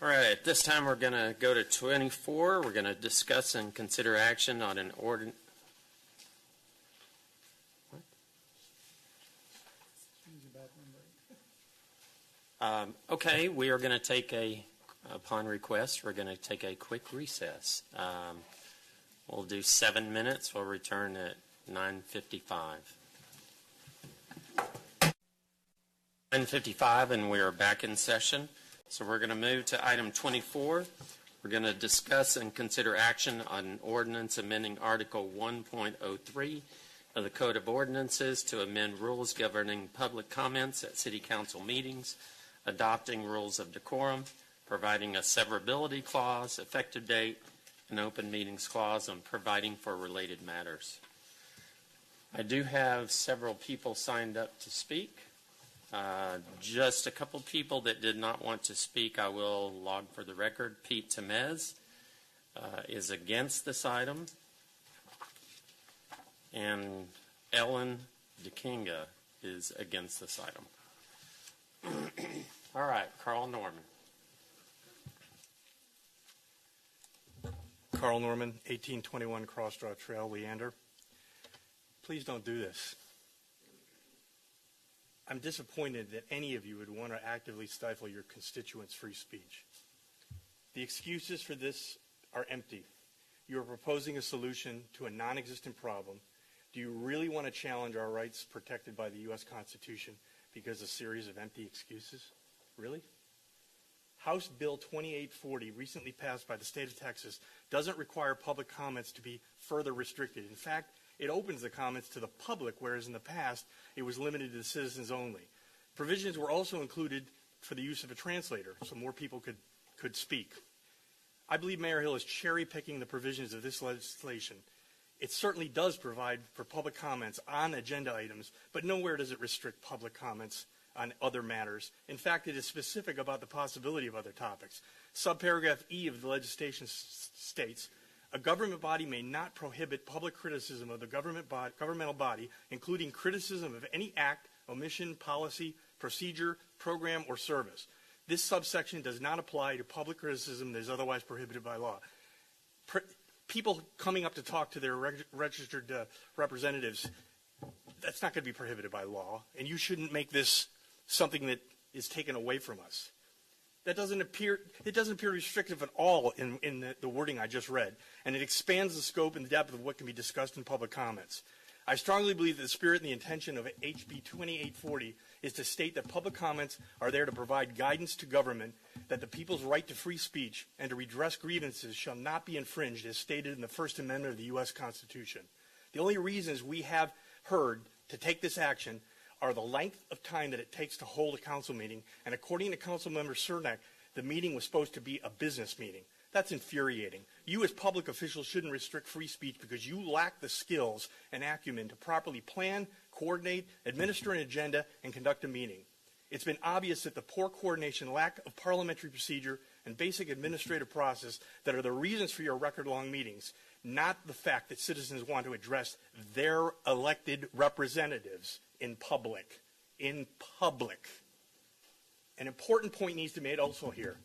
All right, at this time we're going to go to 24. We're going to discuss and consider action on an ordinance. Okay, we are going to take upon request, we're going to take a quick recess. We'll do 7 minutes. We'll return at 9:55. 9:55, and we are back in session. So we're going to move to item 24. We're going to discuss and consider action on an ordinance amending Article 1.03 of the Code of Ordinances to amend rules governing public comments at City Council meetings, adopting rules of decorum, providing a severability clause, effective date, an open meetings clause, and providing for related matters. I do have several people signed up to speak. Just a couple people that did not want to speak, I will log for the record. Pete Temez is against this item, and Ellen DeKinga is against this item. All right, Carl Norman. Carl Norman, 1821 Crossdraw Trail, Leander. Please don't do this. I'm disappointed that any of you would want to actively stifle your constituents' free speech. The excuses for this are empty. You are proposing a solution to a non-existent problem. Do you really want to challenge our rights protected by the U.S. Constitution because of a series of empty excuses? Really? House Bill 2840, recently passed by the state of Texas, doesn't require public comments to be further restricted. In fact, it opens the comments to the public, whereas in the past, it was limited to the citizens only. Provisions were also included for the use of a translator, so more people could speak. I believe Mayor Hill is cherry-picking the provisions of this legislation. It certainly does provide for public comments on agenda items, but nowhere does it restrict public comments on other matters. In fact, it is specific about the possibility of other topics. Subparagraph E of the legislation states, a government body may not prohibit public criticism of the governmental body, including criticism of any act, omission, policy, procedure, program, or service. This subsection does not apply to public criticism that is otherwise prohibited by law. People coming up to talk to their registered representatives, that's not going to be prohibited by law, and you shouldn't make this something that is taken away from us. It doesn't appear restrictive at all in the wording I just read, and it expands the scope and the depth of what can be discussed in public comments. I strongly believe that the spirit and the intention of HB 2840 is to state that public comments are there to provide guidance to government, that the people's right to free speech and to redress grievances shall not be infringed as stated in the First Amendment of the U.S. Constitution. The only reasons we have heard to take this action are the length of time that it takes to hold a council meeting, and according to Councilmember Cernak, the meeting was supposed to be a business meeting. That's infuriating. You as public officials shouldn't restrict free speech because you lack the skills and acumen to properly plan, coordinate, administer an agenda, and conduct a meeting. It's been obvious that the poor coordination, lack of parliamentary procedure, and basic administrative process that are the reasons for your record-long meetings, not the fact that citizens want to address their elected representatives in public. In public. An important point needs to be made also here.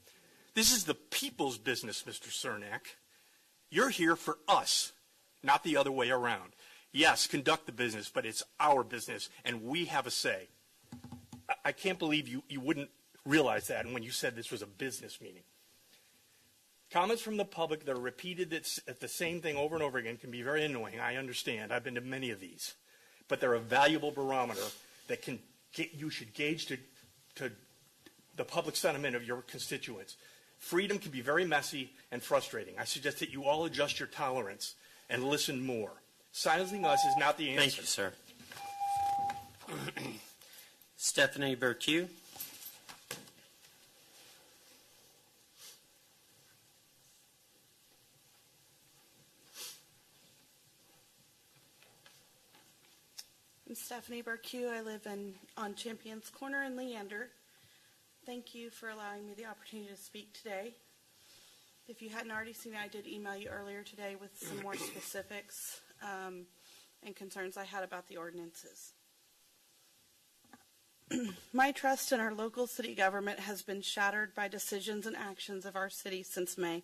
This is the people's business, Mr. Cernak. You're here for us, not the other way around. Yes, conduct the business, but it's our business, and we have a say. I can't believe you wouldn't realize that when you said this was a business meeting. Comments from the public that are repeated at the same thing over and over again can be very annoying. I understand. I've been to many of these. But they're a valuable barometer that you should gauge to the public sentiment of your constituents. Freedom can be very messy and frustrating. I suggest that you all adjust your tolerance and listen more. Silencing us is not the answer. Thank you, sir. Stephanie Berque. I'm Stephanie Berque. I live on Champions Corner in Leander. Thank you for allowing me the opportunity to speak today. If you hadn't already seen it, I did email you earlier today with some more specifics and concerns I had about the ordinances. My trust in our local city government has been shattered by decisions and actions of our city since May.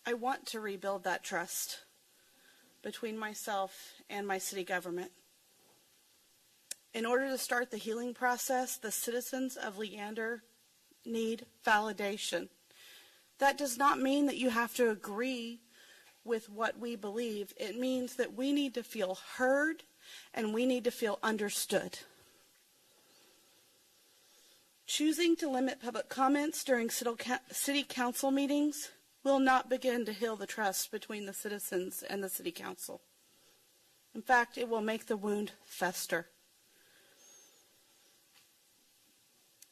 I want to rebuild that trust between myself and my city government. In order to start the healing process, the citizens of Leander need validation. That does not mean that you have to agree with what we believe. It means that we need to feel heard and we need to feel understood. Choosing to limit public comments during city council meetings will not begin to heal the trust between the citizens and the city council. In fact, it will make the wound fester.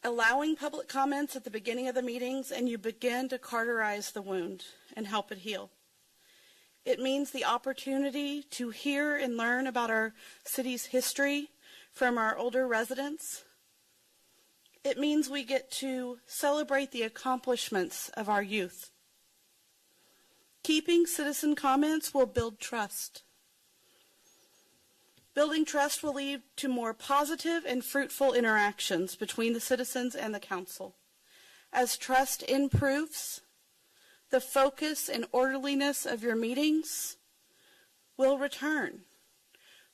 Allowing public comments at the beginning of the meetings and you begin to cauterize the wound and help it heal. It means the opportunity to hear and learn about our city's history from our older residents. It means we get to celebrate the accomplishments of our youth. Keeping citizen comments will build trust. Building trust will lead to more positive and fruitful interactions between the citizens and the council. As trust improves, the focus and orderliness of your meetings will return.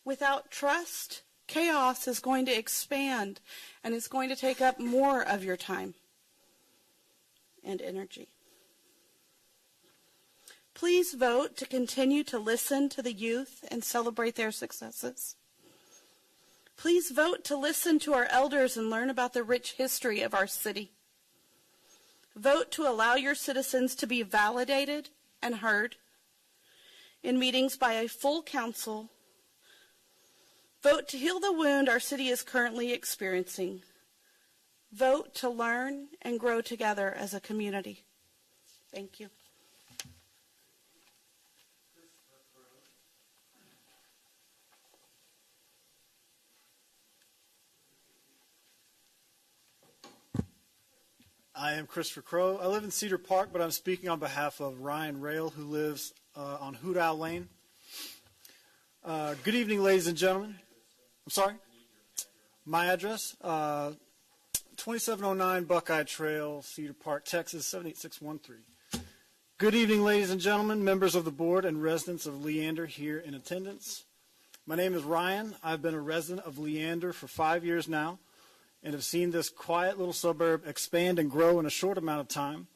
Without trust, chaos is going to expand and it's going to take up more of your time and energy. Please vote to continue to listen to the youth and celebrate their successes. Please vote to listen to our elders and learn about the rich history of our city. Vote to allow your citizens to be validated and heard in meetings by a full council. Vote to heal the wound our city is currently experiencing. Vote to learn and grow together as a community. Thank you. I am Christopher Crow. I live in Cedar Park, but I'm speaking on behalf of Ryan Rail, who lives on Hoodow Lane. Good evening, ladies and gentlemen. I'm sorry? My address, 2709 Buckeye Trail, Cedar Park, Texas, 78613. Good evening, ladies and gentlemen, members of the board and residents of Leander here in attendance. My name is Ryan. I've been a resident of Leander for 5 years now and have seen this quiet little suburb expand and grow in a short amount of time.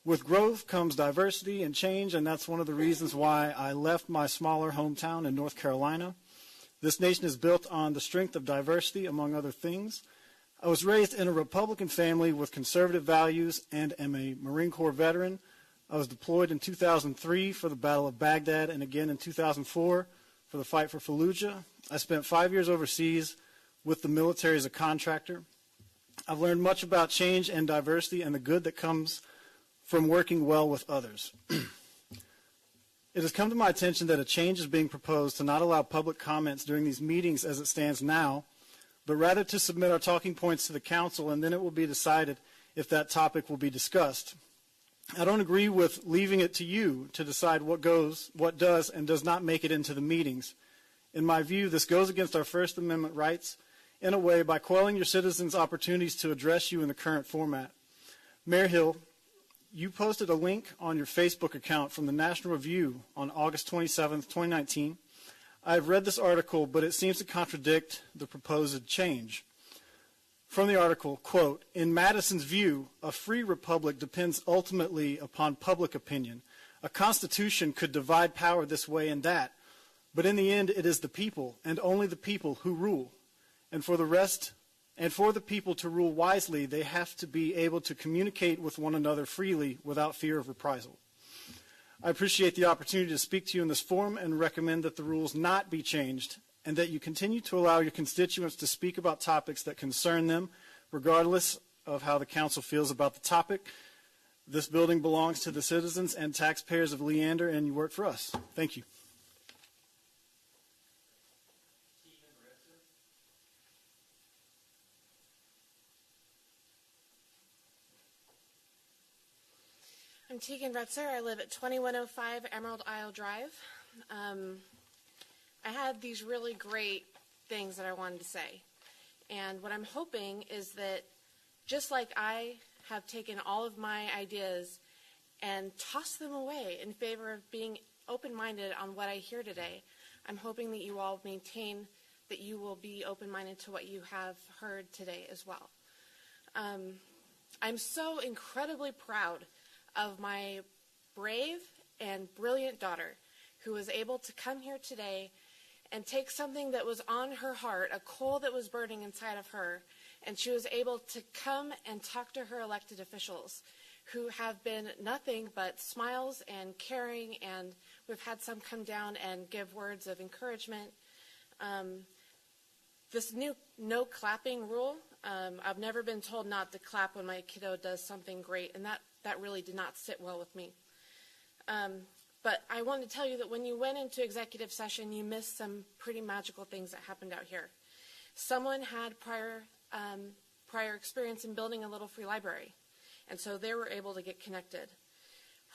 With growth comes diversity and change, and that's one of the reasons why I left my smaller hometown in North Carolina. This nation is built on the strength of diversity, among other things. I was raised in a Republican family with conservative values and am a Marine Corps veteran. I was deployed in 2003 for the Battle of Baghdad and again in 2004 for the fight for Fallujah. I spent 5 years overseas with the military as a contractor. I've learned much about change and diversity and the good that comes from working well with others. It has come to my attention that a change is being proposed to not allow public comments during these meetings as it stands now, but rather to submit our talking points to the council, and then it will be decided if that topic will be discussed. I don't agree with leaving it to you to decide what goes, what does, and does not make it into the meetings. In my view, this goes against our First Amendment rights in a way by quelling your citizens' opportunities to address you in the current format. Mayor Hill, you posted a link on your Facebook account from the National Review on August 27, 2019. I have read this article, but it seems to contradict the proposed change. From the article, quote, "In Madison's view, a free republic depends ultimately upon public opinion. A constitution could divide power this way and that, but in the end it is the people, and only the people, who rule. And for the people to rule wisely, they have to be able to communicate with one another freely without fear of reprisal. I appreciate the opportunity to speak to you in this forum and recommend that the rules not be changed and that you continue to allow your constituents to speak about topics that concern them, regardless of how the council feels about the topic. This building belongs to the citizens and taxpayers of Leander, and you work for us. Thank you." I'm Tegan Retzer. I live at 2105 Emerald Isle Drive. I had these really great things that I wanted to say. And what I'm hoping is that just like I have taken all of my ideas and tossed them away in favor of being open-minded on what I hear today, I'm hoping that you all maintain that you will be open-minded to what you have heard today as well. I'm so incredibly proud of my brave and brilliant daughter who was able to come here today and take something that was on her heart, a coal that was burning inside of her, and she was able to come and talk to her elected officials who have been nothing but smiles and caring, and we've had some come down and give words of encouragement. This new no clapping rule, I've never been told not to clap when my kiddo does something great, and that really did not sit well with me. But I want to tell you that when you went into executive session, you missed some pretty magical things that happened out here. Someone had prior experience in building a little free library, and so they were able to get connected.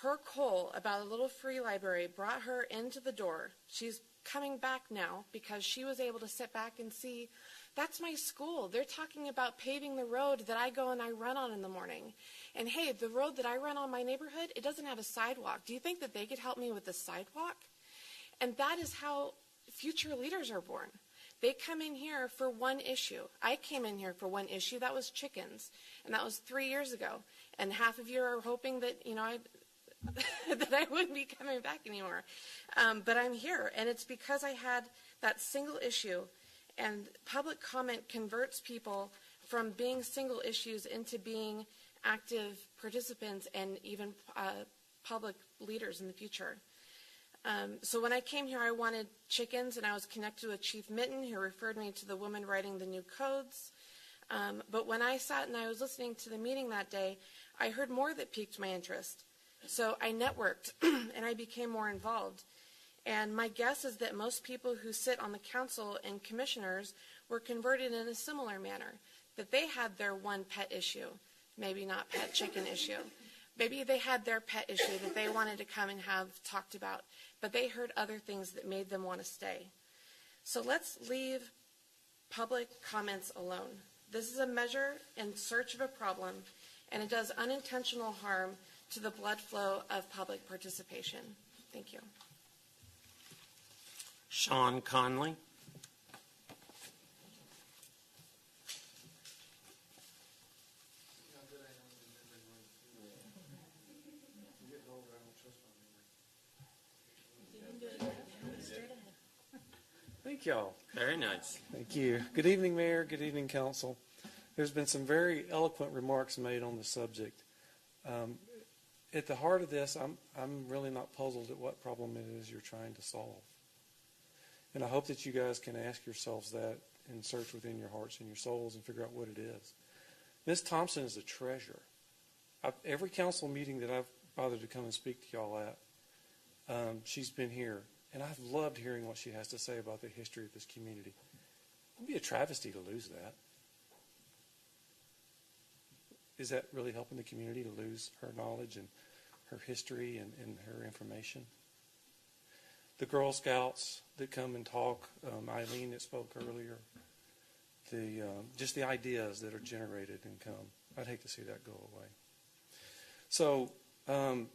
Her call about a little free library brought her into the door. She's coming back now because she was able to sit back and see, that's my school. They're talking about paving the road that I go and I run on in the morning. And hey, the road that I run on my neighborhood, it doesn't have a sidewalk. Do you think that they could help me with the sidewalk? And that is how future leaders are born. They come in here for one issue. I came in here for one issue. That was chickens. And that was 3 years ago. And half of you are hoping that, that I wouldn't be coming back anymore. But I'm here. And it's because I had that single issue. And public comment converts people from being single issues into being active participants and even public leaders in the future. So when I came here, I wanted chickens, and I was connected with Chief Mitten, who referred me to the woman writing the new codes. But when I sat and I was listening to the meeting that day, I heard more that piqued my interest. So I networked, and I became more involved. And my guess is that most people who sit on the council and commissioners were converted in a similar manner, that they had their one pet issue, maybe not pet chicken issue. Maybe they had their pet issue that they wanted to come and have talked about, but they heard other things that made them want to stay. So let's leave public comments alone. This is a measure in search of a problem, and it does unintentional harm to the blood flow of public participation. Thank you. Sean Conley. Thank y'all. Very nice. Thank you. Good evening, Mayor. Good evening, Council. There's been some very eloquent remarks made on the subject. At the heart of this, I'm really not puzzled at what problem it is you're trying to solve. And I hope that you guys can ask yourselves that and search within your hearts and your souls and figure out what it is. Ms. Thompson is a treasure. Every council meeting that I've bothered to come and speak to y'all at, she's been here. And I've loved hearing what she has to say about the history of this community. It'd be a travesty to lose that. Is that really helping the community to lose her knowledge and her history and her information? The Girl Scouts that come and talk, Eileen that spoke earlier, just the ideas that are generated and come. I'd hate to see that go away. So I'm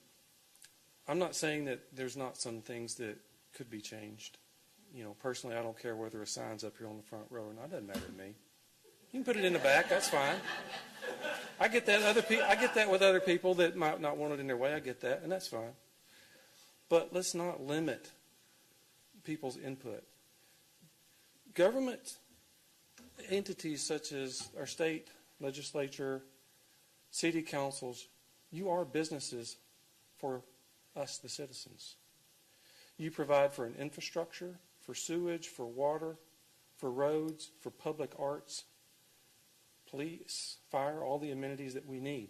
not saying that there's not some things that could be changed. You know, personally, I don't care whether a sign's up here on the front row or not. It doesn't matter to me. You can put it in the back. That's fine. I get that. I get that with other people that might not want it in their way. I get that, and that's fine. But let's not limit people's input. Government entities such as our state legislature, city councils, you are businesses for us, the citizens. You provide for an infrastructure, for sewage, for water, for roads, for public arts, police, fire, all the amenities that we need.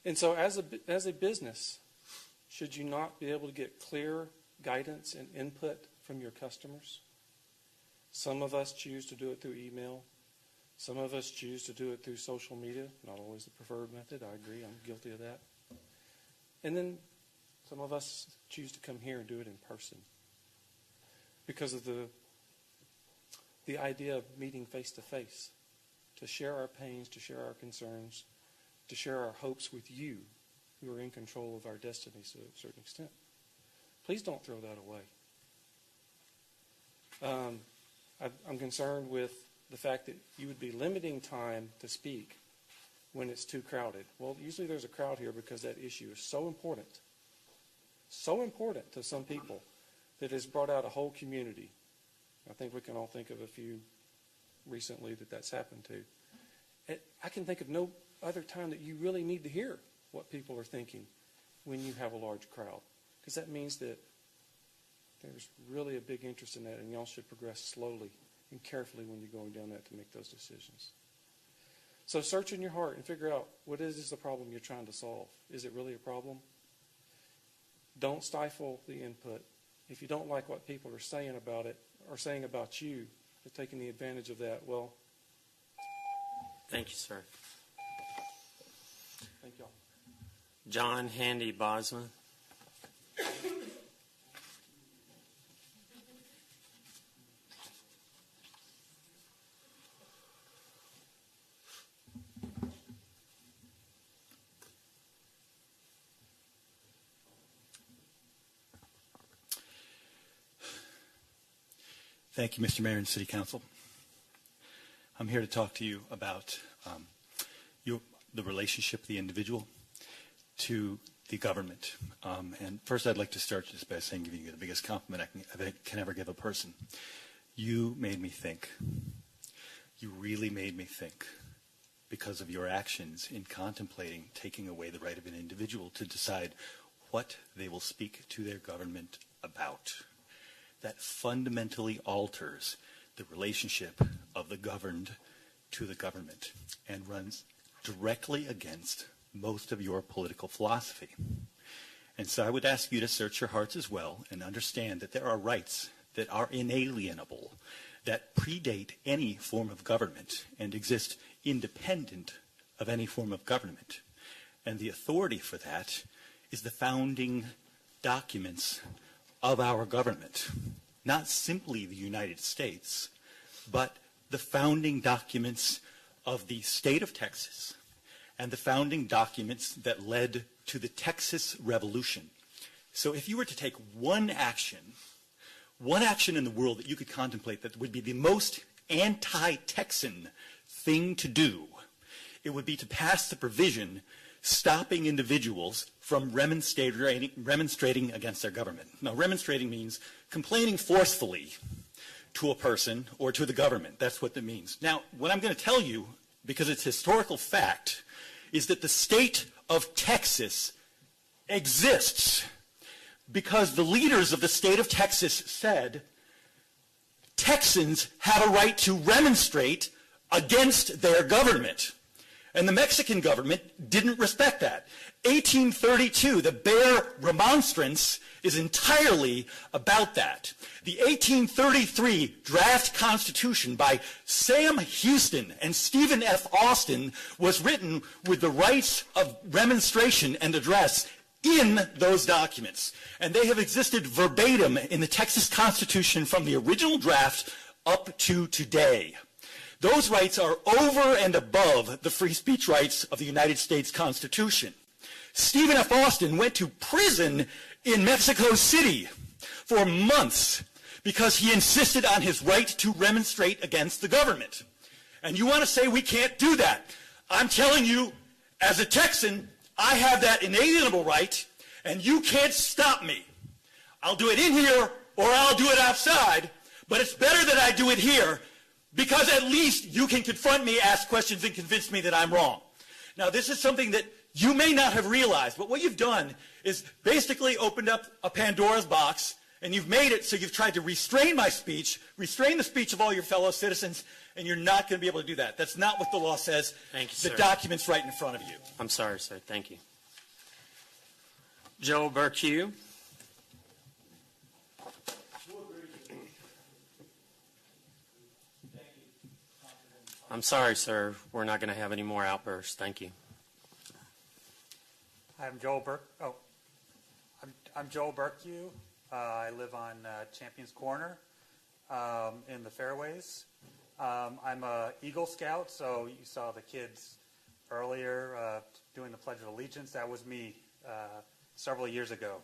And so as a business, should you not be able to get clear guidance and input from your customers? Some of us choose to do it through email. Some of us choose to do it through social media. Not always the preferred method. I agree. I'm guilty of that. And then some of us choose to come here and do it in person because of the idea of meeting face to face, to share our pains, to share our concerns, to share our hopes with you who are in control of our destiny to a certain extent. Please don't throw that away. I'm concerned with the fact that you would be limiting time to speak when it's too crowded. Well, usually there's a crowd here because that issue is so important to some people that has brought out a whole community. I think we can all think of a few recently that's happened to. I can think of no other time that you really need to hear what people are thinking when you have a large crowd, because that means that there's really a big interest in that, and y'all should progress slowly and carefully when you're going down that to make those decisions. So search in your heart and figure out what is the problem you're trying to solve. Is it really a problem? Don't stifle the input. If you don't like what people are saying about it or saying about you, they're taking the advantage of that. Well, thank you, sir. Thank y'all. John Handy Bosman. Thank you, Mr. Mayor and City Council. I'm here to talk to you about the relationship of the individual to the government. And first, I'd like to start just by saying, giving you the biggest compliment I can ever give a person. You made me think. You really made me think because of your actions in contemplating taking away the right of an individual to decide what they will speak to their government about. That fundamentally alters the relationship of the governed to the government and runs directly against most of your political philosophy. And so I would ask you to search your hearts as well and understand that there are rights that are inalienable, that predate any form of government and exist independent of any form of government. And the authority for that is the founding documents of our government. Not simply the United States, but the founding documents of the state of Texas and the founding documents that led to the Texas Revolution. So if you were to take one action in the world that you could contemplate that would be the most anti-Texan thing to do, it would be to pass the provision stopping individuals from remonstrating against their government. Now, remonstrating means complaining forcefully to a person or to the government. That's what that means. Now, what I'm going to tell you, because it's historical fact, is that the state of Texas exists because the leaders of the state of Texas said Texans have a right to remonstrate against their government. And the Mexican government didn't respect that. 1832, the bare remonstrance is entirely about that. The 1833 draft constitution by Sam Houston and Stephen F. Austin was written with the rights of remonstration and address in those documents. And they have existed verbatim in the Texas Constitution from the original draft up to today. Those rights are over and above the free speech rights of the United States Constitution. Stephen F. Austin went to prison in Mexico City for months because he insisted on his right to remonstrate against the government. And you want to say we can't do that? I'm telling you, as a Texan, I have that inalienable right, and you can't stop me. I'll do it in here or I'll do it outside, but it's better that I do it here because at least you can confront me, ask questions, and convince me that I'm wrong. Now, this is something that you may not have realized, but what you've done is basically opened up a Pandora's box, and you've made it so you've tried to restrain my speech, restrain the speech of all your fellow citizens, and you're not going to be able to do that. That's not what the law says. Thank you, sir. The document's right in front of you. I'm sorry, sir. Thank you. Joel Burkew. I'm sorry, sir. We're not going to have any more outbursts. Thank you. I'm Joel Burkew. I live on Champions Corner in the Fairways. I'm a Eagle Scout, so you saw the kids earlier doing the Pledge of Allegiance. That was me several years ago.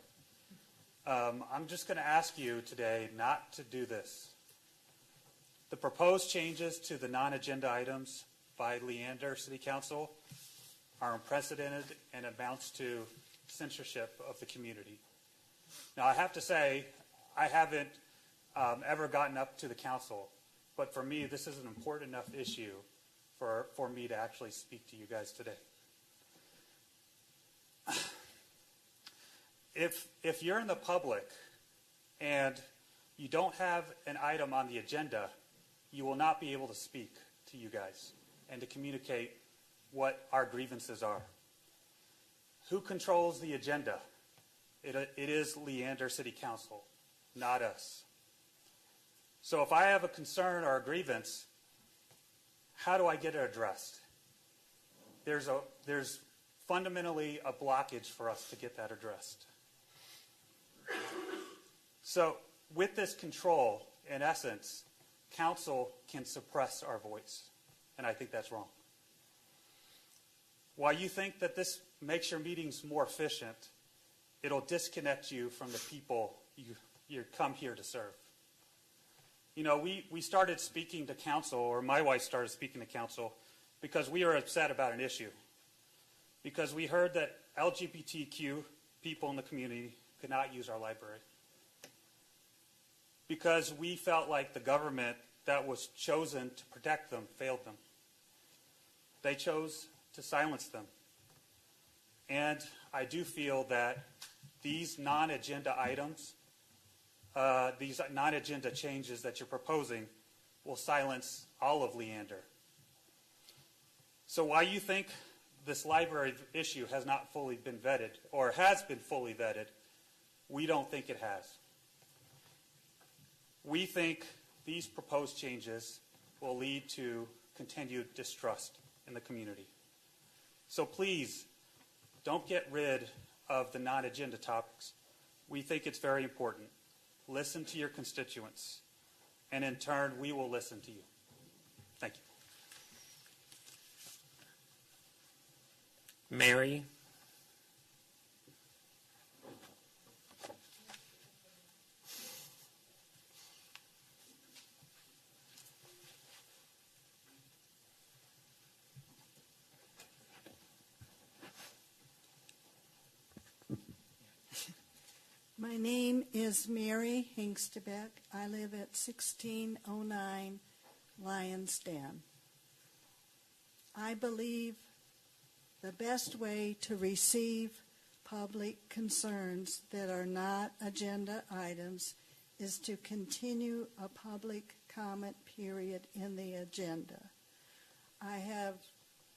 I'm just going to ask you today not to do this. The proposed changes to the non-agenda items by Leander City Council are unprecedented and amounts to censorship of the community. Now, I have to say, I haven't ever gotten up to the council, but for me, this is an important enough issue for me to actually speak to you guys today. If you're in the public and you don't have an item on the agenda, you will not be able to speak to you guys and to communicate what our grievances are. Who controls the agenda? It is Leander City Council, not us. So if I have a concern or a grievance, how do I get it addressed? There's fundamentally a blockage for us to get that addressed. So with this control, in essence, council can suppress our voice, and I think that's wrong. While you think that this makes your meetings more efficient, it'll disconnect you from the people you come here to serve. You know, we started speaking to council, or my wife started speaking to council, because we were upset about an issue. Because we heard that LGBTQ people in the community could not use our library. Because we felt like the government that was chosen to protect them failed them. They chose to silence them. And I do feel that these non-agenda items, these non-agenda changes that you're proposing will silence all of Leander. So while you think this library issue has not fully been vetted, or has been fully vetted, we don't think it has. We think these proposed changes will lead to continued distrust in the community. So please, don't get rid of the non-agenda topics. We think it's very important. Listen to your constituents, and in turn, we will listen to you. Thank you. Mary. My name is Mary Hingstebeck. I live at 1609 Lions Den. I believe the best way to receive public concerns that are not agenda items is to continue a public comment period in the agenda. I have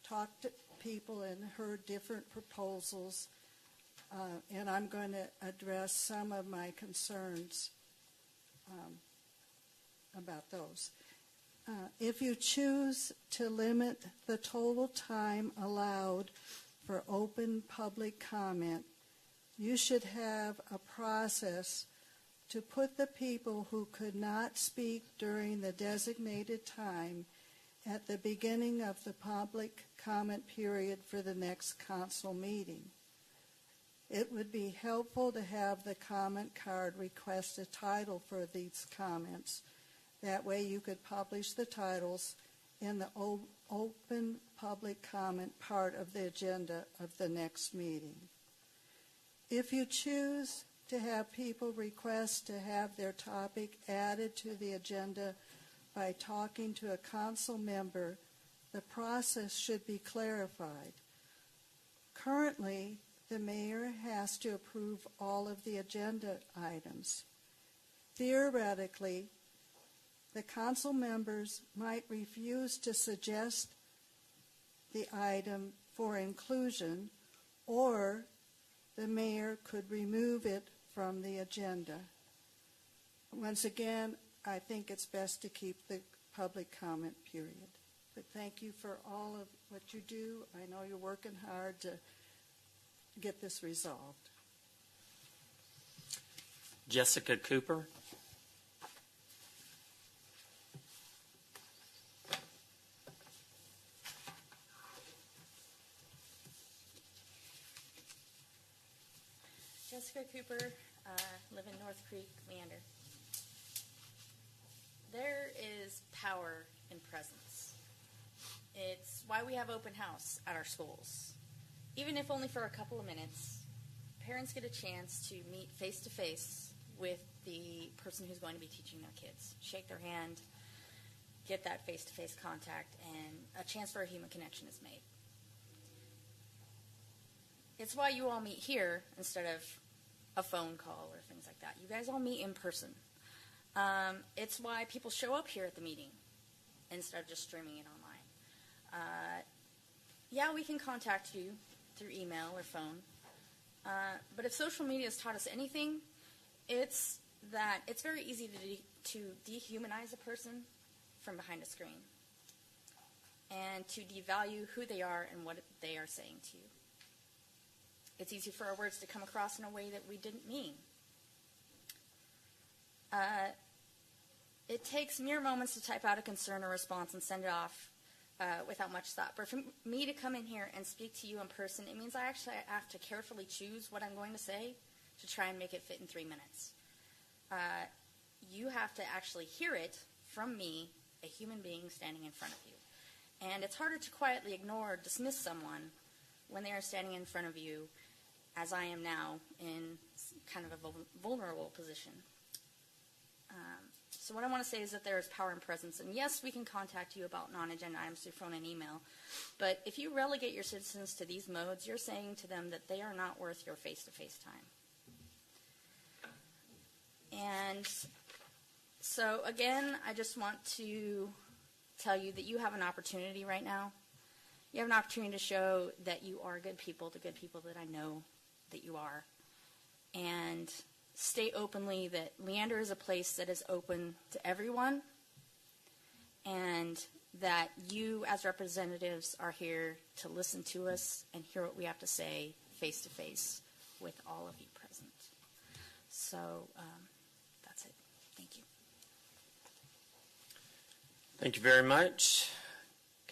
talked to people and heard different proposals, and I'm going to address some of my concerns about those. If you choose to limit the total time allowed for open public comment, you should have a process to put the people who could not speak during the designated time at the beginning of the public comment period for the next council meeting. It would be helpful to have the comment card request a title for these comments. That way you could publish the titles in the open public comment part of the agenda of the next meeting. If you choose to have people request to have their topic added to the agenda by talking to a council member, the process should be clarified. Currently, the mayor has to approve all of the agenda items. Theoretically, the council members might refuse to suggest the item for inclusion, or the mayor could remove it from the agenda. Once again, I think it's best to keep the public comment period. But thank you for all of what you do. I know you're working hard to get this resolved. Jessica Cooper. Jessica Cooper, live in North Creek, Leander. There is power in presence. It's why we have open house at our schools. Even if only for a couple of minutes, parents get a chance to meet face-to-face with the person who's going to be teaching their kids. Shake their hand, get that face-to-face contact, and a chance for a human connection is made. It's why you all meet here instead of a phone call or things like that. You guys all meet in person. It's why people show up here at the meeting instead of just streaming it online. Yeah, we can contact you through email or phone, but if social media has taught us anything, it's that it's very easy to dehumanize a person from behind a screen and to devalue who they are and what they are saying to you. It's easy for our words to come across in a way that we didn't mean. It takes mere moments to type out a concern or response and send it off without much thought. But for me to come in here and speak to you in person, it means I actually have to carefully choose what I'm going to say to try and make it fit in 3 minutes. You have to actually hear it from me, a human being standing in front of you. And it's harder to quietly ignore or dismiss someone when they are standing in front of you, as I am now, in kind of a vulnerable position. So what I want to say is that there is power in presence. And yes, we can contact you about non-agenda items through phone and email. But if you relegate your citizens to these modes, you're saying to them that they are not worth your face-to-face time. And so, again, I just want to tell you that you have an opportunity right now. You have an opportunity to show that you are good people, the good people that I know that you are. And state openly that Leander is a place that is open to everyone, and that you as representatives are here to listen to us and hear what we have to say face to face with all of you present. So that's it. Thank you. Thank you very much.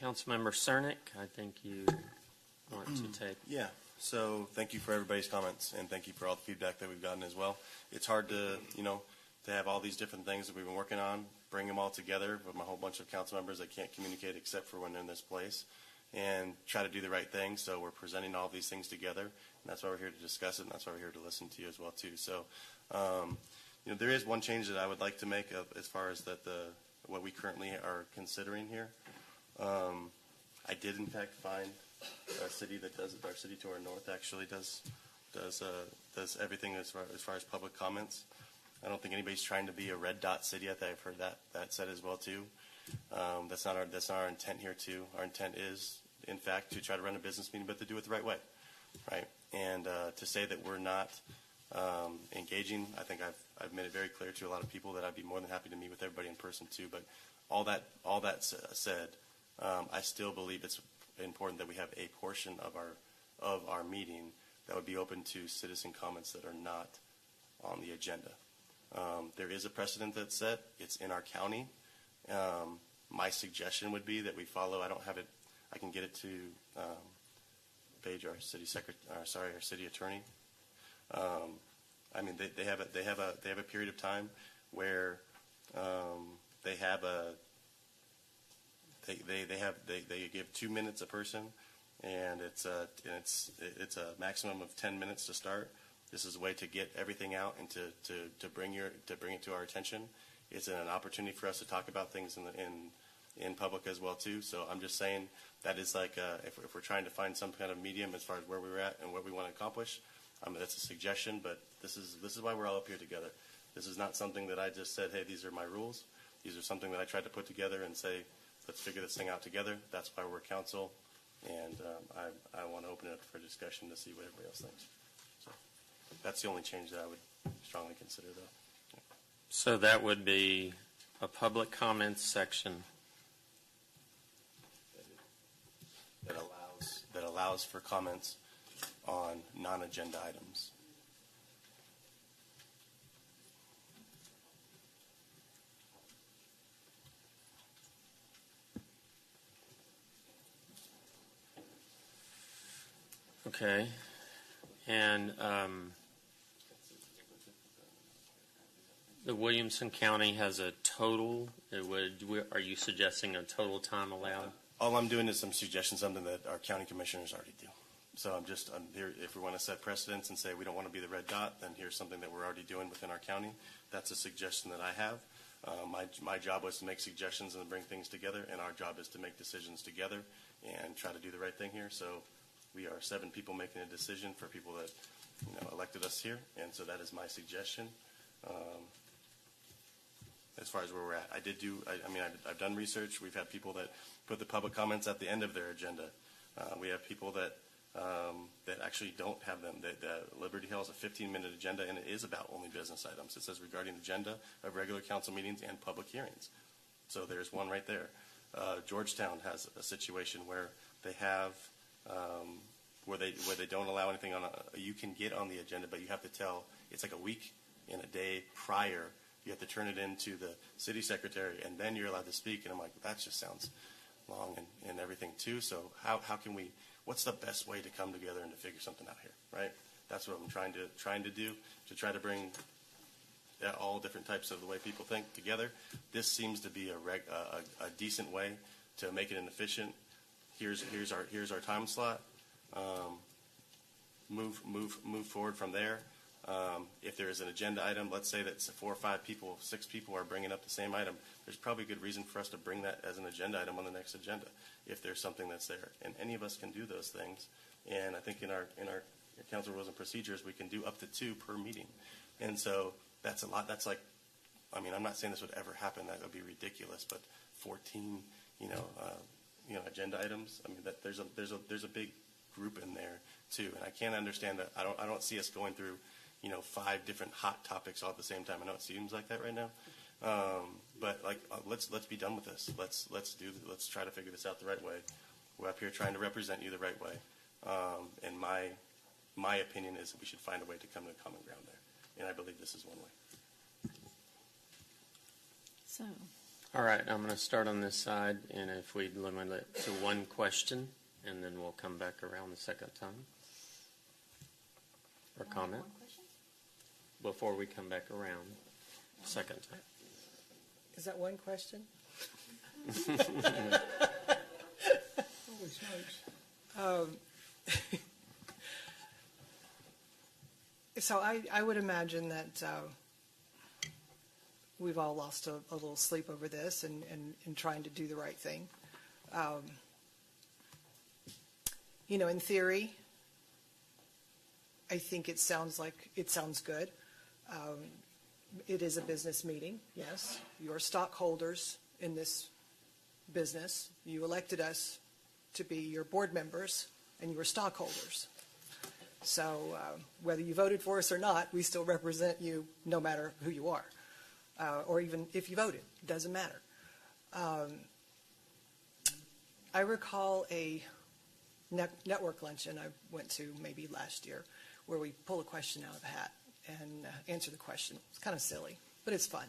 Councilmember Cernick, I think you want to take. Yeah. So thank you for everybody's comments, and thank you for all the feedback that we've gotten as well. It's hard to, to have all these different things that we've been working on, bring them all together with a whole bunch of council members that can't communicate except for when they're in this place, and try to do the right thing. So we're presenting all these things together, and that's why we're here to discuss it, and that's why we're here to listen to you as well too. So, there is one change that I would like to make as far as what we currently are considering here. I did in fact find a city that does it. Our city to our north actually does everything as far as public comments. I don't think anybody's trying to be a red dot city. I've heard that said as well too. That's not our intent here too. Our intent is in fact, to try to run a business meeting, but to do it the right way, right? And to say that we're not engaging, I think I've made it very clear to a lot of people that I'd be more than happy to meet with everybody in person too. But all that said, I still believe it's important that we have a portion of our meeting that would be open to citizen comments that are not on the agenda. There is a precedent that's set. It's in our county. My suggestion would be that we follow. I don't have it. I can get it to Paige, our city attorney. I mean, they have a period of time where they give 2 minutes a person, and it's a maximum of 10 minutes to start. This is a way to get everything out and to bring it to our attention. It's an opportunity for us to talk about things in public as well too. So I'm just saying that is like if we're trying to find some kind of medium as far as where we're at and what we want to accomplish. That's a suggestion, but this is why we're all up here together. This is not something that I just said, hey, these are my rules. These are something that I tried to put together and say, let's figure this thing out together. That's why we're council, and I want to open it up for discussion to see what everybody else thinks. So that's the only change that I would strongly consider, though. So that would be a public comments section that allows for comments on non-agenda items. Okay. And the Williamson County has a total. Are you suggesting a total time allowed? All I'm doing is some suggestions, something that our county commissioners already do. So I'm here, if we want to set precedents and say we don't want to be the red dot, then here's something that we're already doing within our county. That's a suggestion that I have. My job was to make suggestions and bring things together, and our job is to make decisions together and try to do the right thing here. So we are 7 people making a decision for people that elected us here, and so that is my suggestion. As far as where we're at, I've done research. We've had people that put the public comments at the end of their agenda. We have people that actually don't have them. Liberty Hill has a 15-minute agenda, and it is about only business items. It says regarding agenda of regular council meetings and public hearings. So there's one right there. Georgetown has a situation where they have where they don't allow anything on. You can get on the agenda, but you have to tell. It's like a week and a day prior. You have to turn it into the city secretary, and then you're allowed to speak. And I'm like, that just sounds long and everything too. So how can we? What's the best way to come together and to figure something out here, right? That's what I'm trying to do, to try to bring all different types of the way people think together. This seems to be a decent way to make it an efficient. Here's our time slot. Move forward from there. If there is an agenda item, let's say that 4 or 5 people, 6 people are bringing up the same item, there's probably a good reason for us to bring that as an agenda item on the next agenda, if there's something that's there. And any of us can do those things. And I think in our council rules and procedures, we can do up to 2 per meeting. And so that's a lot. That's like, I'm not saying this would ever happen. That would be ridiculous. But 14, agenda items. That there's a big group in there too. And I can't understand that. I don't see us going through 5 different hot topics all at the same time. I know it seems like that right now, but let's be done with this. Let's try to figure this out the right way. We're up here trying to represent you the right way, and my opinion is that we should find a way to come to common ground there, and I believe this is one way. So, all right, I'm going to start on this side, and if we limit it to 1 question, and then we'll come back around the second time or comment. Before we come back around second time. Is that 1 question? So I would imagine that we've all lost a little sleep over this and trying to do the right thing. In theory, I think it sounds good. It is a business meeting, yes. You're stockholders in this business. You elected us to be your board members and your stockholders. So whether you voted for us or not, we still represent you no matter who you are, or even if you voted, it doesn't matter. I recall a network luncheon I went to maybe last year where we pull a question out of the hat and answer the question. It's kind of silly, but it's fun.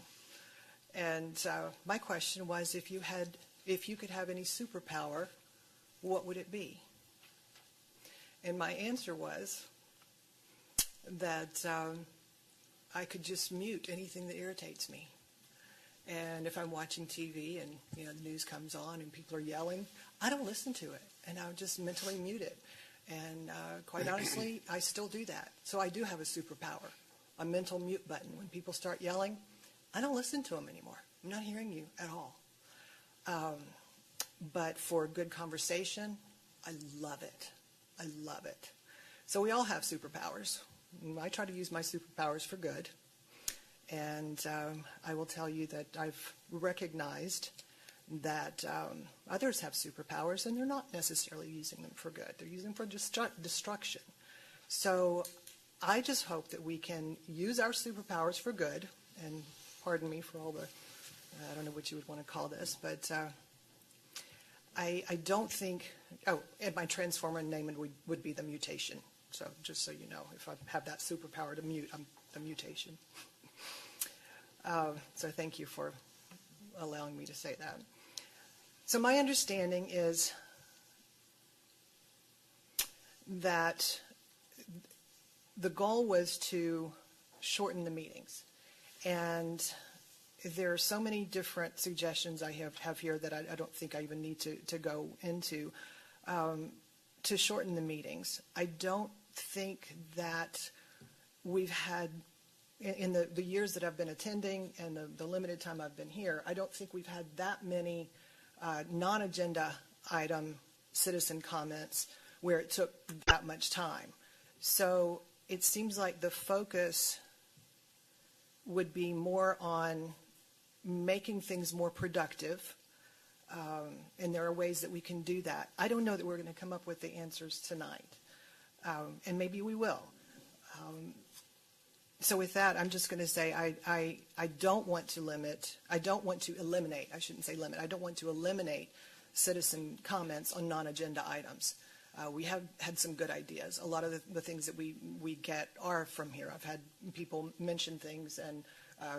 And my question was, if you could have any superpower, what would it be? And my answer was that I could just mute anything that irritates me. And if I'm watching TV and the news comes on and people are yelling, I don't listen to it, and I would just mentally mute it. And quite honestly, I still do that. So I do have a superpower, a mental mute button. When people start yelling, I don't listen to them anymore. I'm not hearing you at all. But for good conversation, I love it. I love it. So we all have superpowers. I try to use my superpowers for good. And I will tell you that I've recognized that others have superpowers, and they're not necessarily using them for good. They're using them for destruction. So I just hope that we can use our superpowers for good. And pardon me for all the, I don't know what you would want to call this, but I don't think, and my transformer name would be the mutation. So just so you know, if I have that superpower to mute, I'm the mutation. So thank you for allowing me to say that. So my understanding is that the goal was to shorten the meetings. And there are so many different suggestions I have here that I don't think I even need to go into to shorten the meetings. I don't think that we've had, in the years that I've been attending and the limited time I've been here, I don't think we've had that many non-agenda item citizen comments where it took that much time. So it seems like the focus would be more on making things more productive, and there are ways that we can do that. I don't know that we're going to come up with the answers tonight, and maybe we will. So with that, I'm just going to say I don't want to eliminate, I don't want to eliminate citizen comments on non-agenda items. We have had some good ideas. A lot of the things that we get are from here. I've had people mention things, and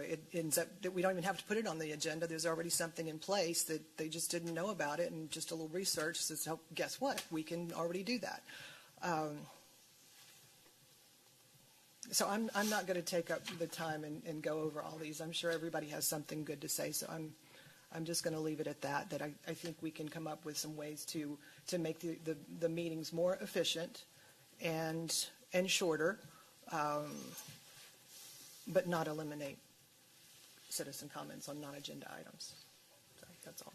it ends up that we don't even have to put it on the agenda. There's already something in place that they just didn't know about it, and just a little research says, oh, guess what? We can already do that. So I'm not going to take up the time and go over all these. I'm sure everybody has something good to say, so I'm just going to leave it at that, that I think we can come up with some ways to make the meetings more efficient and shorter, but not eliminate citizen comments on non-agenda items. So that's all.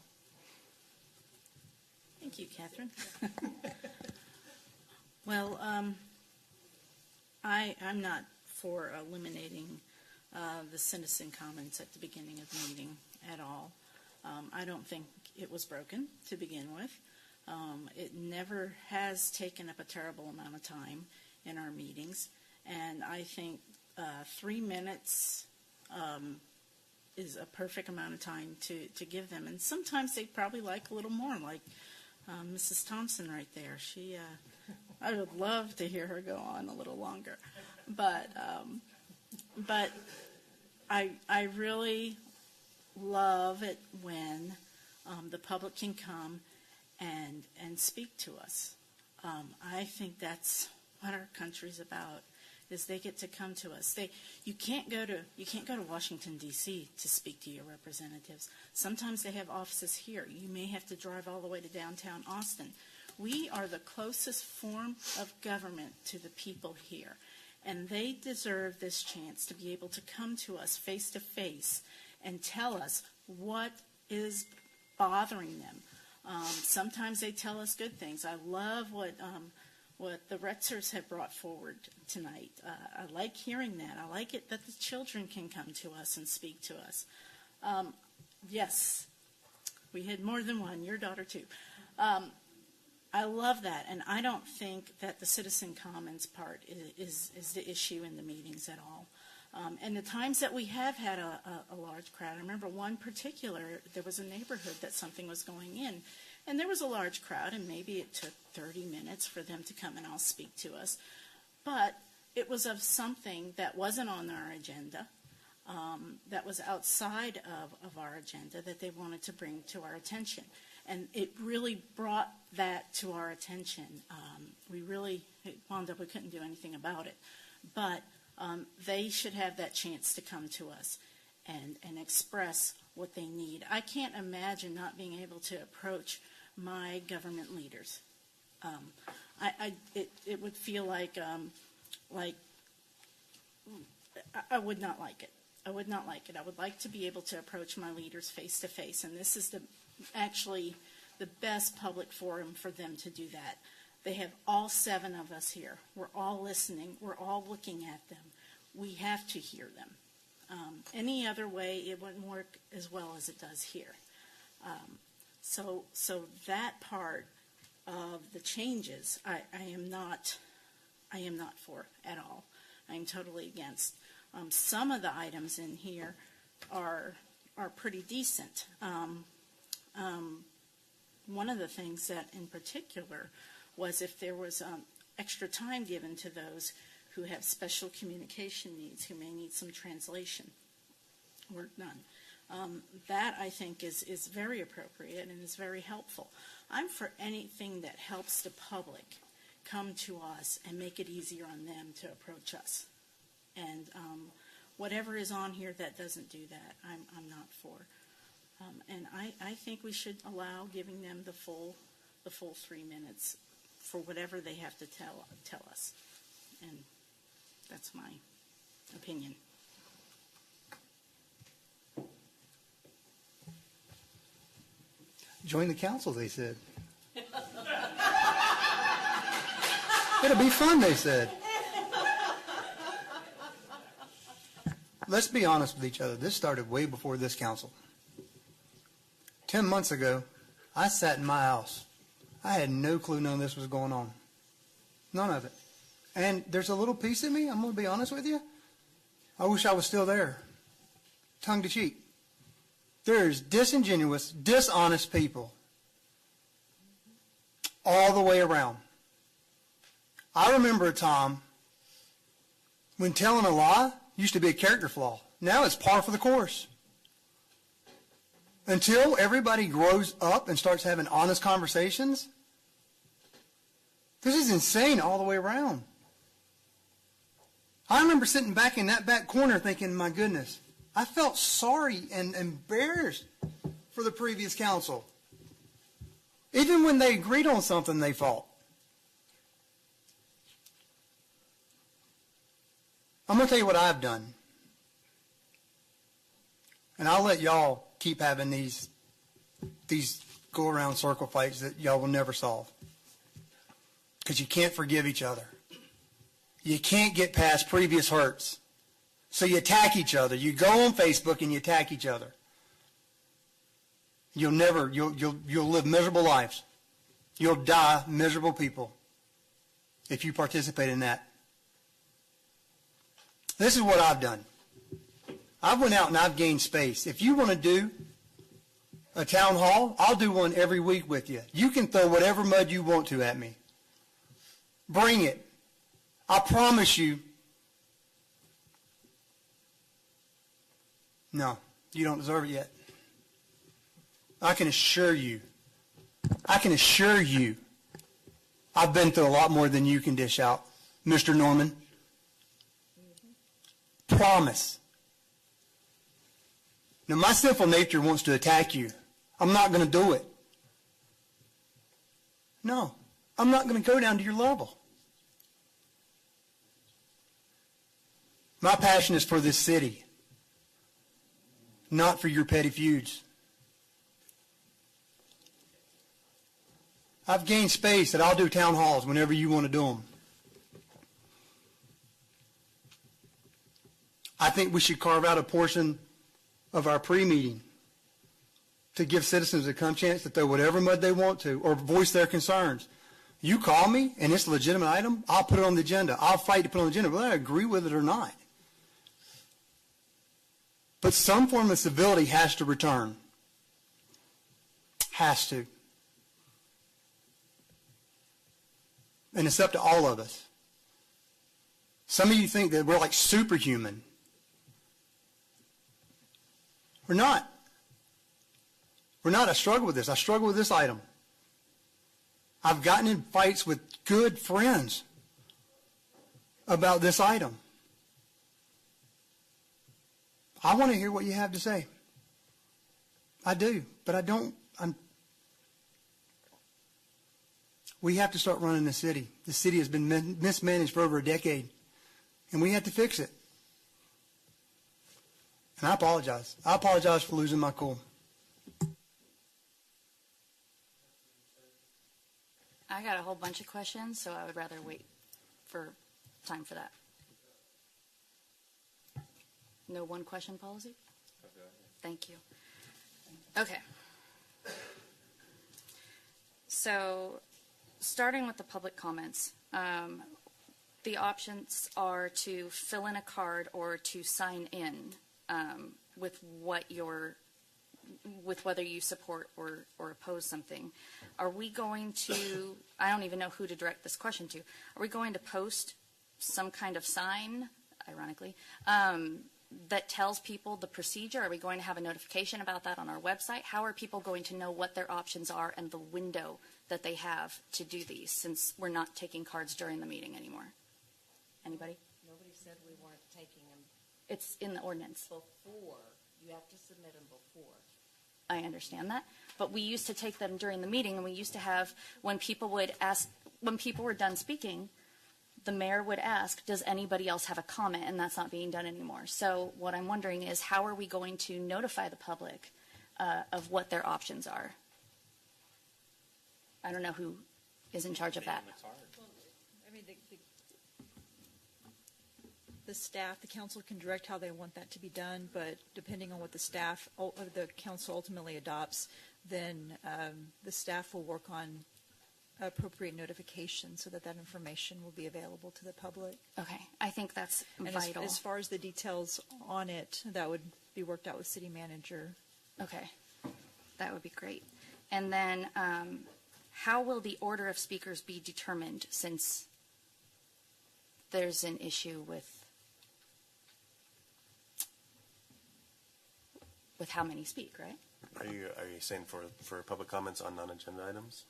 Thank you, Catherine. Well, I'm not for eliminating the citizen comments at the beginning of the meeting at all. I don't think it was broken to begin with. It never has taken up a terrible amount of time in our meetings, and I think 3 minutes is a perfect amount of time to give them. And sometimes they probably like a little more, like Mrs. Thompson right there. I would love to hear her go on a little longer, but I really love it when the public can come and speak to us. I think that's what our country's about, is they get to come to us. You can't go to Washington, D.C. to speak to your representatives. Sometimes they have offices here. You may have to drive all the way to downtown Austin. We are the closest form of government to the people here, and they deserve this chance to be able to come to us face to face and tell us what is bothering them. Sometimes they tell us good things. I love what the Retzers have brought forward tonight. I like hearing that. I like it that the children can come to us and speak to us. Yes, we had more than one, your daughter too. I love that, and I don't think that the citizen comments part is the issue in the meetings at all. And the times that we have had a large crowd, I remember one particular, there was a neighborhood that something was going in, and there was a large crowd, and maybe it took 30 minutes for them to come and all speak to us. But it was of something that wasn't on our agenda, that was outside of our agenda that they wanted to bring to our attention. And it really brought that to our attention. It wound up, we couldn't do anything about it. But they should have that chance to come to us and express what they need. I can't imagine not being able to approach my government leaders. It would feel like I would not like it. I would not like it. I would like to be able to approach my leaders face to face, and this is actually the best public forum for them to do that. They have all 7 of us here. We're all listening. We're all looking at them. We have to hear them. Any other way, it wouldn't work as well as it does here. So that part of the changes, I am not for at all. I am totally against. Some of the items in here are pretty decent. One of the things that in particular was if there was extra time given to those who have special communication needs, who may need some translation work done. That, I think, is very appropriate and is very helpful. I'm for anything that helps the public come to us and make it easier on them to approach us. And whatever is on here that doesn't do that, I'm not for. And I think we should allow giving them the full 3 minutes for whatever they have to tell us. And that's my opinion. Join the council, they said. It'll be fun, they said. Let's be honest with each other. This started way before this council. 10 months ago, I sat in my house. I had no clue none of this was going on. None of it. And there's a little piece of me, I'm going to be honest with you, I wish I was still there. Tongue to cheek. There's disingenuous, dishonest people all the way around. I remember a time when telling a lie used to be a character flaw. Now it's par for the course. Until everybody grows up and starts having honest conversations, this is insane all the way around. I remember sitting back in that back corner thinking, my goodness, I felt sorry and embarrassed for the previous council. Even when they agreed on something, they fought. I'm going to tell you what I've done. And I'll let y'all keep having these go-around circle fights that y'all will never solve. Because you can't forgive each other. You can't get past previous hurts. So you attack each other. You go on Facebook and you attack each other. You'll live miserable lives. You'll die miserable people if you participate in that. This is what I've done. I went out and I've gained space. If you want to do a town hall, I'll do one every week with you. You can throw whatever mud you want to at me. Bring it. I promise you. No, you don't deserve it yet. I can assure you, I've been through a lot more than you can dish out, Mr. Norman. Promise. Now, my sinful nature wants to attack you. I'm not going to do it. No, I'm not going to go down to your level. My passion is for this city, not for your petty feuds. I've gained space that I'll do town halls whenever you want to do them. I think we should carve out a portion of our pre-meeting to give citizens a chance to throw whatever mud they want to or voice their concerns. You call me and it's a legitimate item, I'll put it on the agenda. I'll fight to put it on the agenda, whether I agree with it or not. But some form of civility has to return. Has to. And it's up to all of us. Some of you think that we're like superhuman. We're not. We're not. I struggle with this. I struggle with this item. I've gotten in fights with good friends about this item. I want to hear what you have to say. I do, but I don't. We have to start running the city. The city has been mismanaged for over a decade, and we have to fix it. And I apologize. I apologize for losing my cool. I got a whole bunch of questions, so I would rather wait for time for that. No one question policy? Thank you. Okay. So, starting with the public comments, the options are to fill in a card or to sign in with whether you support or oppose something. Are we going to, I don't even know who to direct this question to, are we going to post some kind of sign, ironically, that tells people the procedure? Are we going to have a notification about that on our website? How are people going to know what their options are and the window that they have to do these, since we're not taking cards during the meeting anymore? Anybody? Nobody said we weren't taking them It's in the ordinance. before. You have to submit them before. I understand that. But we used to take them during the meeting, and we used to have, when people were done speaking, the mayor would ask, does anybody else have a comment? And that's not being done anymore. So what I'm wondering is, how are we going to notify the public of what their options are? I don't know who is in charge of that. I mean, the staff, the council can direct how they want that to be done, but depending on what the staff, the council ultimately adopts, then the staff will work on appropriate notification so that that information will be available to the public. Okay, I think that's vital. As far as the details on it, that would be worked out with city manager. Okay, that would be great. And then how will the order of speakers be determined, since there's an issue with how many speak, right? Are you saying for public comments on non-agenda items?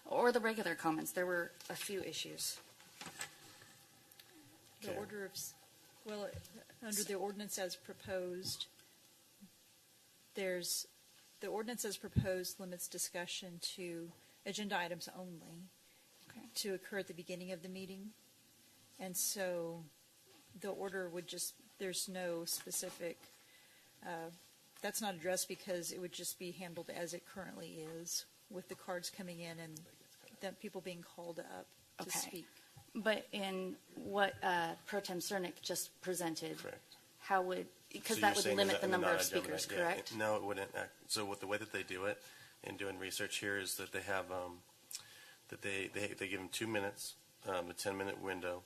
Or the regular comments? There were a few issues. The order of, under the ordinance as proposed, the ordinance as proposed limits discussion to agenda items only, to occur at the beginning of the meeting. And so the order would just, there's no specific, that's not addressed because it would just be handled as it currently is, with the cards coming in and then people being called up to speak. But in what Pro Tem Cernick just presented, how would, because So that you're would saying limit the in number of non-agenda, speakers, yeah, correct? No, it wouldn't. So with the way that they do it, in doing research here, is that they have, that they give them 2 minutes, a 10-minute window.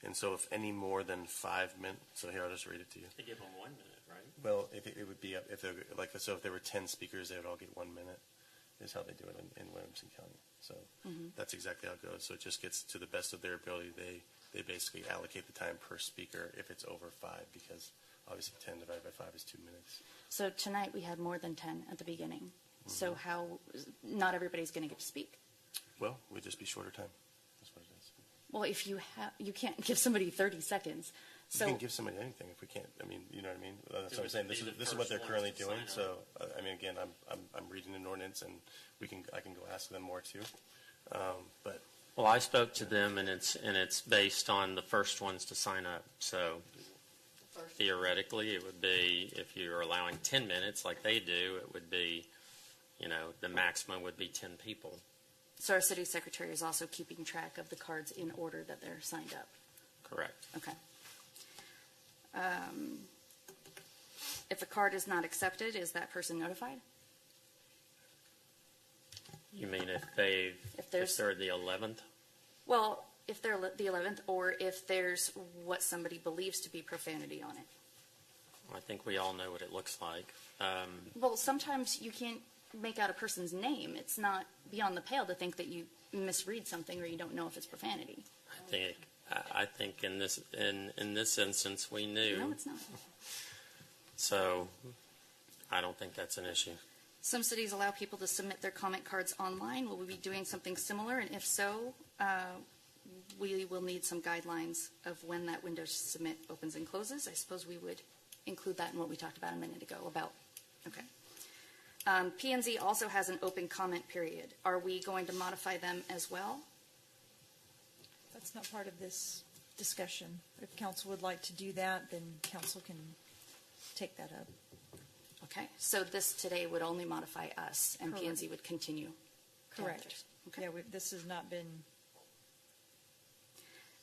And so if any more than 5 minutes, so here, I'll just read it to you. They give them 1 minute, right? Well, if it would be, if they're, like, so if there were 10 speakers, they would all get 1 minute, is how they do it in Williamson County. So that's exactly how it goes. So it just gets to the best of their ability. They basically allocate the time per speaker if it's over 5, because obviously 10 divided by 5 is 2 minutes. So tonight we had more than 10 at the beginning. So how, not everybody's going to get to speak. Well, it would just be shorter time. That's what it is. Well, if you can't give somebody 30 seconds. So You can give somebody anything if we can't. I mean, you know what I mean? That's what I'm saying. This is what they're currently doing. So, I mean, again, I'm reading an ordinance, and I can go ask them more too. But Well, I spoke to them, and it's based on the first ones to sign up. So theoretically, it would be, if you're allowing 10 minutes like they do, it would be, the maximum would be 10 people. So our city secretary is also keeping track of the cards in order that they're signed up. Correct. Okay. If a card is not accepted, is that person notified? You mean if they're the 11th? Well, if they're the 11th, or if there's what somebody believes to be profanity on it. I think we all know what it looks like. Well, sometimes you can't make out a person's name. It's not beyond the pale to think that you misread something or you don't know if it's profanity. I think in this instance we knew. No, it's not. So I don't think that's an issue. Some cities allow people to submit their comment cards online. Will we be doing something similar? And if so, we will need some guidelines of when that window to submit opens and closes. I suppose we would include that in what we talked about a minute ago about, okay. P&Z also has an open comment period. Are we going to modify them as well? That's not part of this discussion. If council would like to do that, then council can take that up. Okay, so this today would only modify us, and Correct. P&Z would continue. Correct. Okay. Yeah, this has not been.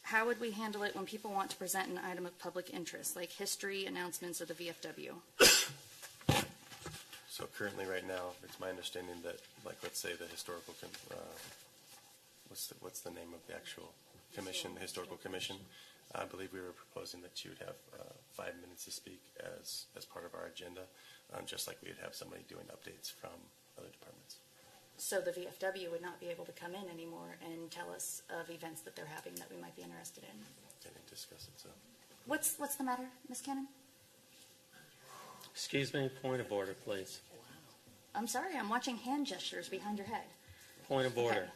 How would we handle it when people want to present an item of public interest, like history, announcements, or the VFW? So currently, right now, it's my understanding that, like, let's say the historical, what's the name of the actual commission, the historical commission? I believe we were proposing that you would have 5 minutes to speak as part of our agenda, just like we would have somebody doing updates from other departments. So the VFW would not be able to come in anymore and tell us of events that they're having that we might be interested in. Didn't discuss it, so. What's the matter, Ms. Cannon? Excuse me, point of order, please. I'm sorry, I'm watching hand gestures behind your head. Point of order.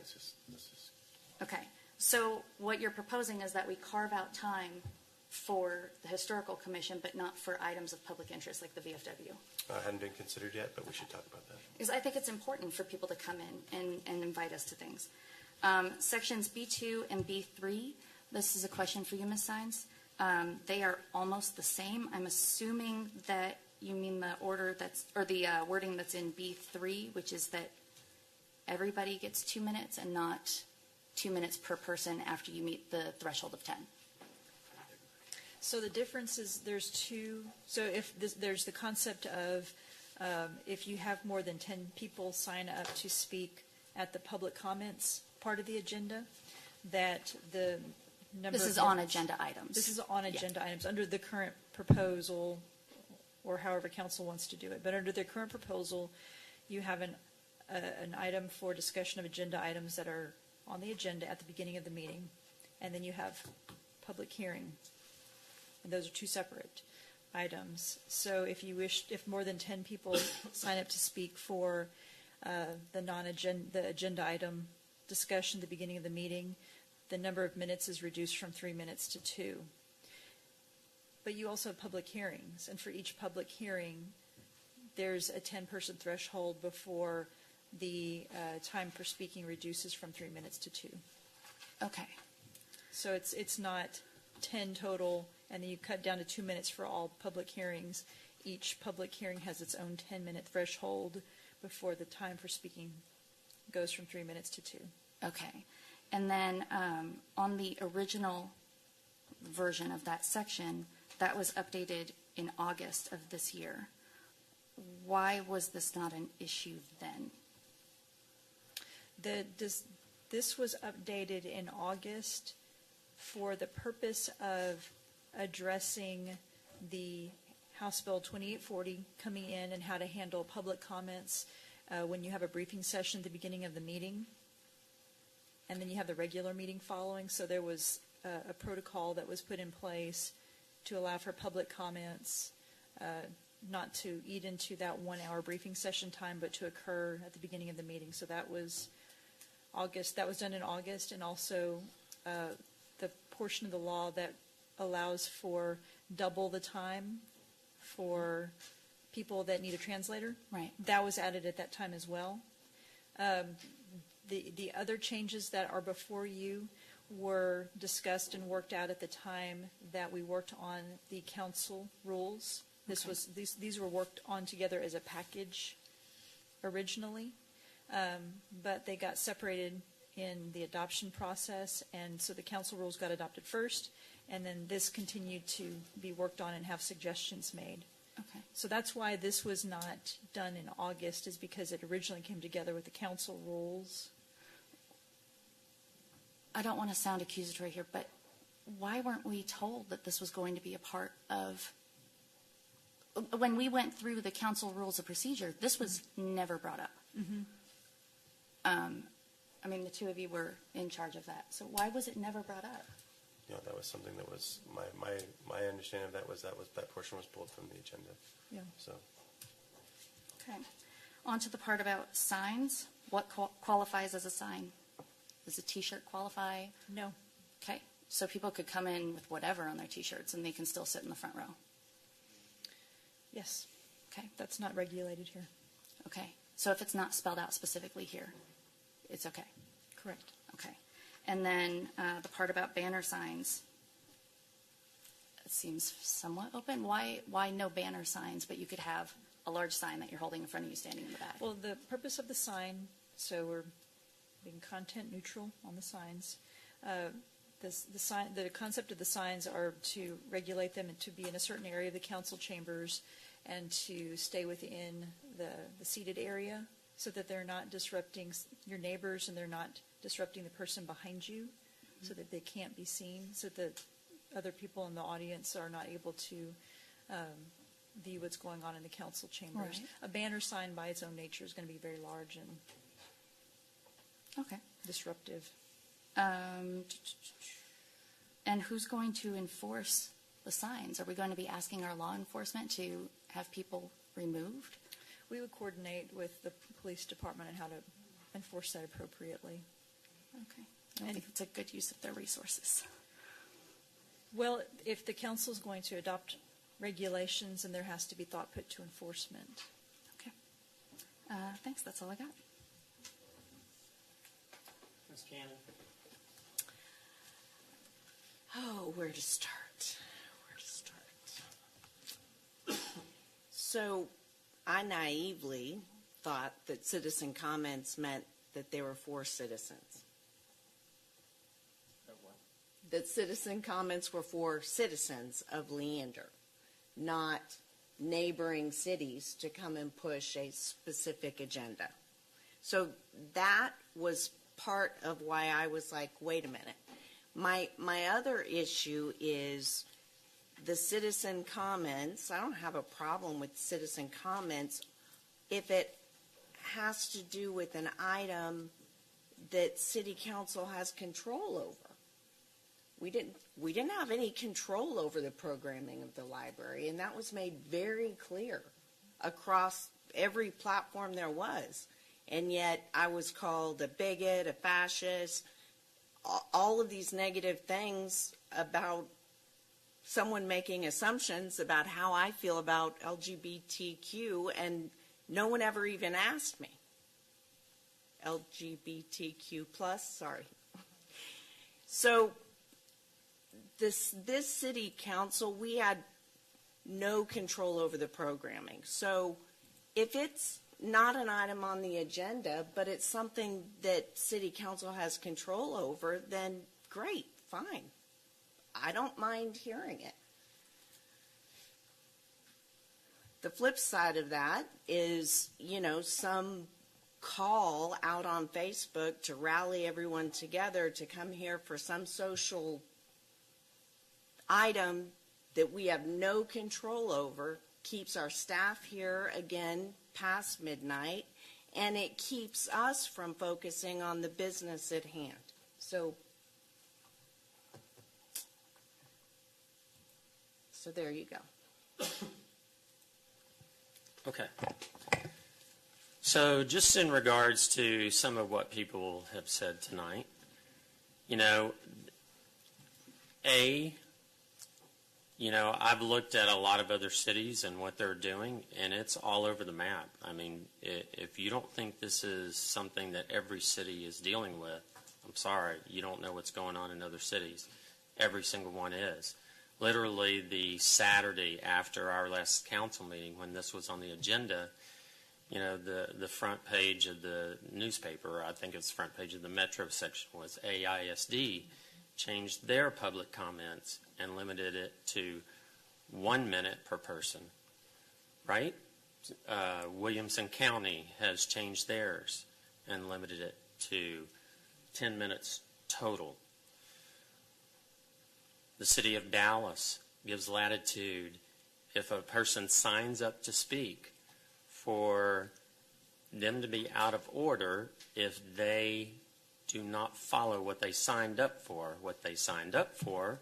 Okay, so what you're proposing is that we carve out time for the Historical Commission, but not for items of public interest like the VFW. Hadn't been considered yet, but we should talk about that. Because I think it's important for people to come in and invite us to things. Sections B2 and B3, this is a question for you, Ms. Sines. They are almost the same. I'm assuming that you mean the order or the wording that's in B3, which is that everybody gets 2 minutes and not 2 minutes per person after you meet the threshold of 10. So the difference is there's two. So if there's the concept of if you have more than 10 people sign up to speak at the public comments part of the agenda, that the number. This is on agenda items. This is on agenda items under the current proposal, or however council wants to do it. But under the current proposal, you have an item for discussion of agenda items that are on the agenda at the beginning of the meeting, and then you have public hearing. And those are two separate items. So if you wish, if more than 10 people sign up to speak for the agenda item discussion at the beginning of the meeting, the number of minutes is reduced from 3 minutes to 2. But you also have public hearings, and for each public hearing, there's a 10-person threshold before the time for speaking reduces from 3 minutes to 2. Okay. So it's not 10 total, and then you cut down to 2 minutes for all public hearings. Each public hearing has its own 10-minute threshold before the time for speaking goes from 3 minutes to 2. Okay. And then on the original version of that section, that was updated in August of this year. Why was this not an issue then? This was updated in August for the purpose of addressing the House Bill 2840 coming in and how to handle public comments when you have a briefing session at the beginning of the meeting, and then you have the regular meeting following. So there was a protocol that was put in place to allow for public comments, not to eat into that 1 hour briefing session time, but to occur at the beginning of the meeting. So that was August. That was done in August, and also the portion of the law that allows for double the time for people that need a translator. Right. That was added at that time as well. The other changes that are before you were discussed and worked out at the time that we worked on the council rules. These were worked on together as a package originally, but they got separated in the adoption process, and so the council rules got adopted first, and then this continued to be worked on and have suggestions made. Okay. So that's why this was not done in August, is because it originally came together with the council rules. I don't want to sound accusatory here, but why weren't we told that this was going to be a part of, when we went through the council rules of procedure, this was never brought up. I mean, the two of you were in charge of that, so why was it never brought up? You know, that was something that was, my understanding of that was that portion was pulled from the agenda. Yeah. So. Okay. On to the part about signs. What qualifies as a sign? Does a T-shirt qualify? No. Okay. So people could come in with whatever on their T-shirts and they can still sit in the front row? Yes. Okay. That's not regulated here. Okay. So if it's not spelled out specifically here, it's okay? Correct. Okay. And then the part about banner signs, it seems somewhat open. Why no banner signs, but you could have a large sign that you're holding in front of you standing in the back? Well, the purpose of the sign, so we're being content neutral on the signs. The concept of the signs are to regulate them and to be in a certain area of the council chambers and to stay within the seated area so that they're not disrupting your neighbors and they're not disrupting the person behind you, so that they can't be seen, so that other people in the audience are not able to view what's going on in the council chambers. Right. A banner sign by its own nature is going to be very large and disruptive. And who's going to enforce the signs? Are we going to be asking our law enforcement to have people removed? We would coordinate with the police department on how to enforce that appropriately. Okay. I think it's a good use of their resources. Well, if the council is going to adopt regulations, then there has to be thought put to enforcement. Okay. Thanks. That's all I got. Ms. Cannon. Oh, where to start? So I naively thought that citizen comments meant that they were for citizens. That citizen comments were for citizens of Leander, not neighboring cities to come and push a specific agenda. So that was part of why I was like, wait a minute. My other issue is the citizen comments. I don't have a problem with citizen comments if it has to do with an item that city council has control over. We didn't have any control over the programming of the library, and that was made very clear across every platform there was. And yet I was called a bigot, a fascist, all of these negative things about someone making assumptions about how I feel about LGBTQ, and no one ever even asked me. LGBTQ plus, sorry. So this city council, we had no control over the programming. So if it's not an item on the agenda, but it's something that city council has control over, then great, fine. I don't mind hearing it. The flip side of that is, some call out on Facebook to rally everyone together to come here for some social item that we have no control over, keeps our staff here again past midnight, and it keeps us from focusing on the business at hand. So there you go. Okay. So just in regards to some of what people have said tonight, I've looked at a lot of other cities and what they're doing, and it's all over the map. I mean, if you don't think this is something that every city is dealing with, I'm sorry, you don't know what's going on in other cities. Every single one is. Literally the Saturday after our last council meeting, when this was on the agenda, the front page of the newspaper, I think it's the front page of the Metro section, was AISD changed their public comments and limited it to 1 minute per person, right? Williamson County has changed theirs and limited it to 10 minutes total. The city of Dallas gives latitude if a person signs up to speak for them to be out of order if they do not follow what they signed up for. What they signed up for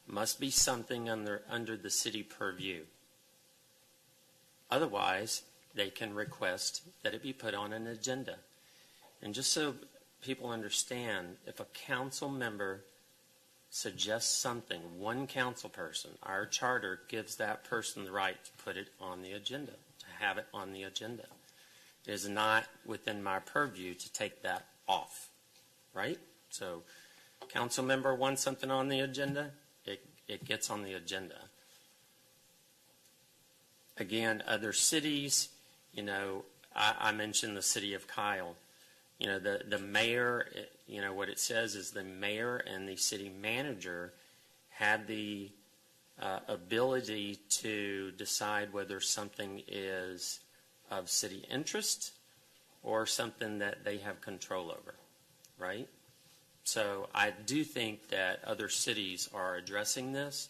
must be something under the city purview. Otherwise, they can request that it be put on an agenda. And just so people understand, if a council member suggests something, one council person, our charter gives that person the right to put it on the agenda, to have it on the agenda. It is not within my purview to take that off, right? So council member wants something on the agenda, it gets on the agenda. Again, other cities, I mentioned the city of Kyle. The mayor, what it says is the mayor and the city manager had the ability to decide whether something is of city interest or something that they have control over, right? So I do think that other cities are addressing this.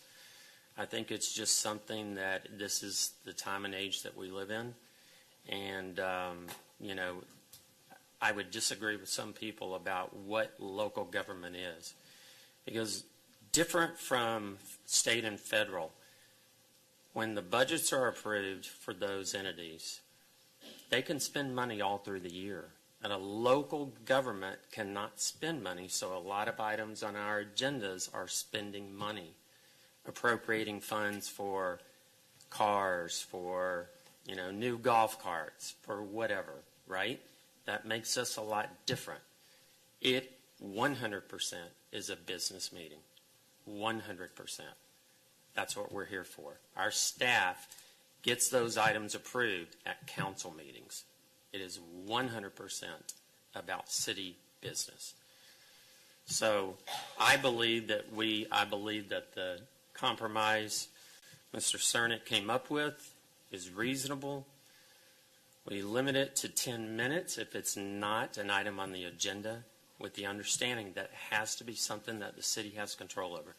I think it's just something that this is the time and age that we live in. And, I would disagree with some people about what local government is. Because different from state and federal, when the budgets are approved for those entities, they can spend money all through the year. And a local government cannot spend money, so a lot of items on our agendas are spending money, appropriating funds for cars, for new golf carts, for whatever, right? That makes us a lot different. It 100% is a business meeting. 100%. That's what we're here for. Our staff gets those items approved at council meetings. It is 100% about city business. So I believe that the compromise Mr. Cernick came up with is reasonable. We limit it to 10 minutes if it's not an item on the agenda, with the understanding that it has to be something that the city has control over.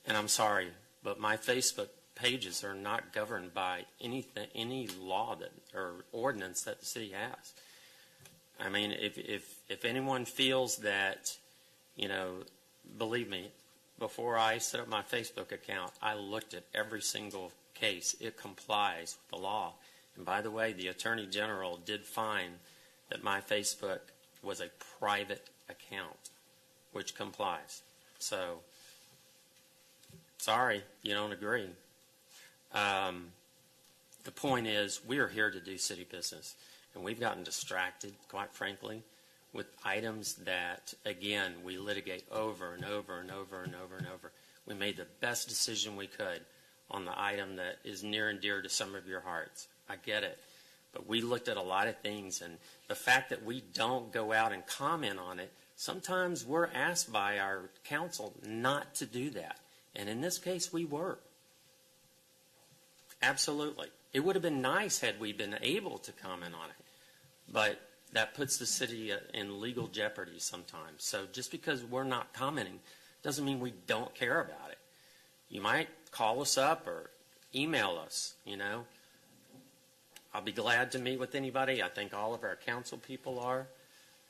And I'm sorry, but my Facebook pages are not governed by any law or ordinance that the city has. I mean, if anyone feels that, believe me, before I set up my Facebook account, I looked at every single case. It complies with the law. And by the way, the Attorney General did find that my Facebook was a private account, which complies. So, sorry, you don't agree. The point is, we are here to do city business. And we've gotten distracted, quite frankly, with items that, again, we litigate over and over and over and over and over. We made the best decision we could on the item that is near and dear to some of your hearts. I get it. But we looked at a lot of things, and the fact that we don't go out and comment on it, sometimes we're asked by our council not to do that. And in this case, we were. Absolutely. It would have been nice had we been able to comment on it. But that puts the city in legal jeopardy sometimes. So just because we're not commenting doesn't mean we don't care about it. You might call us up or email us, I'll be glad to meet with anybody. I think all of our council people are.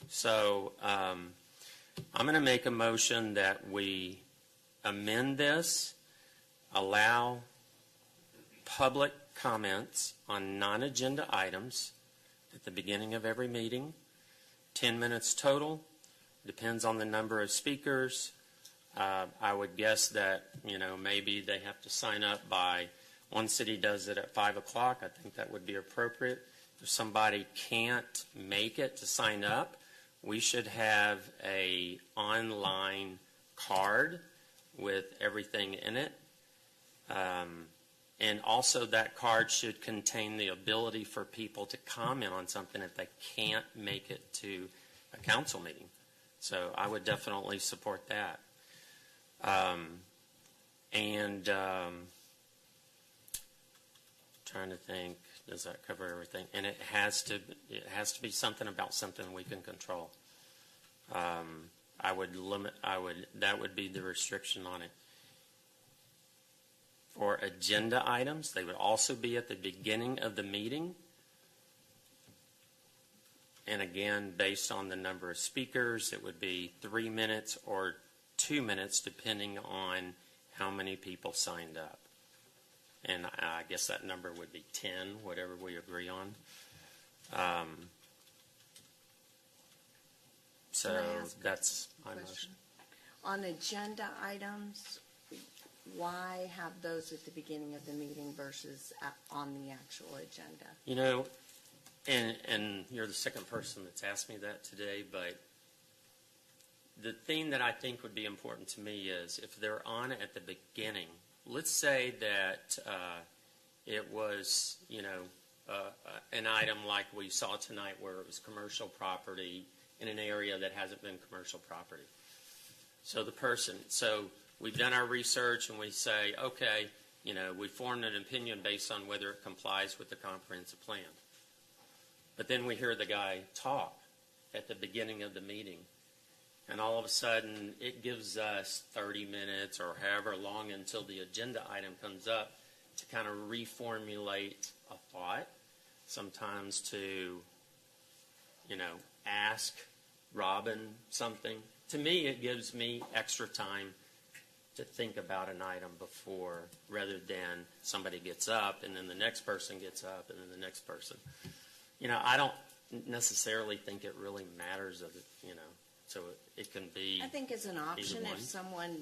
So I'm going to make a motion that we amend this, allow public comments on non-agenda items at the beginning of every meeting. 10 minutes total. Depends on the number of speakers. I would guess that, maybe they have to sign up by, one city does it at 5 o'clock. I think that would be appropriate. If somebody can't make it to sign up, we should have a online card with everything in it. And also that card should contain the ability for people to comment on something if they can't make it to a council meeting. So I would definitely support that. Trying to think, does that cover everything? And it has to be something about something we can control. that would be the restriction on it. For agenda items, they would also be at the beginning of the meeting. And again, based on the number of speakers, it would be 3 minutes or 2 minutes, depending on how many people signed up. And I guess that number would be 10, whatever we agree on. So that's my motion. On agenda items, why have those at the beginning of the meeting versus on the actual agenda? You know, and you're the second person that's asked me that today, but the thing that I think would be important to me is if they're on at the beginning, let's say that it was, an item like we saw tonight where it was commercial property in an area that hasn't been commercial property. So we've done our research and we say, okay, we formed an opinion based on whether it complies with the comprehensive plan. But then we hear the guy talk at the beginning of the meeting, and all of a sudden it gives us 30 minutes or however long until the agenda item comes up to kind of reformulate a thought, sometimes to, ask Robin something. To me, it gives me extra time to think about an item before, rather than somebody gets up and then the next person gets up and then the next person. I don't necessarily think it really matters so it can be. I think as an option, if someone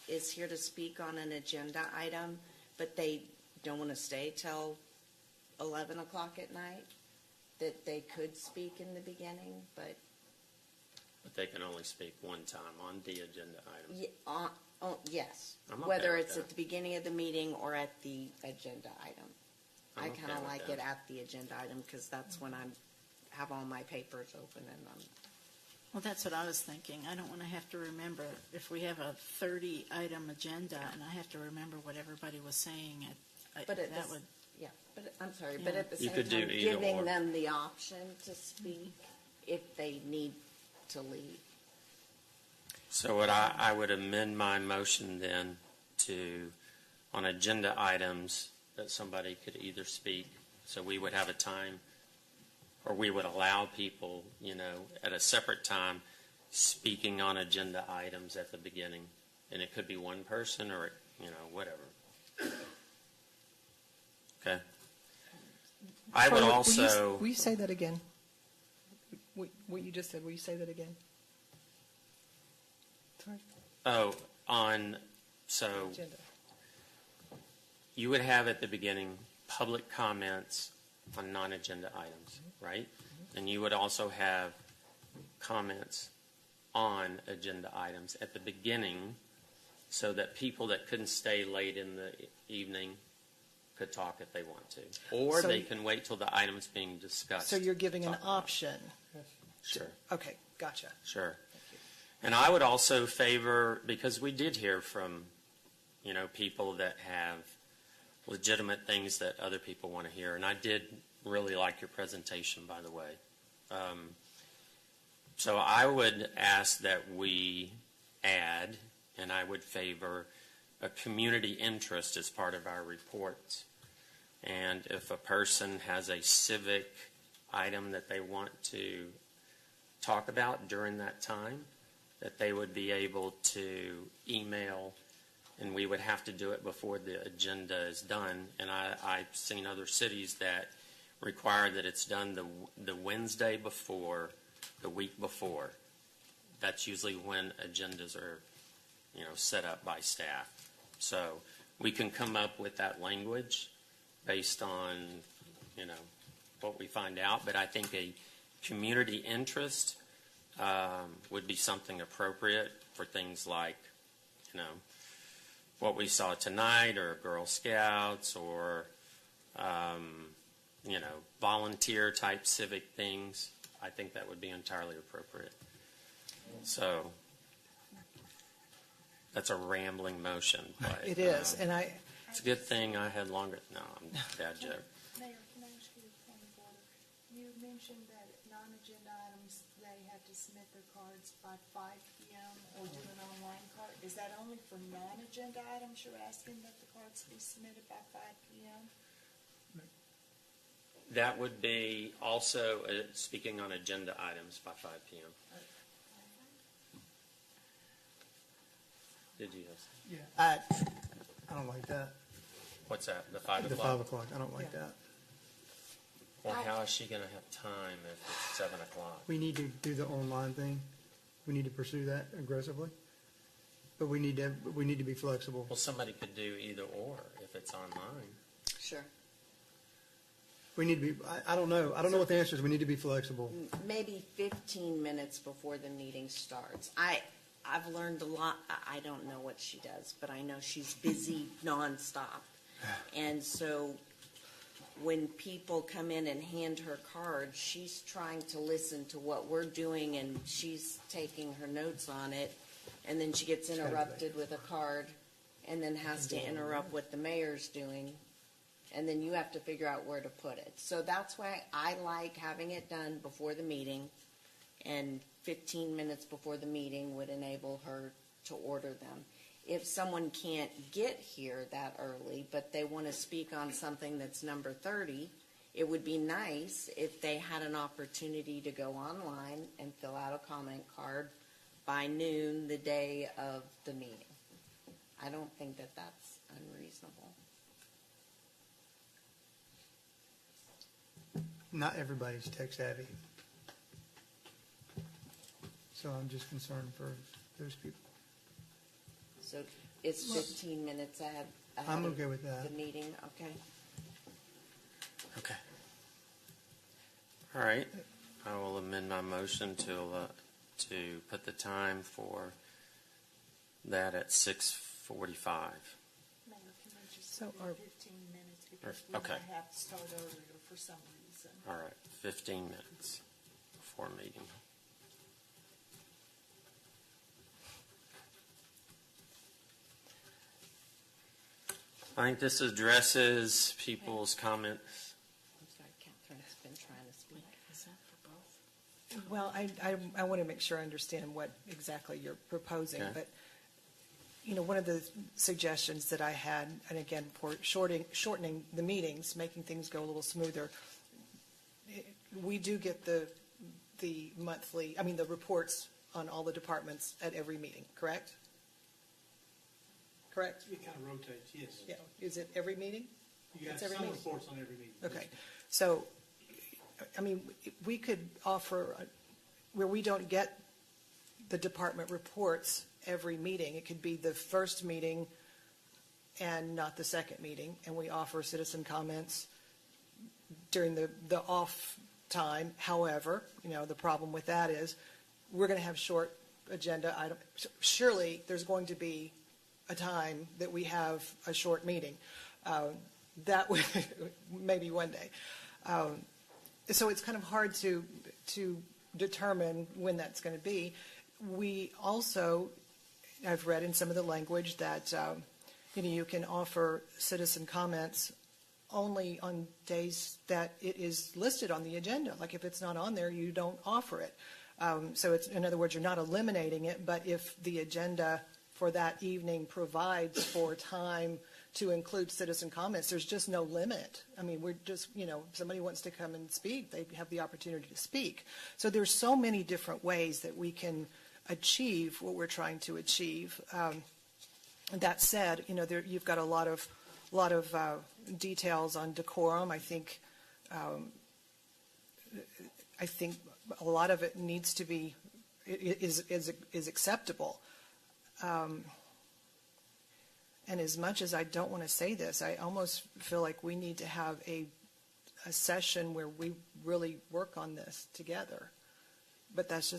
is here to speak on an agenda item, but they don't want to stay till 11 o'clock at night, that they could speak in the beginning, but they can only speak one time on the agenda item. Yes, I'm okay whether with it's that. at the beginning of the meeting or at the agenda item. I'm I okay kind of with like that. it at the agenda item because that's when I have all my papers open and I'm. Well, that's what I was thinking. I don't want to have to remember if we have a 30-item agenda and I have to remember what everybody was saying. But at that this, would. yeah, but I'm sorry, Yeah. but at the You same could do time, either giving or. them the option to speak if they need to leave. So I would amend my motion then to, on agenda items, that somebody could either speak, so we would have a time, or we would allow people, at a separate time, speaking on agenda items at the beginning. And it could be one person or, whatever. Okay. I would also. Will you say that again? What you just said, will you say that again? Sorry. So Agenda. you would have at the beginning public comments on non-agenda items, right? And you would also have comments on agenda items at the beginning so that people that couldn't stay late in the evening could talk if they want to. Or So they can wait till the item's being discussed. So you're giving an Talk about it. option. Sure. Okay, gotcha. Sure. And I would also favor, because we did hear from, people that have legitimate things that other people want to hear. And I did really like your presentation, by the way. So I would ask that we add, and I would favor, a community interest as part of our reports. And if a person has a civic item that they want to talk about during that time, that they would be able to email, and we would have to do it before the agenda is done. And I've seen other cities that require that it's done the Wednesday before, the week before. That's usually when agendas are, set up by staff. So we can come up with that language based on, what we find out. But I think a community interest would be something appropriate for things like, what we saw tonight, or Girl Scouts, or, volunteer type civic things. I think that would be entirely appropriate. So that's a rambling motion, but It is, and it's a good thing I had longer. No, bad joke. Mayor, can I ask you a point of order? You mentioned that non-agenda items, they have to submit their cards by 5 p.m. or do an online card? Is that only for non-agenda items you're asking that the cards be submitted by 5 p.m.? That would be also speaking on agenda items by 5 p.m. Did you guys? Yeah. I don't like that. What's that? The 5 The o'clock? 5 o'clock. I don't like that. Well, how is she going to have time if it's 7 o'clock? We need to do the online thing. We need to pursue that aggressively. But we need to be flexible. Well, somebody could do either or if it's online. Sure. We need to be, I don't know. I don't know what the answer is. We need to be flexible. Maybe 15 minutes before the meeting starts. I've learned a lot. I don't know what she does, but I know she's busy nonstop. And so when people come in and hand her card, she's trying to listen to what we're doing, and she's taking her notes on it. And then she gets interrupted with a card and then has to interrupt what the mayor's doing. And then you have to figure out where to put it. So that's why I like having it done before the meeting, and 15 minutes before the meeting would enable her to order them. If someone can't get here that early, but they want to speak on something that's number 30, it would be nice if they had an opportunity to go online and fill out a comment card by noon the day of the meeting. I don't think that that's unreasonable. Not everybody's tech savvy. So I'm just concerned for those people. So it's 15 minutes ahead I'm of okay with that. the meeting, okay? Okay. All right. I will amend my motion to put the time for that at 6:45. So 15 minutes because we Okay. might have to start earlier for some reason. All right, 15 minutes before meeting. I think this addresses people's comments. I'm sorry, Catherine's been trying to speak. Is that for both? Well, I want to make sure I understand what exactly you're proposing, Okay. but, one of the suggestions that I had, and again, for shortening the meetings, making things go a little smoother, we do get the monthly, the reports on all the departments at every meeting, correct? Correct? It kind of rotates, yes. Yeah, is it every meeting? You got It's every some meeting? reports on every meeting. Okay, so, we could offer, where we don't get the department reports every meeting, it could be the first meeting and not the second meeting, and we offer citizen comments during the off time. However, the problem with that is, we're going to have short agenda item. Surely, there's going to be a time that we have a short meeting. That would maybe one day. So it's kind of hard to determine when that's going to be. We also, I've read in some of the language that you can offer citizen comments only on days that it is listed on the agenda. Like if it's not on there, you don't offer it. So it's, in other words, you're not eliminating it, but if the agenda for that evening provides for time to include citizen comments, there's just no limit. We're just, if somebody wants to come and speak, they have the opportunity to speak. So there's so many different ways that we can achieve what we're trying to achieve. That said, you've got a lot of details on decorum. I think a lot of it needs to be is acceptable. And as much as I don't want to say this, I almost feel like we need to have a session where we really work on this together. But that's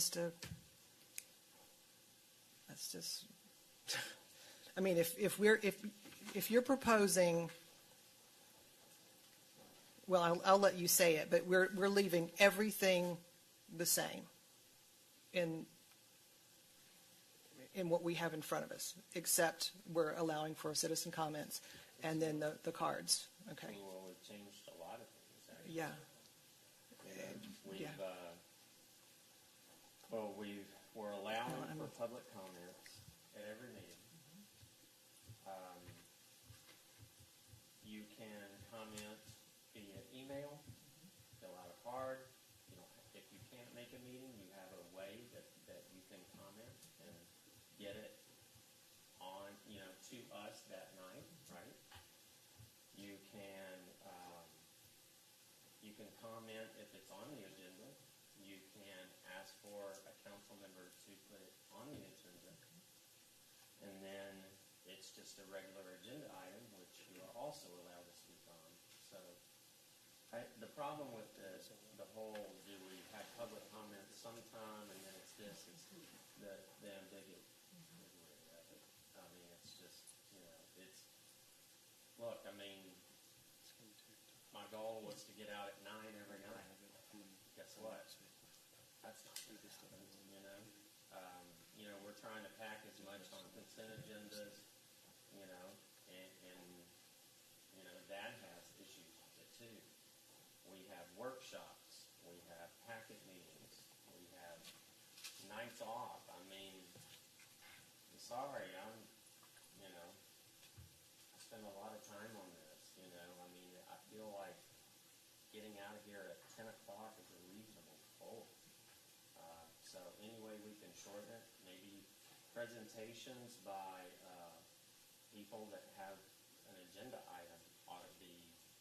if you're proposing, well, I'll let you say it, but we're leaving everything the same in what we have in front of us, except we're allowing for citizen comments and then the cards. Okay. Well, we've changed a lot of things, actually. Yeah. We've Well, we're allowing for public comments at every meeting. You can comment via email, fill out a card. You know, if you can't make a meeting, you have a way that you can comment and get it on, to us that night, right? You can comment if it's on the agenda. You can ask for a council member to put it on the agenda. And then it's just a regular agenda item, which you are also allowed to speak on. So the problem with the whole, do we have public comments sometime and then it's this, it's the ambiguous. I mean, it's just, look, I mean, my goal was to get out at 9 every night. Guess what? That's not going to happen, we're trying to pack as much on consent agendas, and that has issues with it too. We have workshops, we have packet meetings, we have nights off. I mean, I'm sorry, I spend a lot of time on this, I mean, I feel like getting out of here at 10 o'clock is a reasonable goal. So any way we can shorten it, maybe presentations by people that have an agenda item ought to be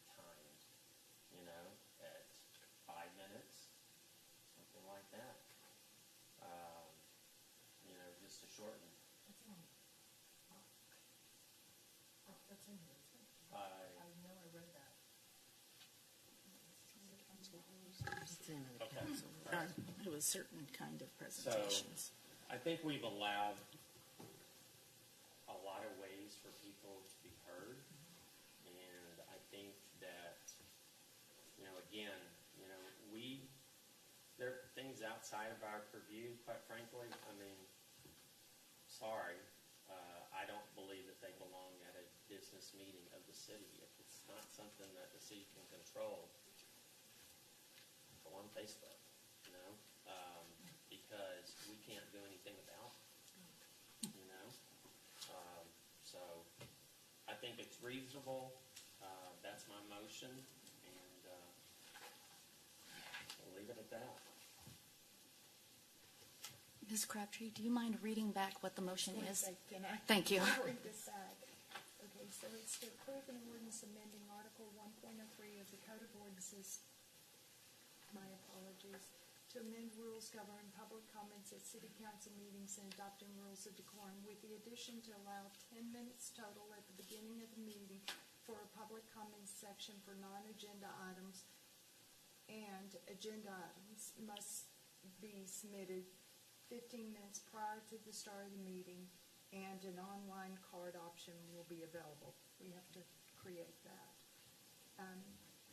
timed, at 5 minutes, something like that. Just to shorten. That's in here, isn't it? I know I read that. Okay. It was certain kind of presentations. So, I think we've allowed a lot of ways for people to be heard, and I think that, again, there are things outside of our purview, quite frankly. I mean, sorry, I don't believe that they belong at a business meeting of the city. If it's not something that the city can control, go on Facebook, because we can't do anything about it, so I think it's reasonable. That's my motion, and we'll leave it at that. Ms. Crabtree, do you mind reading back what the motion is? Can I? Thank you. I'll read this out. Okay, so it's to approve an ordinance amending Article 1.03 of the Code of Ordinances, my apologies, to amend rules governing public comments at city council meetings and adopting rules of decorum, with the addition to allow 10 minutes total at the beginning of the meeting for a public comments section for non-agenda items, and agenda items must be submitted 15 minutes prior to the start of the meeting, and an online card option will be available. We have to create that.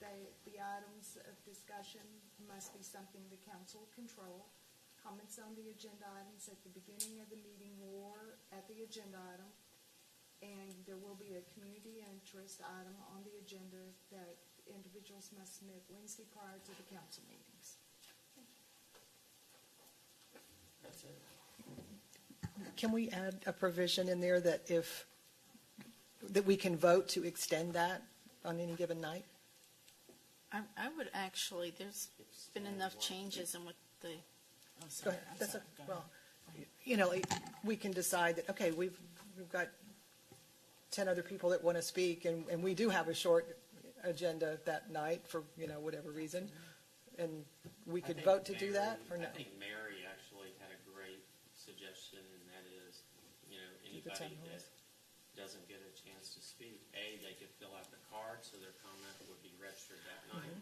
The items of discussion must be something the council control. Comments on the agenda items at the beginning of the meeting or at the agenda item, and there will be a community interest item on the agenda that individuals must submit Wednesday prior to the council meetings. That's it. Can we add a provision in there that that we can vote to extend that on any given night? I would actually, there's been enough changes in what the, oh, Go sorry, ahead. I'm That's sorry, a, go well, ahead. we can decide that, okay, we've got 10 other people that want to speak, and we do have a short agenda that night for, whatever reason, and we could vote to do that, or no? I think Mary actually had a great suggestion, and that is, anybody that doesn't get a chance to speak, they could fill out the card so their comment would be registered that night,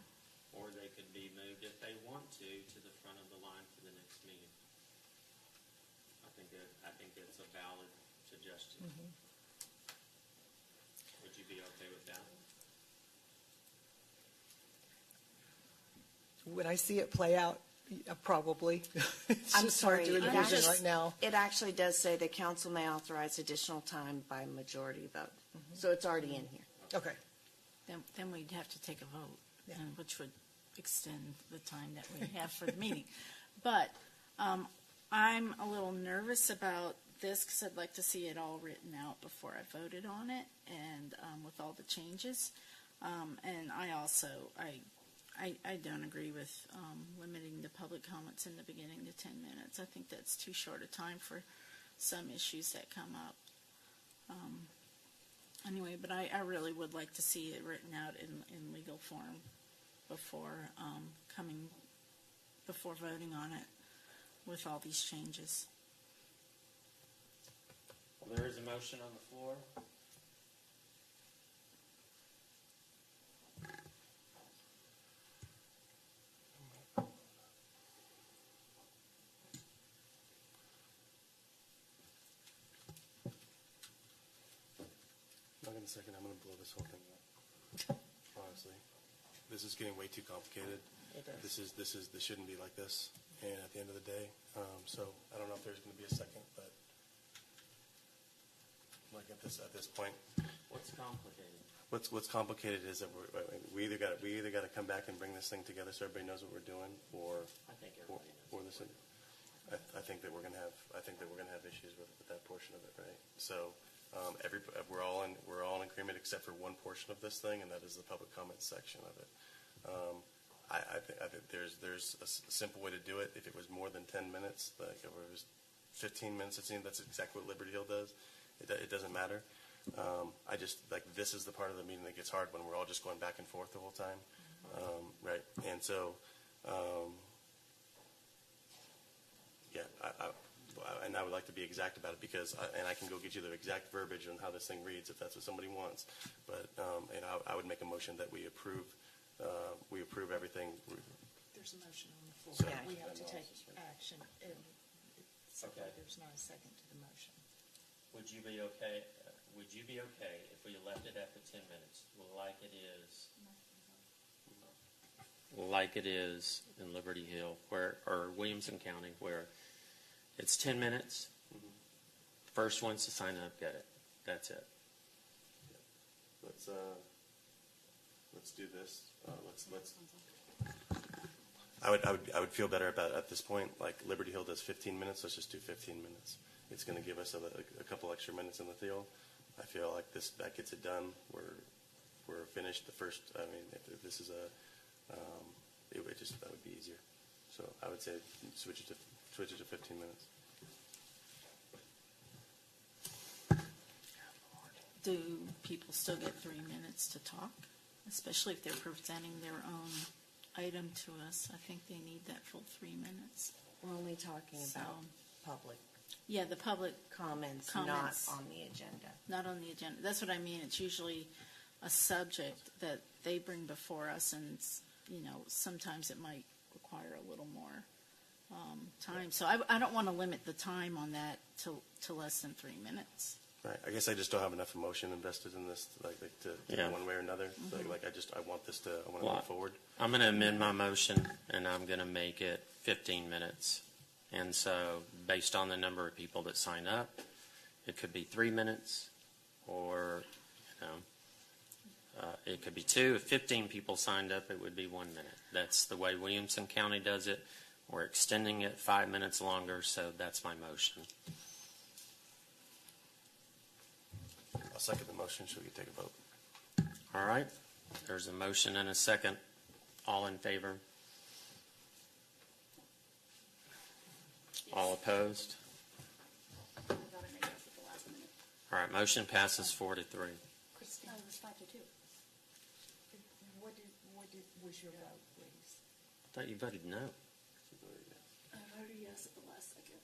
or they could be moved if they want to the front of the line for the next meeting. I think it's a valid suggestion. Would you be okay with that? When I see it play out, probably. It's I'm just hard sorry. to envision right now. It actually does say the council may authorize additional time by majority vote. So it's already in here. Okay. Then we'd have to take a vote, which would extend the time that we have for the meeting. But I'm a little nervous about this because I'd like to see it all written out before I voted on it, and with all the changes. And I also, I don't agree with limiting the public comments in the beginning to 10 minutes. I think that's too short a time for some issues that come up. Anyway, but I really would like to see it written out in legal form before before voting on it with all these changes. Well, there is a motion on the floor. Not in a second. I'm going to blow this whole thing up. Honestly, this is getting way too complicated. This shouldn't be like this. And at the end of the day, so I don't know if there's going to be a second, but like at this point, What's complicated? what's complicated is that we either got to come back and bring this thing together so everybody knows what we're doing, or I think everybody knows. I think that we're going to have issues with that portion of it, right? So. We're all in agreement except for one portion of this thing, and that is the public comment section of it. I think there's a simple way to do it. If it was more than 10 minutes, like if it was 15 minutes, it seems that's exactly what Liberty Hill does. It doesn't matter. I just like this is the part of the meeting that gets hard when we're all just going back and forth the whole time, right? And so, yeah, and I would like to be exact about it because, and I can go get you the exact verbiage on how this thing reads if that's what somebody wants. But and I would make a motion that we approve everything. There's a motion on the floor. So, we have to take action. And Okay. There's not a second to the motion. Would you be okay? Would you be okay if we left it at the 10 minutes, like it is in Liberty Hill, or Williamson County, where it's 10 minutes. Mm-hmm. First ones to sign up get it. That's it. Yeah. Let's do this. Let's. I would feel better about it at this point. Like Liberty Hill does 15 minutes. Let's just do 15 minutes. It's going to give us a couple extra minutes in the field. I feel like that gets it done. We're finished. The first. I mean, if this is that would be easier. So I would say switch it to 15 minutes. Do people still get 3 minutes to talk, especially if they're presenting their own item to us? I think they need that full 3 minutes. We're only talking about public. Yeah, the public comments, not on the agenda. Not on the agenda. That's what I mean. It's usually a subject that they bring before us, and sometimes it might require a little more time. So I don't want to limit the time on that to less than 3 minutes. Right. I guess I just don't have enough emotion invested in this, to Yeah. one way or another. Mm-hmm. I want to move forward. I'm going to amend my motion, and I'm going to make it 15 minutes. And so, based on the number of people that sign up, it could be 3 minutes, or it could be 2. If 15 people signed up, it would be 1 minute. That's the way Williamson County does it. We're extending it 5 minutes longer, so that's my motion. I'll second the motion so we can take a vote. All right. There's a motion and a second. All in favor? All opposed? All right. Motion passes 4-3. No, it was 5-2. What was your vote, please? I thought you voted no. I voted yes at the last second.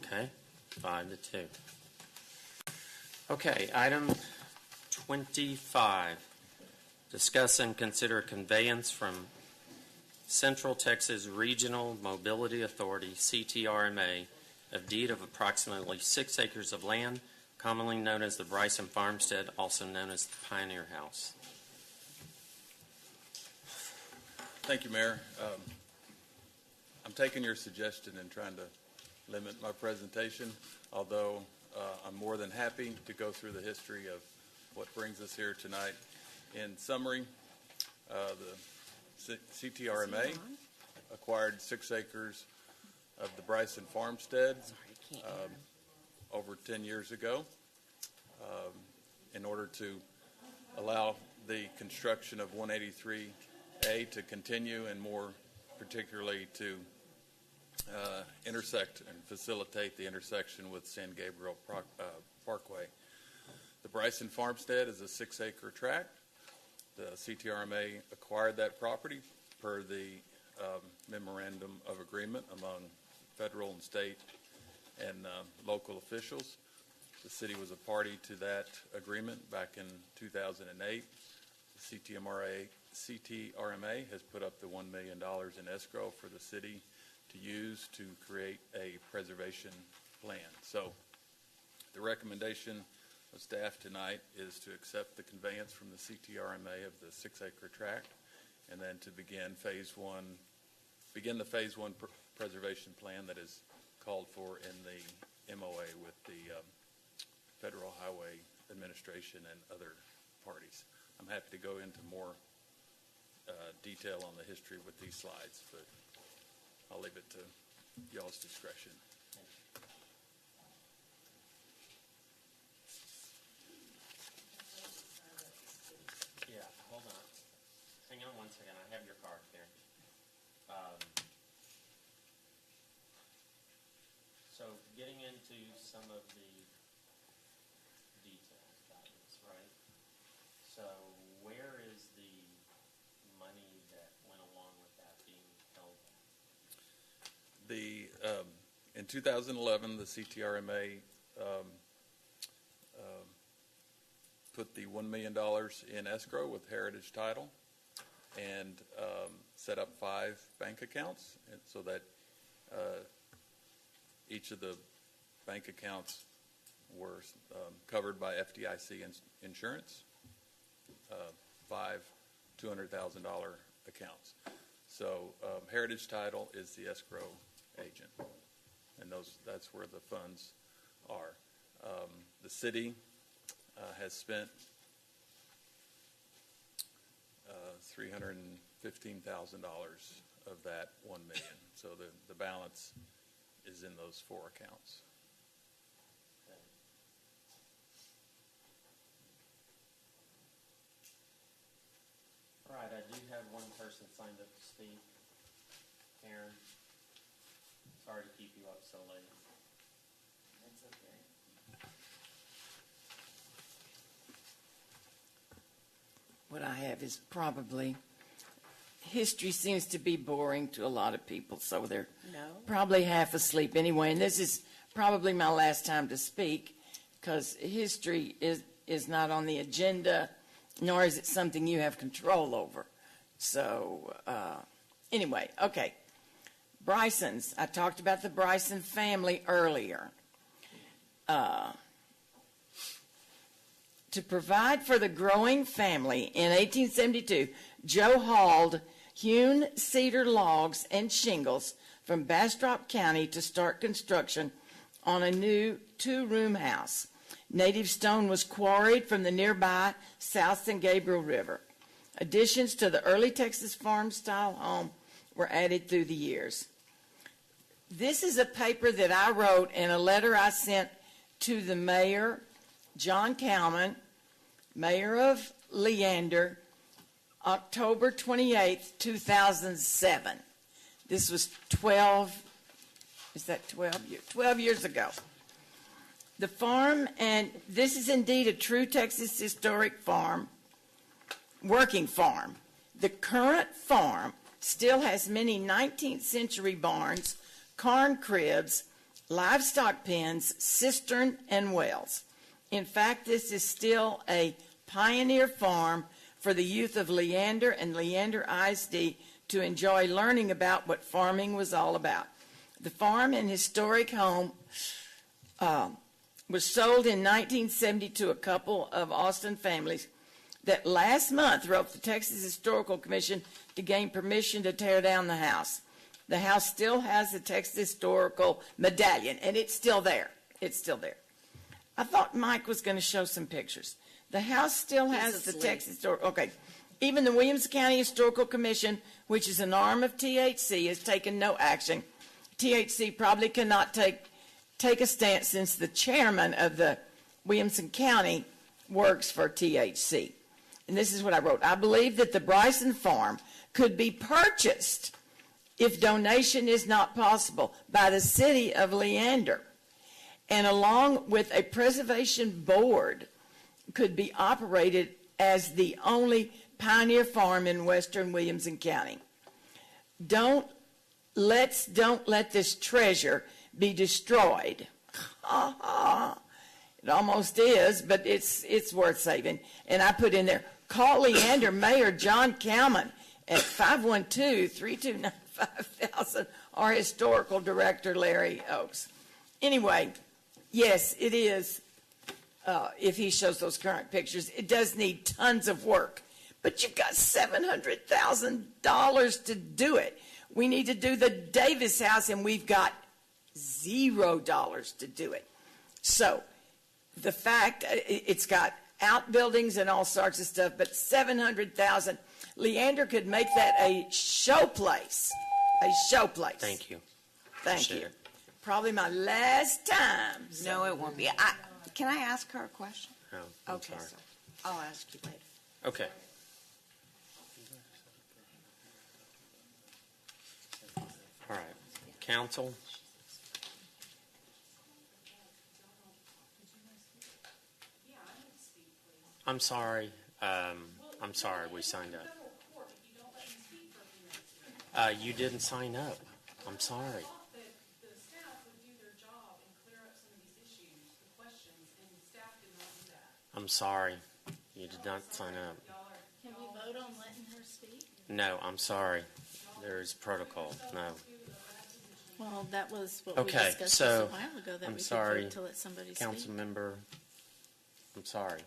Okay. 5-2. Okay. Item 25. Discuss and consider conveyance from Central Texas Regional Mobility Authority, CTRMA, of deed of approximately 6 acres of land, commonly known as the Bryson Farmstead, also known as the Pioneer House. Thank you, Mayor. I'm taking your suggestion and trying to limit my presentation, although I'm more than happy to go through the history of what brings us here tonight. In summary, the CTRMA acquired 6 acres of the Bryson farmstead over 10 years ago in order to allow the construction of 183A to continue, and more particularly to intersect and facilitate the intersection with San Gabriel Parkway. The Bryson farmstead is a 6-acre tract. The CTRMA acquired that property per the memorandum of agreement among federal and state and local officials. The city was a party to that agreement back in 2008. The CTRMA has put up the $1 million in escrow for the city to use to create a preservation plan. So the recommendation of staff tonight is to accept the conveyance from the CTRMA of the 6-acre tract, and then to begin the phase one preservation plan that is called for in the MOA with the Federal Highway Administration and other parties. I'm happy to go into more detail on the history with these slides, but I'll leave it to y'all's discretion. Yeah, hold on. Hang on one second. I have your card there. So getting into some of the details about this, right? So where is the money that went along with that being held at? In 2011, the CTRMA put the $1 million in escrow with Heritage Title and set up 5 bank accounts, and so that each of the bank accounts were covered by FDIC insurance, 5 $200,000 accounts. So Heritage Title is the escrow agent, and that's where the funds are. The city has spent $315,000 of that $1 million. So the balance is in those 4 accounts. All right, I do have one person signed up to speak. Karen, sorry to keep you up so late. That's okay. What I have is probably, history seems to be boring to a lot of people, so they're probably half asleep anyway. And this is probably my last time to speak, because history is not on the agenda, nor is it something you have control over. So anyway, okay. Brysons, I talked about the Bryson family earlier. To provide for the growing family, in 1872, Joe hauled hewn cedar logs and shingles from Bastrop County to start construction on a new 2-room house. Native stone was quarried from the nearby South San Gabriel River. Additions to the early Texas farm-style home were added through the years. This is a paper that I wrote in a letter I sent to the mayor, John Cowman, mayor of Leander, October 28th, 2007. This was 12 years ago. The farm, and this is indeed a true Texas historic farm, working farm. The current farm still has many 19th century barns, corn cribs, livestock pens, cistern, and wells. In fact, this is still a pioneer farm for the youth of Leander and Leander ISD to enjoy learning about what farming was all about. The farm and historic home was sold in 1970 to a couple of Austin families that last month wrote the Texas Historical Commission to gain permission to tear down the house. The house still has the Texas Historical medallion, and it's still there. It's still there. I thought Mike was going to show some pictures. The house still has the Texas Historical. Okay. Even the Williams County Historical Commission, which is an arm of THC, has taken no action THC probably cannot take a stance since the chairman of the Williamson County works for THC. And this is what I wrote. I believe that the Bryson Farm could be purchased if donation is not possible by the city of Leander, and along with a preservation board could be operated as the only pioneer farm in western Williamson County. Don't let this treasure be destroyed. It almost is, but it's worth saving. And I put in there, call Leander Mayor John Cowman at 512-329-5000, or Historical Director Larry Oaks. Anyway, yes, it is. If he shows those current pictures, it does need tons of work. But you've got $700,000 to do it. We need to do the Davis House, and we've got $0 to do it. So the fact, it's got outbuildings and all sorts of stuff, but $700,000. Leander could make that a show place. A show place. Thank you. Thank you. Probably my last time. No, it won't be. Can I ask her a question? No, I'm Okay, sorry. so I'll ask you later. Okay. All right. Council? I'm sorry. I'm sorry we signed up. You didn't sign up. I'm sorry. I'm sorry. You did not sign up. Can we vote on letting her speak? No, I'm sorry. There's protocol. No. Well, that was what we Okay, discussed just so a while ago, that I'm we sorry, could vote to let somebody speak. council member. I'm sorry.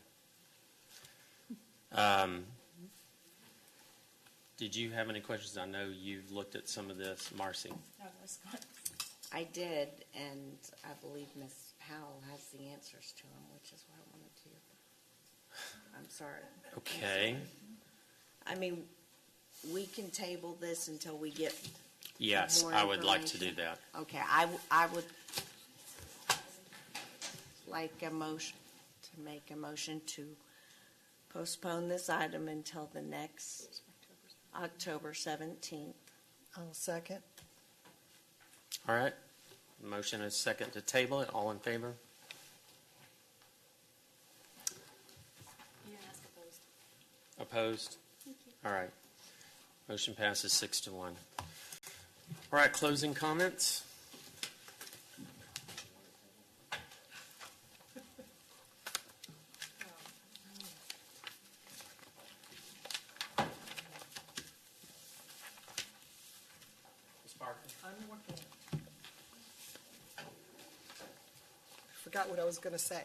Did you have any questions? I know you've looked at some of this, Marcy. I did, and I believe Ms. Howell has the answers to them, which is why I wanted to. I'm sorry. Okay. I mean, we can table this until we get Yes, more I would like to do information. that. Okay, I would like a motion, to make a motion to postpone this item until the next October 17th. I'll second. All right. Motion is second to table it. All in favor? Opposed? All right. Motion passes 6-1. All right, closing comments? Ms. Parker? I'm working. I forgot what I was going to say.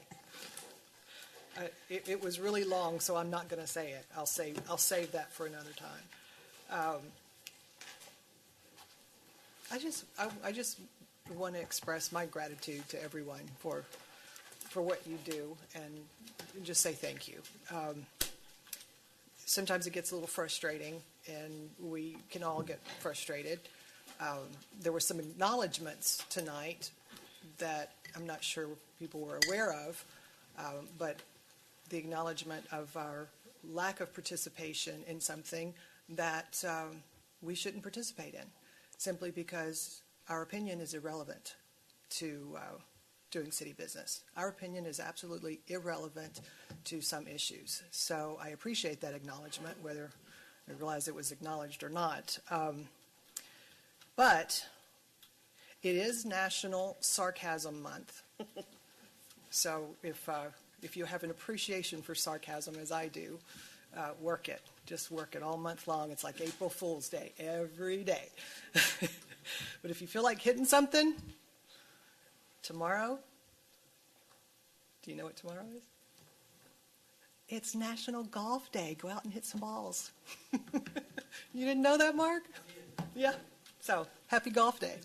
It was really long, so I'm not going to say it. I'll save that for another time. I just want to express my gratitude to everyone for what you do, and just say thank you. Sometimes it gets a little frustrating, and we can all get frustrated. There were some acknowledgments tonight that I'm not sure people were aware of, but the acknowledgement of our lack of participation in something that we shouldn't participate in, simply because our opinion is irrelevant to doing city business. Our opinion is absolutely irrelevant to some issues. So I appreciate that acknowledgement, whether I realize it was acknowledged or not. But it is National Sarcasm Month. So if you have an appreciation for sarcasm, as I do, work it. Just work it all month long. It's like April Fool's Day every day. But if you feel like hitting something, tomorrow, do you know what tomorrow is? It's National Golf Day. Go out and hit some balls. You didn't know that, Mark? Yeah. So, happy golf day.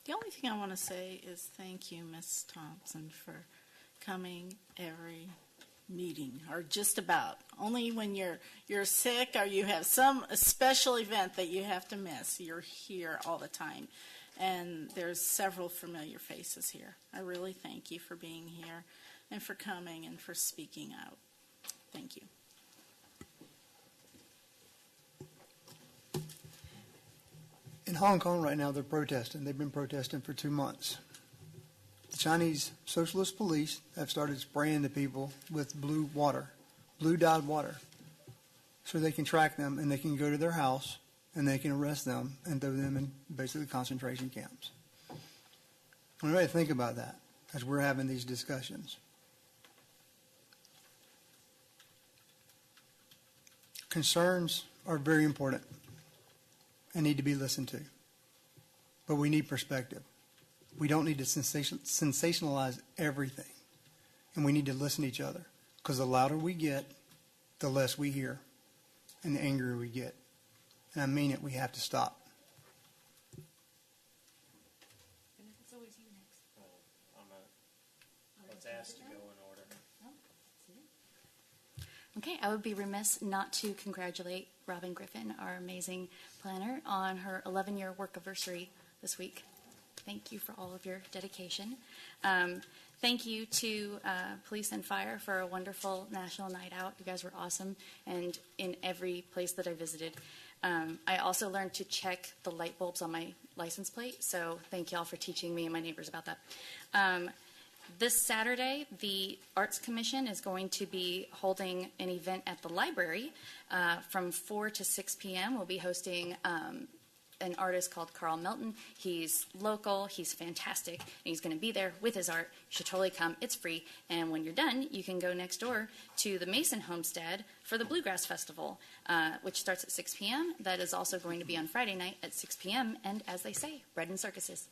The only thing I want to say is thank you, Ms. Thompson, for coming every meeting, or just about. Only when you're sick or you have a special event that you have to miss. You're here all the time. And there's several familiar faces here. I really thank you for being here and for coming and for speaking out. Thank you. In Hong Kong right now, they're protesting. They've been protesting for 2 months. The Chinese Socialist police have started spraying the people with blue dyed water, so they can track them and they can go to their house and they can arrest them and throw them in basically concentration camps. I want everybody to think about that as we're having these discussions. Concerns are very important and need to be listened to, but we need perspective. We don't need to sensationalize everything, and we need to listen to each other, because the louder we get, the less we hear, and the angrier we get. And I mean it, we have to stop. It's always you next. Let's ask to go in order. Okay, I would be remiss not to congratulate Robin Griffin, our amazing planner, on her 11-year work anniversary this week. Thank you for all of your dedication. Thank you to Police and Fire for a wonderful National Night Out. You guys were awesome, and in every place that I visited. I also learned to check the light bulbs on my license plate, so thank y'all for teaching me and my neighbors about that. This Saturday, the Arts Commission is going to be holding an event at the library from 4 to 6 p.m. We'll be hosting an artist called Carl Melton. He's local, he's fantastic, and he's going to be there with his art. You should totally come. It's free. And when you're done, you can go next door to the Mason Homestead for the Bluegrass Festival, which starts at 6 p.m. That is also going to be on Friday night at 6 p.m. And as they say, bread and circuses.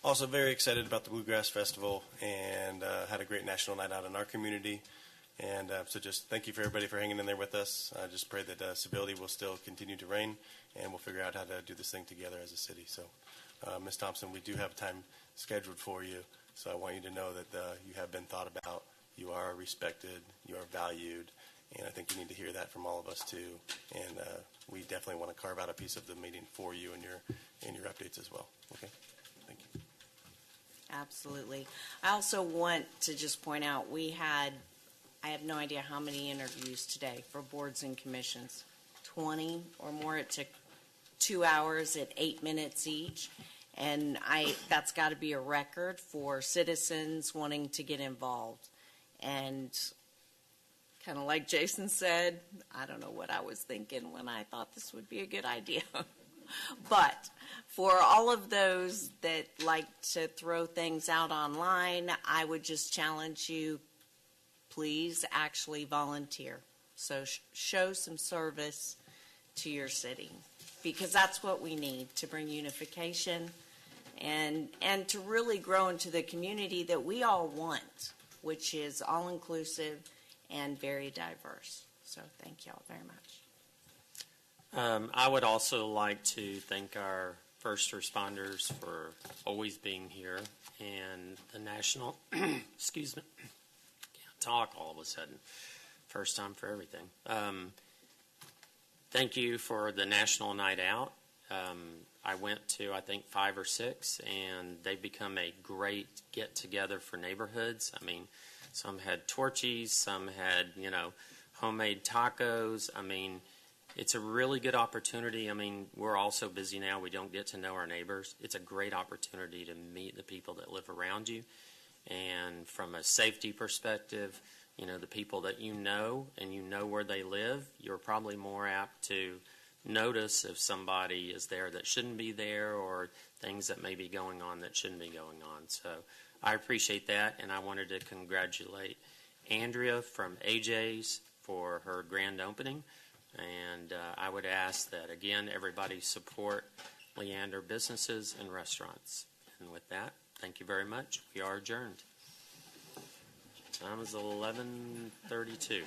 Also very excited about the Bluegrass Festival, and had a great national night out in our community. And so just thank you for everybody for hanging in there with us. I just pray that civility will still continue to reign, and we'll figure out how to do this thing together as a city. So, Ms. Thompson, we do have time scheduled for you, so I want you to know that you have been thought about, you are respected, you are valued, and I think you need to hear that from all of us too. And we definitely want to carve out a piece of the meeting for you and your updates as well. Okay? Thank you. Absolutely. I also want to just point out I have no idea how many interviews today for boards and commissions. 20 or more. It took 2 hours at 8 minutes each. And that's got to be a record for citizens wanting to get involved. And kind of like Jason said, I don't know what I was thinking when I thought this would be a good idea. But for all of those that like to throw things out online, I would just challenge you, please actually volunteer. So show some service to your city, because that's what we need to bring unification and to really grow into the community that we all want, which is all-inclusive and very diverse. So thank you all very much. I would also like to thank our first responders for always being here, and the national, excuse me, talk all of a sudden. First time for everything. Thank you for the National Night Out. I went to, I think, 5 or 6, and they've become a great get-together for neighborhoods. I mean, some had torchies, some had, homemade tacos. I mean, it's a really good opportunity. I mean, we're all so busy now, we don't get to know our neighbors. It's a great opportunity to meet the people that live around you. And from a safety perspective, the people that you know and you know where they live, you're probably more apt to notice if somebody is there that shouldn't be there, or things that may be going on that shouldn't be going on. So I appreciate that, and I wanted to congratulate Andrea from AJ's for her grand opening. And I would ask that, again, everybody support Leander businesses and restaurants. And with that, thank you very much. We are adjourned. Time is 11:32.